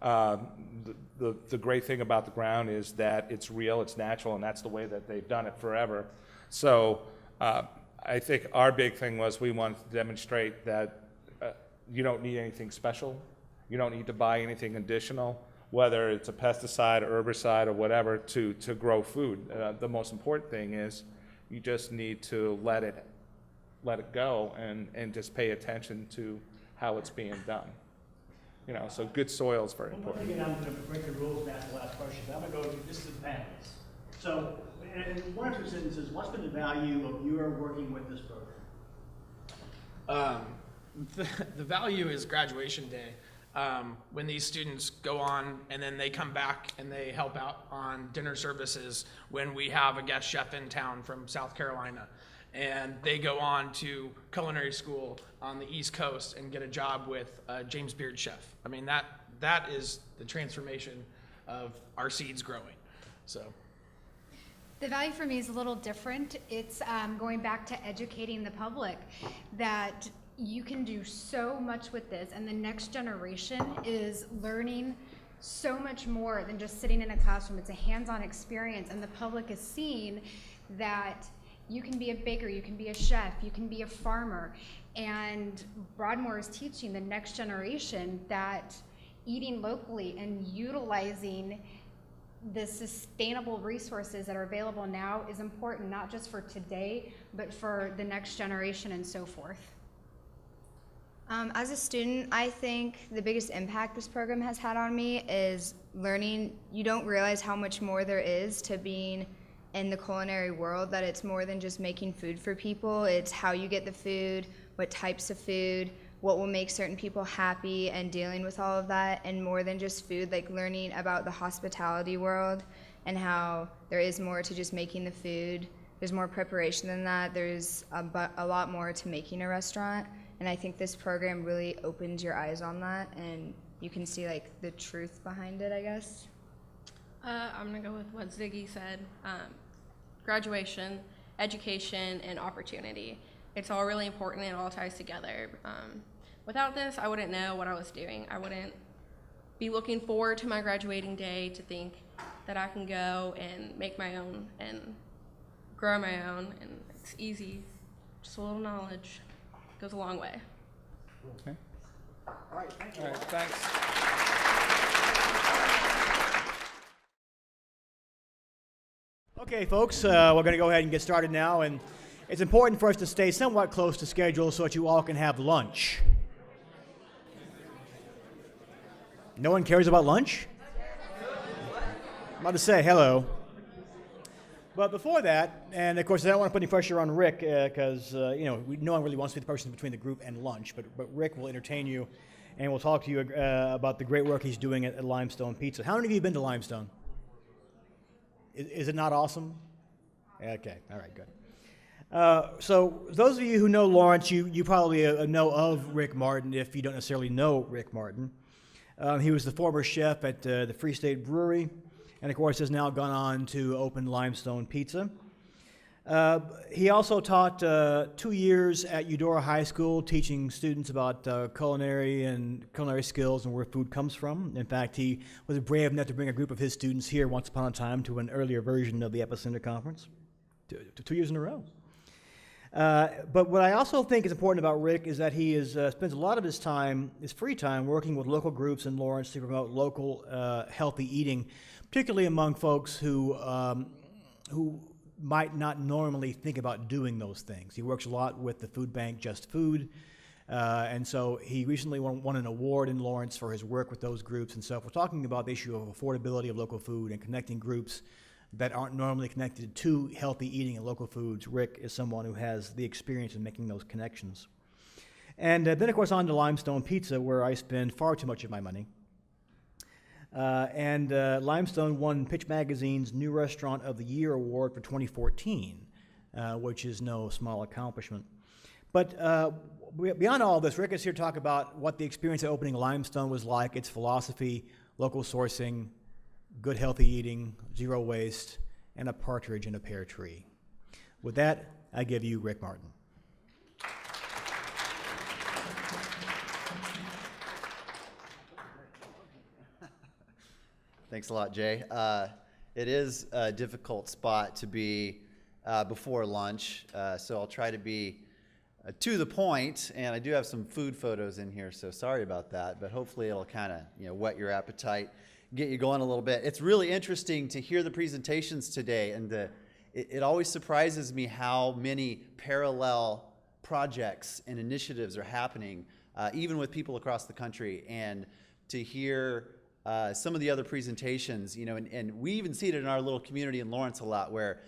Speaker 17: The great thing about the ground is that it's real, it's natural, and that's the way that they've done it forever. So I think our big thing was we wanted to demonstrate that you don't need anything special. You don't need to buy anything additional, whether it's a pesticide or herbicide or whatever, to grow food. The most important thing is you just need to let it go and just pay attention to how it's being done. So good soil is very important.
Speaker 1: Again, I'm going to break the rules and ask the last question, but I'm going to go to this is the panelists. So, in one or two sentences, what's been the value of your working with this program?
Speaker 19: The value is graduation day. when these students go on and then they come back and they help out on dinner services when we have a guest chef in town from South Carolina. And they go on to culinary school on the East Coast and get a job with James Beard Chef. I mean, that is the transformation of our seeds growing. So.
Speaker 18: The value for me is a little different. It's going back to educating the public that you can do so much with this, and the next generation is learning so much more than just sitting in a classroom. It's a hands-on experience, and the public is seeing that you can be a baker, you can be a chef, you can be a farmer, and Broadmoor is teaching the next generation that eating locally and utilizing the sustainable resources that are available now is important, not just for today, but for the next generation and so forth.
Speaker 20: As a student, I think the biggest impact this program has had on me is learning. You don't realize how much more there is to being in the culinary world, that it's more than just making food for people. It's how you get the food, what types of food, what will make certain people happy, and dealing with all of that, and more than just food, like learning about the hospitality world and how there is more to just making the food. There's more preparation than that. There's a lot more to making a restaurant, and I think this program really opens your eyes on that, and you can see like the truth behind it, I guess.
Speaker 21: I'm gonna go with what Ziggy said. Graduation, education, and opportunity. It's all really important. It all ties together. Without this, I wouldn't know what I was doing. I wouldn't be looking forward to my graduating day to think that I can go and make my own and grow my own, and it's easy. Just a little knowledge goes a long way.
Speaker 17: Okay.
Speaker 1: All right, thank you.
Speaker 17: All right, thanks.
Speaker 1: Okay, folks, we're going to go ahead and get started now, and it's important for us to stay somewhat close to schedule so that you all can have lunch. No one cares about lunch? I'm about to say hello. But before that, and of course I don't want to put any pressure on Rick because no one really wants to be the person between the group and lunch, but Rick will entertain you and we'll talk to you about the great work he's doing at Limestone Pizza. How many of you have been to Limestone? Is it not awesome? Okay, all right, good. So those of you who know Lawrence, you probably know of Rick Martin if you don't necessarily know Rick Martin. He was the former chef at the Free State Brewery, and of course has now gone on to open Limestone Pizza. He also taught 2 years at Eudora High School, teaching students about culinary skills and where food comes from. In fact, he was brave enough to bring a group of his students here once upon a time to an earlier version of the Epicenter Conference, 2 years in a row. But what I also think is important about Rick is that he spends a lot of his free time, working with local groups in Lawrence to promote local healthy eating, particularly among folks who might not normally think about doing those things. He works a lot with the food bank Just Food, and so he recently won an award in Lawrence for his work with those groups. And so if we're talking about the issue of affordability of local food and connecting groups that aren't normally connected to healthy eating and local foods, Rick is someone who has the experience in making those connections. And then, of course, on to Limestone Pizza, where I spend far too much of my money. Limestone won Pitch Magazine's New Restaurant of the Year award for 2014, which is no small accomplishment. But beyond all this, Rick is here to talk about what the experience of opening Limestone was like, its philosophy, local sourcing, good healthy eating, zero waste, and a partridge in a pear tree. With that, I give you Rick Martin.
Speaker 2: Thanks a lot, Jay. It is a difficult spot to be before lunch, so I'll try to be to the point, and I do have some food photos in here, so sorry about that, but hopefully it'll kind of whet your appetite, get you going a little bit. It's really interesting to hear the presentations today, and it always surprises me how many parallel projects and initiatives are happening, even with people across the country, and to hear some of the other presentations, and we even see it in our little community in Lawrence a lot, where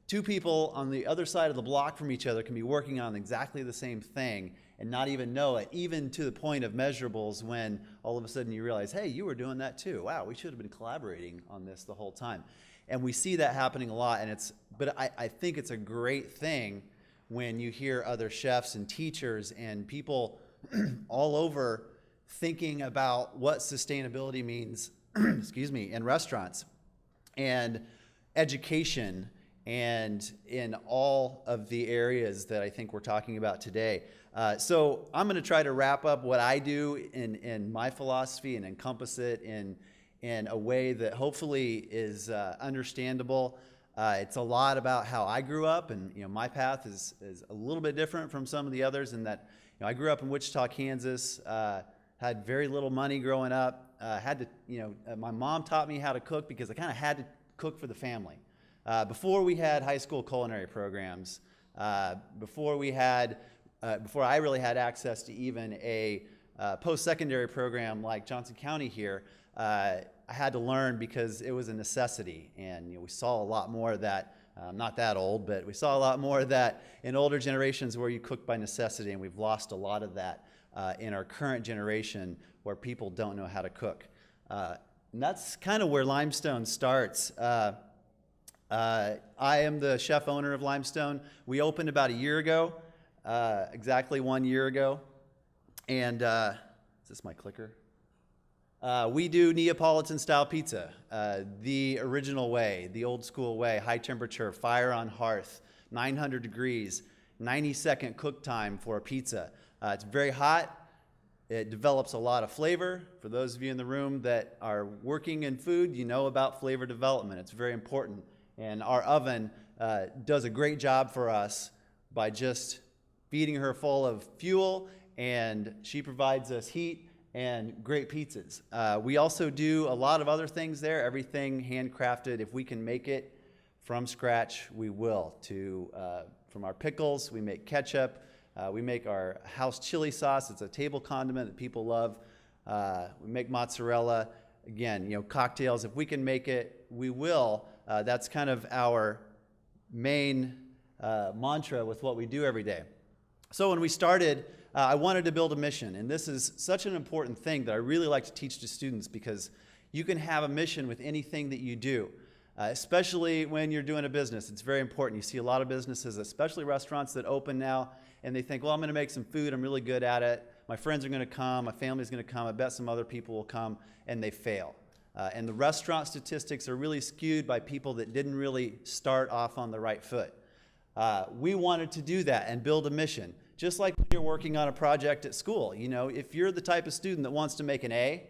Speaker 2: two people on the other side of the block from each other can be working on exactly the same thing, and not even know it, even to the point of measurables when all of a sudden you realize, hey, you were doing that too. Wow, we should have been collaborating on this the whole time. And we see that happening a lot, but I think it's a great thing when you hear other chefs and teachers and people all over thinking about what sustainability means, excuse me, in restaurants and education and in all of the areas that I think we're talking about today. So I'm going to try to wrap up what I do in my philosophy and encompass it in a way that hopefully is understandable. It's a lot about how I grew up, and my path is a little bit different from some of the others in that I grew up in Wichita, Kansas, had very little money growing up, had to, my mom taught me how to cook because I kind of had to cook for the family. Before we had high school culinary programs, before I really had access to even a post-secondary program like Johnson County here, I had to learn because it was a necessity, and we saw a lot more of that. I'm not that old, but we saw a lot more of that in older generations where you cook by necessity, and we've lost a lot of that in our current generation where people don't know how to cook. And that's kind of where Limestone starts. I am the chef owner of Limestone. We opened about a year ago, exactly 1 year ago. And is this my clicker? We do Neapolitan style pizza, the original way, the old school way, high temperature, fire on hearth, 900 degrees, 90-second cook time for a pizza. It's very hot. It develops a lot of flavor. For those of you in the room that are working in food, you know about flavor development. It's very important. And our oven does a great job for us by just feeding her full of fuel, and she provides us heat and great pizzas. We also do a lot of other things there, everything handcrafted. If we can make it from scratch, we will. From our pickles, we make ketchup. We make our house chili sauce. It's a table condiment that people love. We make mozzarella. Again, cocktails. If we can make it, we will. That's kind of our main mantra with what we do every day. So when we started, I wanted to build a mission, and this is such an important thing that I really like to teach to students, because you can have a mission with anything that you do, especially when you're doing a business. It's very important. You see a lot of businesses, especially restaurants that open now, and they think, well, I'm going to make some food. I'm really good at it. My friends are going to come. My family's going to come. I bet some other people will come, and they fail. And the restaurant statistics are really skewed by people that didn't really start off on the right foot. We wanted to do that and build a mission. Just like when you're working on a project at school, if you're the type of student that wants to make an A,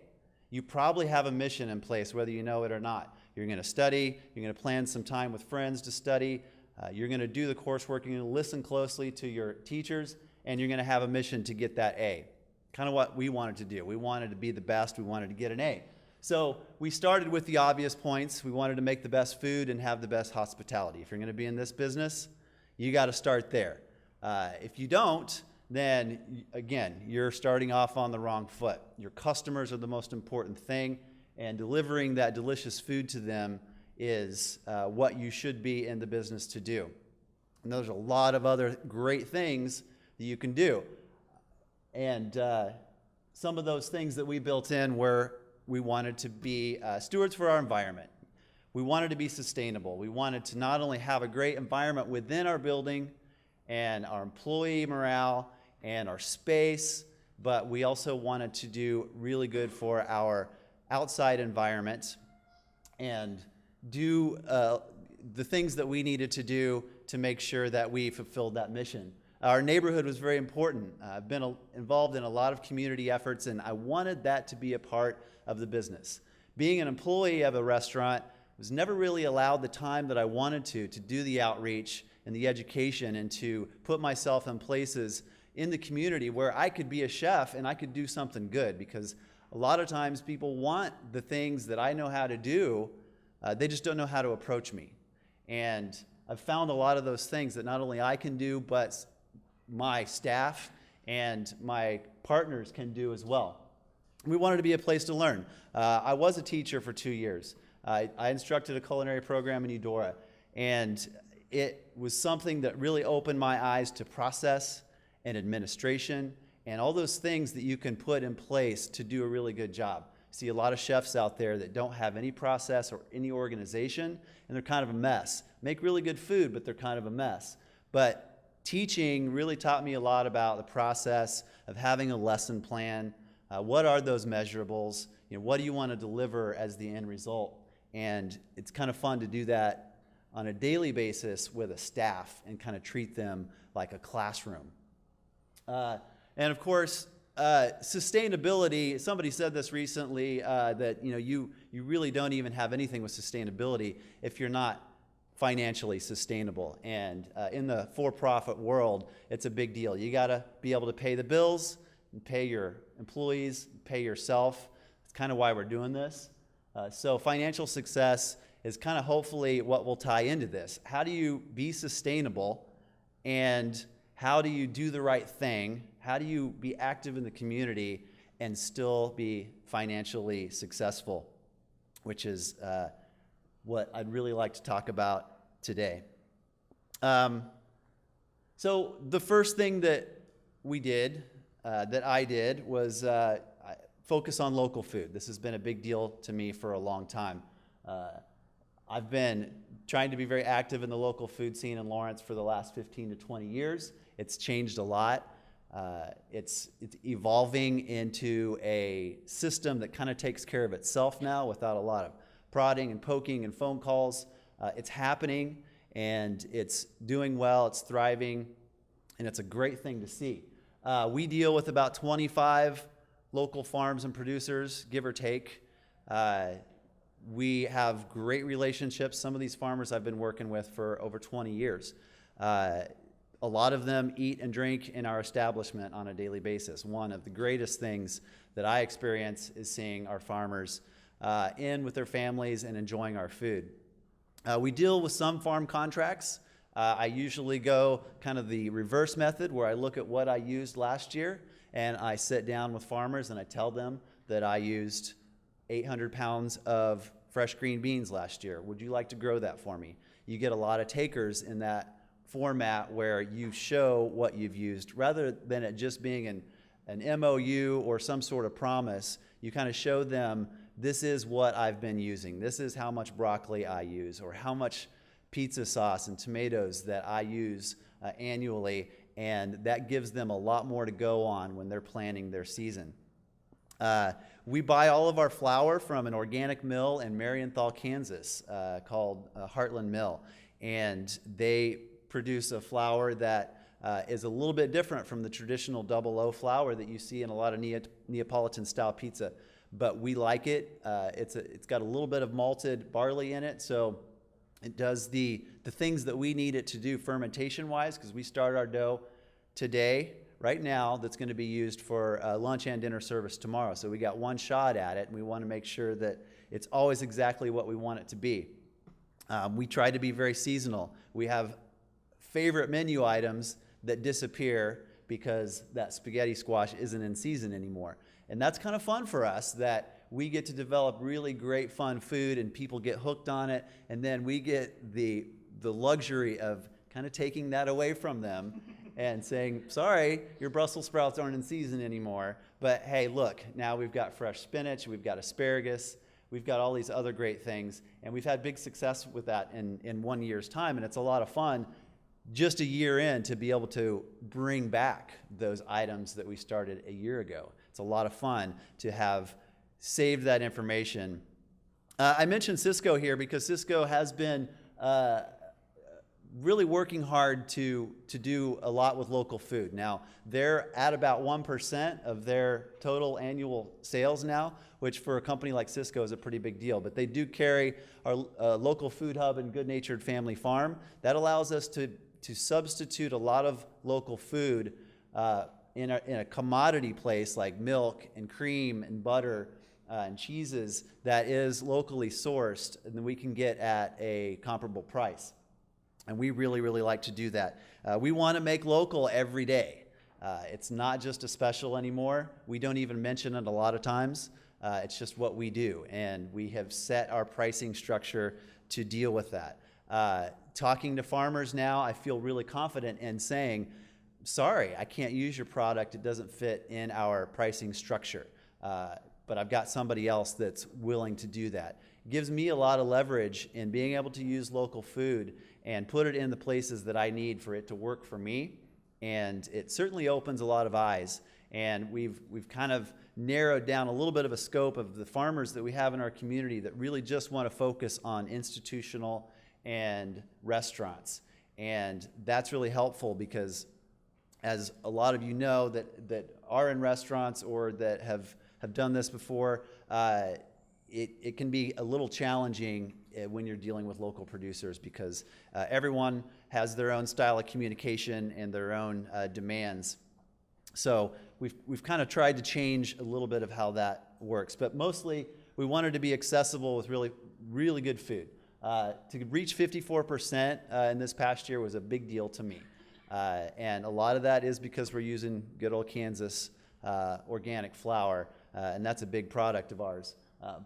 Speaker 2: you probably have a mission in place, whether you know it or not. You're going to study, you're going to plan some time with friends to study, you're going to do the coursework, you're going to listen closely to your teachers, and you're going to have a mission to get that A. Kind of what we wanted to do. We wanted to be the best, we wanted to get an A. So we started with the obvious points. We wanted to make the best food and have the best hospitality. If you're going to be in this business, you got to start there. If you don't, then again, you're starting off on the wrong foot. Your customers are the most important thing, and delivering that delicious food to them is what you should be in the business to do. And there's a lot of other great things that you can do. And some of those things that we built in were we wanted to be stewards for our environment. We wanted to be sustainable. We wanted to not only have a great environment within our building and our employee morale and our space, but we also wanted to do really good for our outside environment and do the things that we needed to do to make sure that we fulfilled that mission. Our neighborhood was very important. I've been involved in a lot of community efforts, and I wanted that to be a part of the business. Being an employee of a restaurant was never really allowed the time that I wanted to do the outreach and the education and to put myself in places in the community where I could be a chef and I could do something good, because a lot of times people want the things that I know how to do, they just don't know how to approach me. And I've found a lot of those things that not only I can do, but my staff and my partners can do as well. We wanted to be a place to learn. I was a teacher for 2 years. I instructed a culinary program in Eudora, and it was something that really opened my eyes to process and administration and all those things that you can put in place to do a really good job. See a lot of chefs out there that don't have any process or any organization, and they're kind of a mess. Make really good food, but they're kind of a mess. But teaching really taught me a lot about the process of having a lesson plan. What are those measurables? What do you want to deliver as the end result? And it's kind of fun to do that on a daily basis with a staff and kind of treat them like a classroom. And of course, sustainability, somebody said this recently, that you really don't even have anything with sustainability if you're not financially sustainable. And in the for-profit world, it's a big deal. You gotta be able to pay the bills, and pay your employees, pay yourself. It's kind of why we're doing this. So financial success is kind of hopefully what will tie into this. How do you be sustainable, and how do you do the right thing? How do you be active in the community and still be financially successful, which is what I'd really like to talk about today. So the first thing that we did, that I did, was focus on local food. This has been a big deal to me for a long time. I've been trying to be very active in the local food scene in Lawrence for the last 15 to 20 years. It's changed a lot. It's evolving into a system that kind of takes care of itself now without a lot of prodding and poking and phone calls. It's happening, and it's doing well, it's thriving, and it's a great thing to see. We deal with about 25 local farms and producers, give or take. We have great relationships. Some of these farmers I've been working with for over 20 years. A lot of them eat and drink in our establishment on a daily basis. One of the greatest things that I experience is seeing our farmers in with their families and enjoying our food. We deal with some farm contracts. I usually go kind of the reverse method, where I look at what I used last year, and I sit down with farmers and I tell them that I used 800 pounds of fresh green beans last year. Would you like to grow that for me? You get a lot of takers in that format where you show what you've used, rather than it just being an MOU or some sort of promise. You kind of show them, this is what I've been using. This is how much broccoli I use, or how much pizza sauce and tomatoes that I use annually, and that gives them a lot more to go on when they're planning their season. We buy all of our flour from an organic mill in Marienthal, Kansas, called Heartland Mill, and they produce a flour that is a little bit different from the traditional double O flour that you see in a lot of Neapolitan style pizza, but we like it. It's got a little bit of malted barley in it, so it does the things that we need it to do fermentation wise, because we start our dough today, right now, that's going to be used for lunch and dinner service tomorrow. So we got one shot at it, and we want to make sure that it's always exactly what we want it to be. We try to be very seasonal. We have favorite menu items that disappear because that spaghetti squash isn't in season anymore. And that's kind of fun for us, that we get to develop really great fun food and people get hooked on it, and then we get the luxury of kind of taking that away from them and saying, sorry, your Brussels sprouts aren't in season anymore, but hey, look, now we've got fresh spinach, we've got asparagus, we've got all these other great things, and we've had big success with that in 1 year's time, and it's a lot of fun just a year in to be able to bring back those items that we started a year ago. It's a lot of fun to have saved that information. I mentioned Cisco here because Cisco has been really working hard to do a lot with local food. Now, they're at about 1% of their total annual sales now, which for a company like Cisco is a pretty big deal. But they do carry our local food hub and Good Natured Family Farm. That allows us to substitute a lot of local food in a commodity place like milk and cream and butter and cheeses that is locally sourced, and then we can get at a comparable price. And we really, really like to do that. We want to make local every day. It's not just a special anymore. We don't even mention it a lot of times. It's just what we do, and we have set our pricing structure to deal with that. Talking to farmers now, I feel really confident in saying sorry, I can't use your product. It doesn't fit in our pricing structure. But I've got somebody else that's willing to do that. It gives me a lot of leverage in being able to use local food and put it in the places that I need for it to work for me. And it certainly opens a lot of eyes. And we've kind of narrowed down a little bit of a scope of the farmers that we have in our community that really just want to focus on institutional and restaurants. And that's really helpful because, as a lot of you know that are in restaurants or that have done this before, it can be a little challenging when you're dealing with local producers because everyone has their own style of communication and their own demands. So we've kind of tried to change a little bit of how that works, but mostly we wanted to be accessible with really good food. To reach 54% in this past year was a big deal to me. And a lot of that is because we're using good old Kansas organic flour, and that's a big product of ours.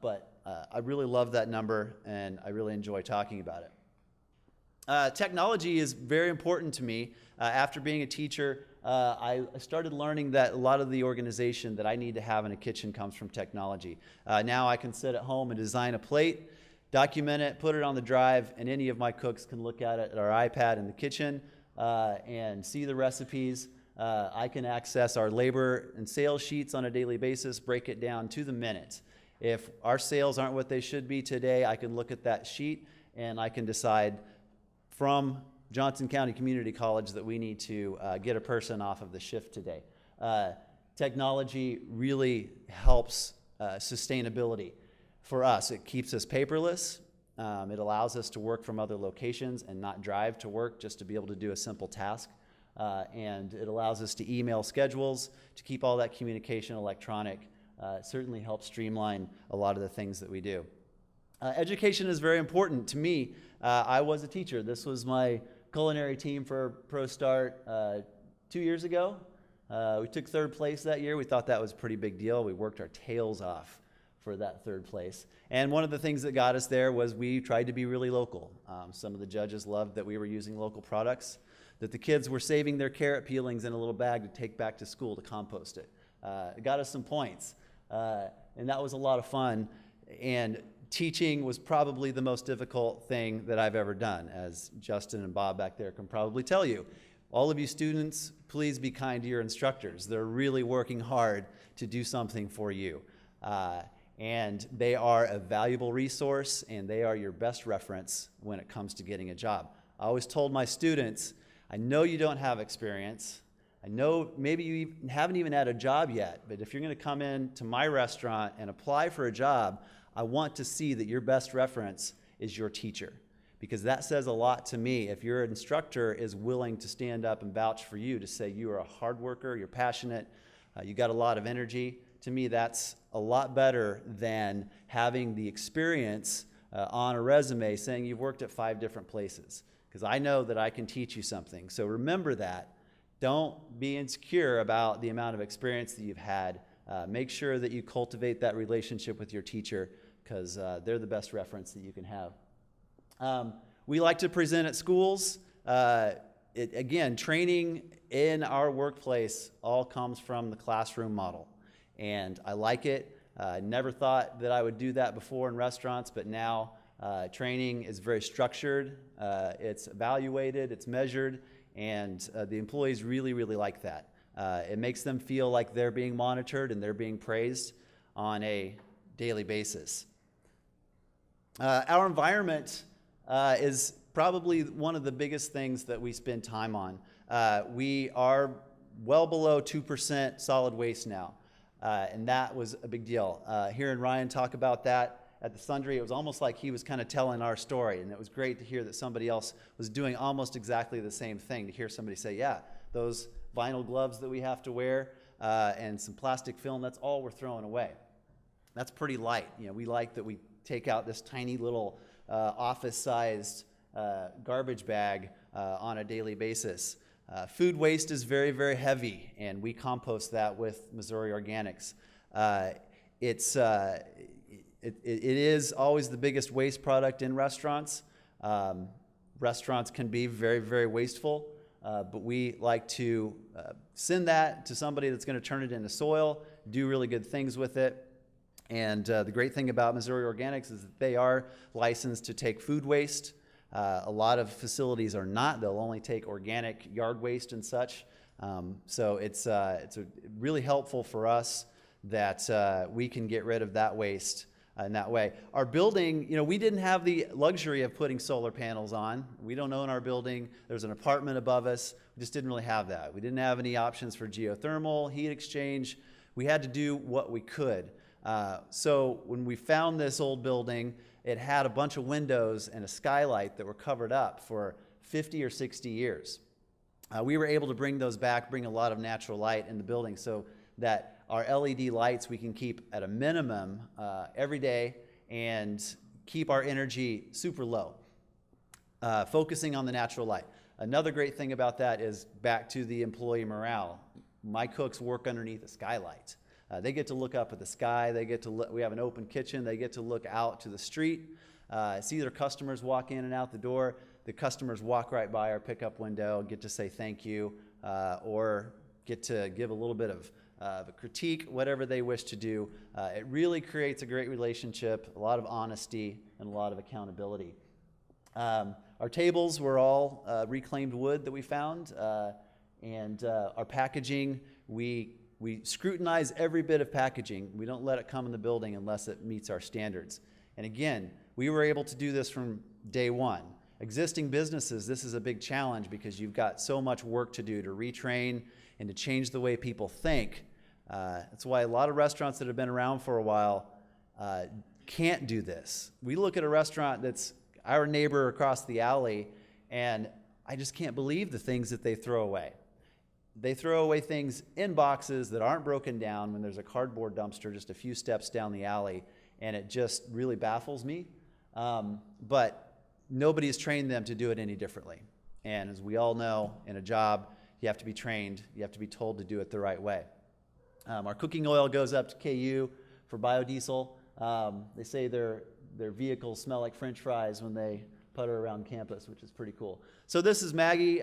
Speaker 2: But I really love that number, and I really enjoy talking about it. Technology is very important to me. After being a teacher, I started learning that a lot of the organization that I need to have in a kitchen comes from technology. Now I can sit at home and design a plate, document it, put it on the drive, and any of my cooks can look at it at our iPad in the kitchen and see the recipes. I can access our labor and sales sheets on a daily basis, break it down to the minute. If our sales aren't what they should be today, I can look at that sheet and I can decide from Johnson County Community College that we need to get a person off of the shift today. Technology really helps sustainability. For us, it keeps us paperless. It allows us to work from other locations and not drive to work just to be able to do a simple task. And it allows us to email schedules, to keep all that communication electronic. It certainly helps streamline a lot of the things that we do. Education is very important to me. I was a teacher. This was my culinary team for ProStart 2 years ago. We took third place that year. We thought that was a pretty big deal. We worked our tails off for that third place. And one of the things that got us there was we tried to be really local. Some of the judges loved that we were using local products, that the kids were saving their carrot peelings in a little bag to take back to school to compost it. It got us some points. And that was a lot of fun. And teaching was probably the most difficult thing that I've ever done, as Justin and Bob back there can probably tell you. All of you students, please be kind to your instructors. They're really working hard to do something for you. And they are a valuable resource, and they are your best reference when it comes to getting a job. I always told my students, I know you don't have experience. I know maybe you haven't even had a job yet, but if you're going to come in to my restaurant and apply for a job, I want to see that your best reference is your teacher, because that says a lot to me. If your instructor is willing to stand up and vouch for you, to say you are a hard worker, you're passionate, you got a lot of energy, to me that's a lot better than having the experience on a resume saying you've worked at 5 different places, because I know that I can teach you something. So remember that. Don't be insecure about the amount of experience that you've had. Make sure that you cultivate that relationship with your teacher, because they're the best reference that you can have. We like to present at schools. Again, training in our workplace all comes from the classroom model, and I like it. I never thought that I would do that before in restaurants, but now training is very structured, it's evaluated, it's measured, and the employees really, really like that. It makes them feel like they're being monitored and they're being praised on a daily basis. Our environment is probably one of the biggest things that we spend time on. We are well below 2% solid waste now, and that was a big deal. Hearing Ryan talk about that at the Sundry, it was almost like he was kind of telling our story, and it was great to hear that somebody else was doing almost exactly the same thing, to hear somebody say, yeah, those vinyl gloves that we have to wear and some plastic film, that's all we're throwing away. That's pretty light. You know, we like that we take out this tiny little office-sized garbage bag on a daily basis. Food waste is very, very heavy, and we compost that with Missouri Organics. It is always the biggest waste product in restaurants. Restaurants can be very, very wasteful. but we like to send that to somebody that's going to turn it into soil, do really good things with it. And the great thing about Missouri Organics is that they are licensed to take food waste. A lot of facilities are not. They'll only take organic yard waste and such. So it's really helpful for us that we can get rid of that waste in that way. Our building, we didn't have the luxury of putting solar panels on. We don't own our building. There's an apartment above us. We just didn't really have that. We didn't have any options for geothermal, heat exchange. We had to do what we could. So when we found this old building, it had a bunch of windows and a skylight that were covered up for 50 or 60 years. We were able to bring those back, bring a lot of natural light in the building so that our LED lights we can keep at a minimum every day and keep our energy super low, focusing on the natural light. Another great thing about that is back to the employee morale. My cooks work underneath a skylight. They get to look up at the sky. They get to we have an open kitchen. They get to look out to the street, see their customers walk in and out the door. The customers walk right by our pickup window, get to say thank you, or get to give a little bit of a critique, whatever they wish to do. It really creates a great relationship, a lot of honesty, and a lot of accountability. Our tables were all reclaimed wood that we found, and our packaging, we scrutinize every bit of packaging. We don't let it come in the building unless it meets our standards. And again, we were able to do this from day one. Existing businesses, this is a big challenge because you've got so much work to do to retrain and to change the way people think. That's why a lot of restaurants that have been around for a while can't do this. We look at a restaurant that's our neighbor across the alley, and I just can't believe the things that they throw away. They throw away things in boxes that aren't broken down when there's a cardboard dumpster just a few steps down the alley, and it just really baffles me. But nobody's trained them to do it any differently. And as we all know, in a job, you have to be trained. You have to be told to do it the right way. Our cooking oil goes up to KU for biodiesel. They say their vehicles smell like French fries when they putter around campus, which is pretty cool. So this is Maggie.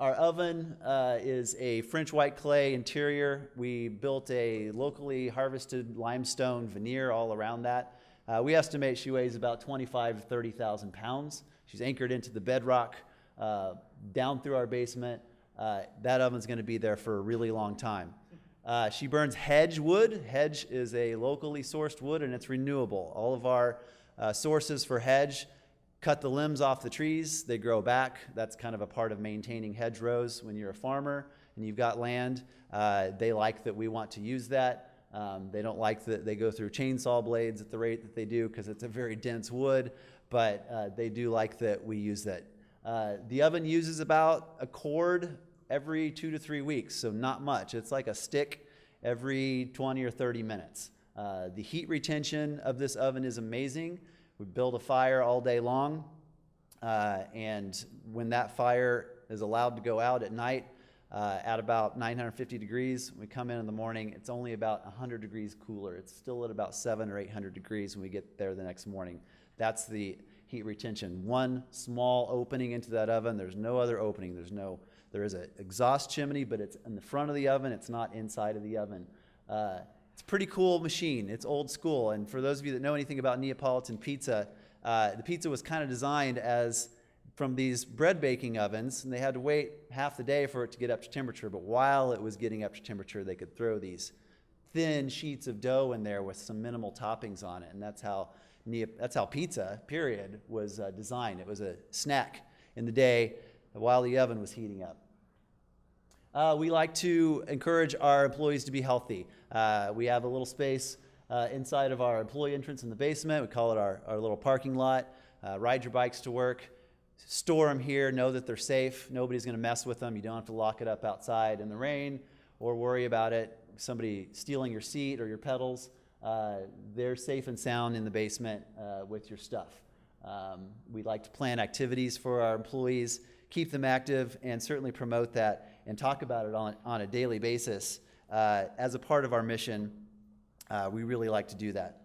Speaker 2: Our oven is a French white clay interior. We built a locally harvested limestone veneer all around that. We estimate she weighs about 25,000 to 30,000 pounds. She's anchored into the bedrock down through our basement. That oven's going to be there for a really long time. She burns hedge wood. Hedge is a locally sourced wood, and it's renewable. All of our sources for hedge cut the limbs off the trees. They grow back. That's kind of a part of maintaining hedgerows when you're a farmer and you've got land. They like that we want to use that. They don't like that they go through chainsaw blades at the rate that they do because it's a very dense wood, but they do like that we use that. The oven uses about a cord every 2 to 3 weeks, so not much. It's like a stick every 20 or 30 minutes. The heat retention of this oven is amazing. We build a fire all day long, and when that fire is allowed to go out at night at about 950 degrees, we come in the morning, it's only about 100 degrees cooler. It's still at about 700 or 800 degrees when we get there the next morning. That's the heat retention. One small opening into that oven, there's no other opening. There is an exhaust chimney, but it's in the front of the oven, it's not inside of the oven. It's a pretty cool machine. It's old school. And for those of you that know anything about Neapolitan pizza, the pizza was kind of designed as from these bread baking ovens, and they had to wait half the day for it to get up to temperature. But while it was getting up to temperature, they could throw these thin sheets of dough in there with some minimal toppings on it. And that's how pizza, period, was designed. It was a snack in the day while the oven was heating up. We like to encourage our employees to be healthy. We have a little space inside of our employee entrance in the basement. We call it our little parking lot. Ride your bikes to work. Store them here. Know that they're safe. Nobody's going to mess with them. You don't have to lock it up outside in the rain or worry about it. Somebody stealing your seat or your pedals. They're safe and sound in the basement with your stuff. We like to plan activities for our employees, keep them active, and certainly promote that and talk about it on a daily basis. As a part of our mission, we really like to do that.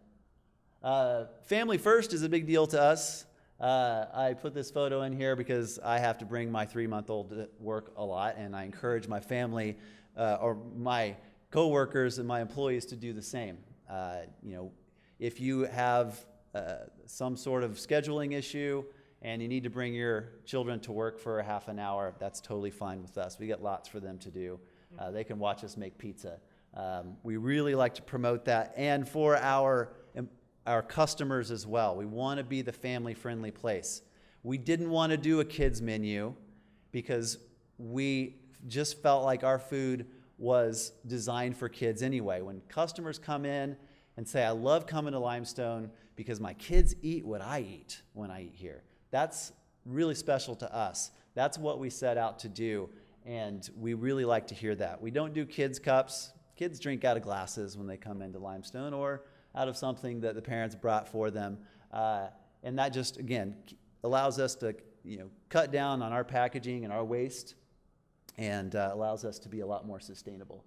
Speaker 2: Family first is a big deal to us. I put this photo in here because I have to bring my 3-month-old to work a lot, and I encourage my family or my coworkers and my employees to do the same. You know, if you have some sort of scheduling issue and you need to bring your children to work for a half an hour, that's totally fine with us. We got lots for them to do. They can watch us make pizza. We really like to promote that, and for our customers as well. We want to be the family-friendly place. We didn't want to do a kids menu because we just felt like our food was designed for kids anyway. When customers come in and say, I love coming to Limestone because my kids eat what I eat when I eat here, that's really special to us. That's what we set out to do, and we really like to hear that. We don't do kids cups. Kids drink out of glasses when they come into Limestone, or out of something that the parents brought for them. And that just, again, allows us to, cut down on our packaging and our waste, and allows us to be a lot more sustainable.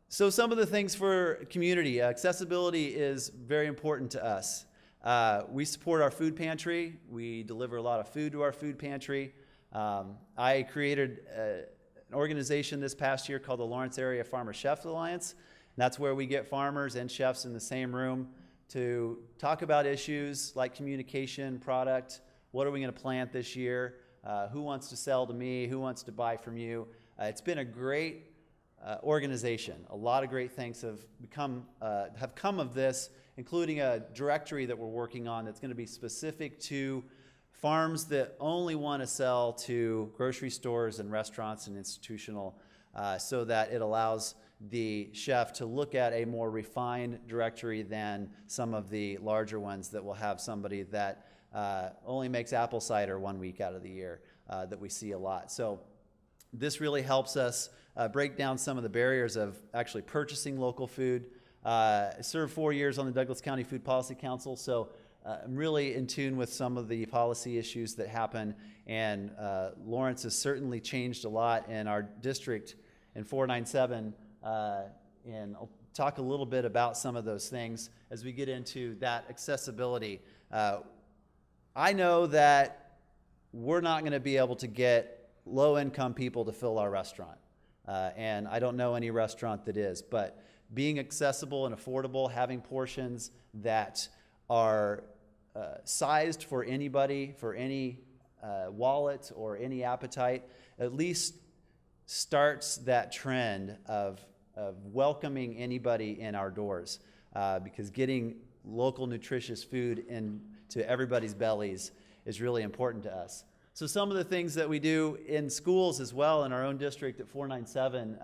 Speaker 2: So some of the things for community, accessibility is very important to us. We support our food pantry. We deliver a lot of food to our food pantry. I created an organization this past year called the Lawrence Area Farmer Chefs Alliance. That's where we get farmers and chefs in the same room to talk about issues like communication, product, what are we going to plant this year, who wants to sell to me, who wants to buy from you. It's been a great organization. A lot of great things have come of this, including a directory that we're working on that's going to be specific to farms that only want to sell to grocery stores and restaurants and institutional, so that it allows the chef to look at a more refined directory than some of the larger ones that will have somebody that only makes apple cider 1 week out of the year, that we see a lot. So this really helps us break down some of the barriers of actually purchasing local food. I served 4 years on the Douglas County Food Policy Council, so I'm really in tune with some of the policy issues that happen, and Lawrence has certainly changed a lot in our district in 497, and I'll talk a little bit about some of those things as we get into that accessibility. I know that we're not going to be able to get low-income people to fill our restaurant, and I don't know any restaurant that is, but being accessible and affordable, having portions that are sized for anybody, for any wallet or any appetite, at least starts that trend of welcoming anybody in our doors, because getting local nutritious food into everybody's bellies is really important to us. So some of the things that we do in schools as well in our own district at 497,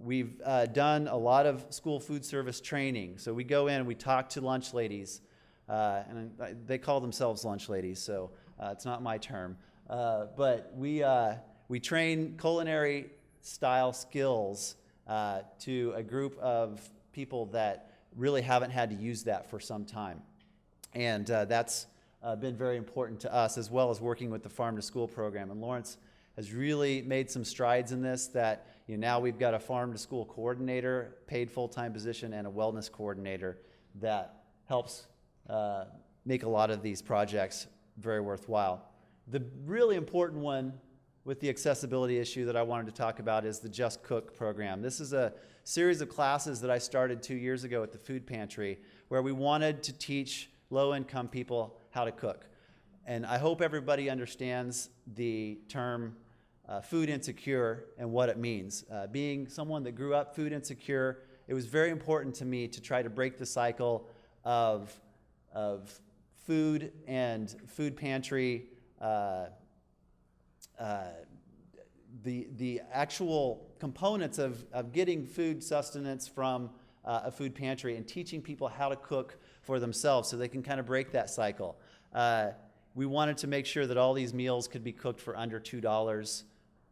Speaker 2: we've done a lot of school food service training. So we go in and we talk to lunch ladies, and they call themselves lunch ladies, so it's not my term. But we train culinary style skills to a group of people that really haven't had to use that for some time. And that's been very important to us, as well as working with the Farm to School program. And Lawrence has really made some strides in this, that now we've got a Farm to School coordinator, paid full-time position, and a wellness coordinator that helps make a lot of these projects very worthwhile. The really important one with the accessibility issue that I wanted to talk about is the Just Cook program. This is a series of classes that I started 2 years ago at the food pantry, where we wanted to teach low-income people how to cook. And I hope everybody understands the term food insecure and what it means. Being someone that grew up food insecure, it was very important to me to try to break the cycle of food and food pantry, the actual components of getting food sustenance from a food pantry, and teaching people how to cook for themselves so they can kind of break that cycle. We wanted to make sure that all these meals could be cooked for under $2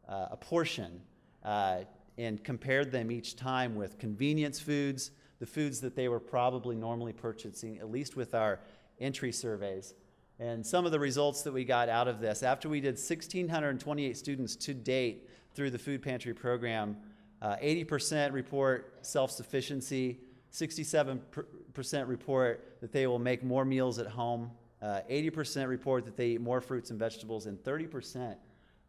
Speaker 2: a portion, and compared them each time with convenience foods, the foods that they were probably normally purchasing, at least with our entry surveys. And some of the results that we got out of this, after we did 1,628 students to date through the food pantry program, 80% report self-sufficiency, 67% report that they will make more meals at home 80% report that they eat more fruits and vegetables, and 30%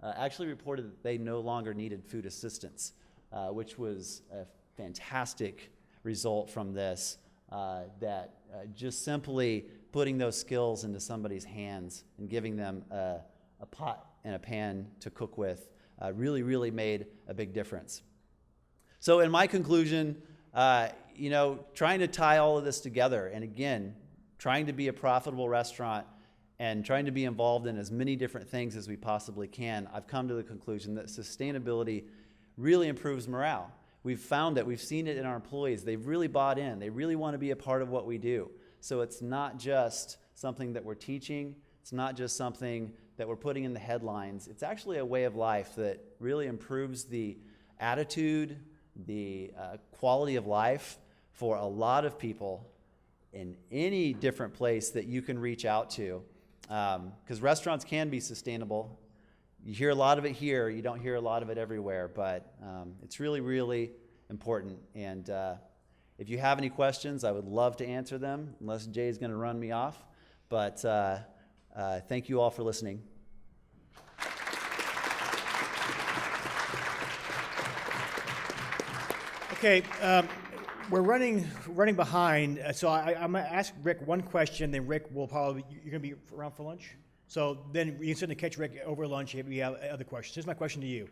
Speaker 2: actually reported that they no longer needed food assistance, which was a fantastic result from this, that just simply putting those skills into somebody's hands and giving them a pot and a pan to cook with really, really made a big difference. So in my conclusion, trying to tie all of this together, and again, trying to be a profitable restaurant and trying to be involved in as many different things as we possibly can, I've come to the conclusion that sustainability really improves morale. We've found it, we've seen it in our employees. They've really bought in. They really want to be a part of what we do. So it's not just something that we're teaching. It's not just something that we're putting in the headlines. It's actually a way of life that really improves the attitude, the quality of life for a lot of people in any different place that you can reach out to. Because restaurants can be sustainable. You hear a lot of it here. You don't hear a lot of it everywhere, but it's really, really important. And if you have any questions, I would love to answer them, unless Jay's going to run me off. But thank you all for listening.
Speaker 1: Okay, we're running behind, so I'm going to ask Rick one question, then Rick will probably, you're going to be around for lunch? So then you can certainly catch Rick over lunch if you have other questions. Here's my question to you.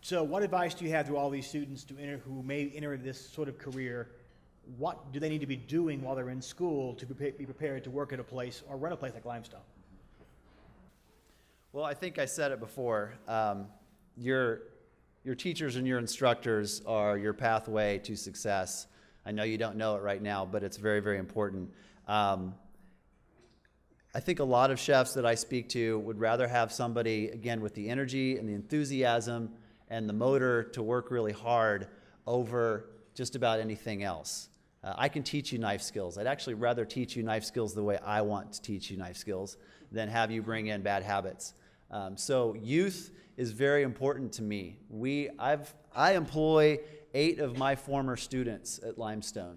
Speaker 1: So what advice do you have to all these students who may enter this sort of career? What do they need to be doing while they're in school to be prepared to work at a place or run a place like Limestone?
Speaker 2: Well, I think I said it before. Your teachers and your instructors are your pathway to success. I know you don't know it right now, but it's very, very important. I think a lot of chefs that I speak to would rather have somebody, again, with the energy and the enthusiasm and the motor to work really hard over just about anything else. I can teach you knife skills. I'd actually rather teach you knife skills the way I want to teach you knife skills than have you bring in bad habits. So youth is very important to me. I employ 8 of my former students at Limestone,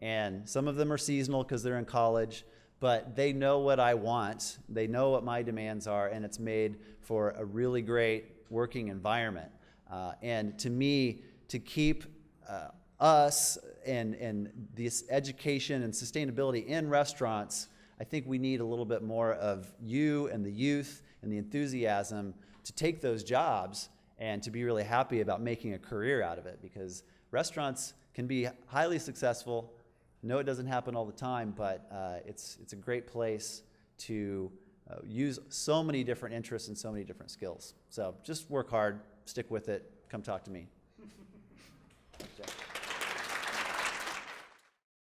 Speaker 2: and some of them are seasonal because they're in college, but they know what I want. They know what my demands are, and it's made for a really great working environment. And to me, to keep us and this education and sustainability in restaurants, I think we need a little bit more of you and the youth and the enthusiasm to take those jobs and to be really happy about making a career out of it, because restaurants can be highly successful. No, it doesn't happen all the time, but it's a great place to use so many different interests and so many different skills. So just work hard, stick with it, come talk to me.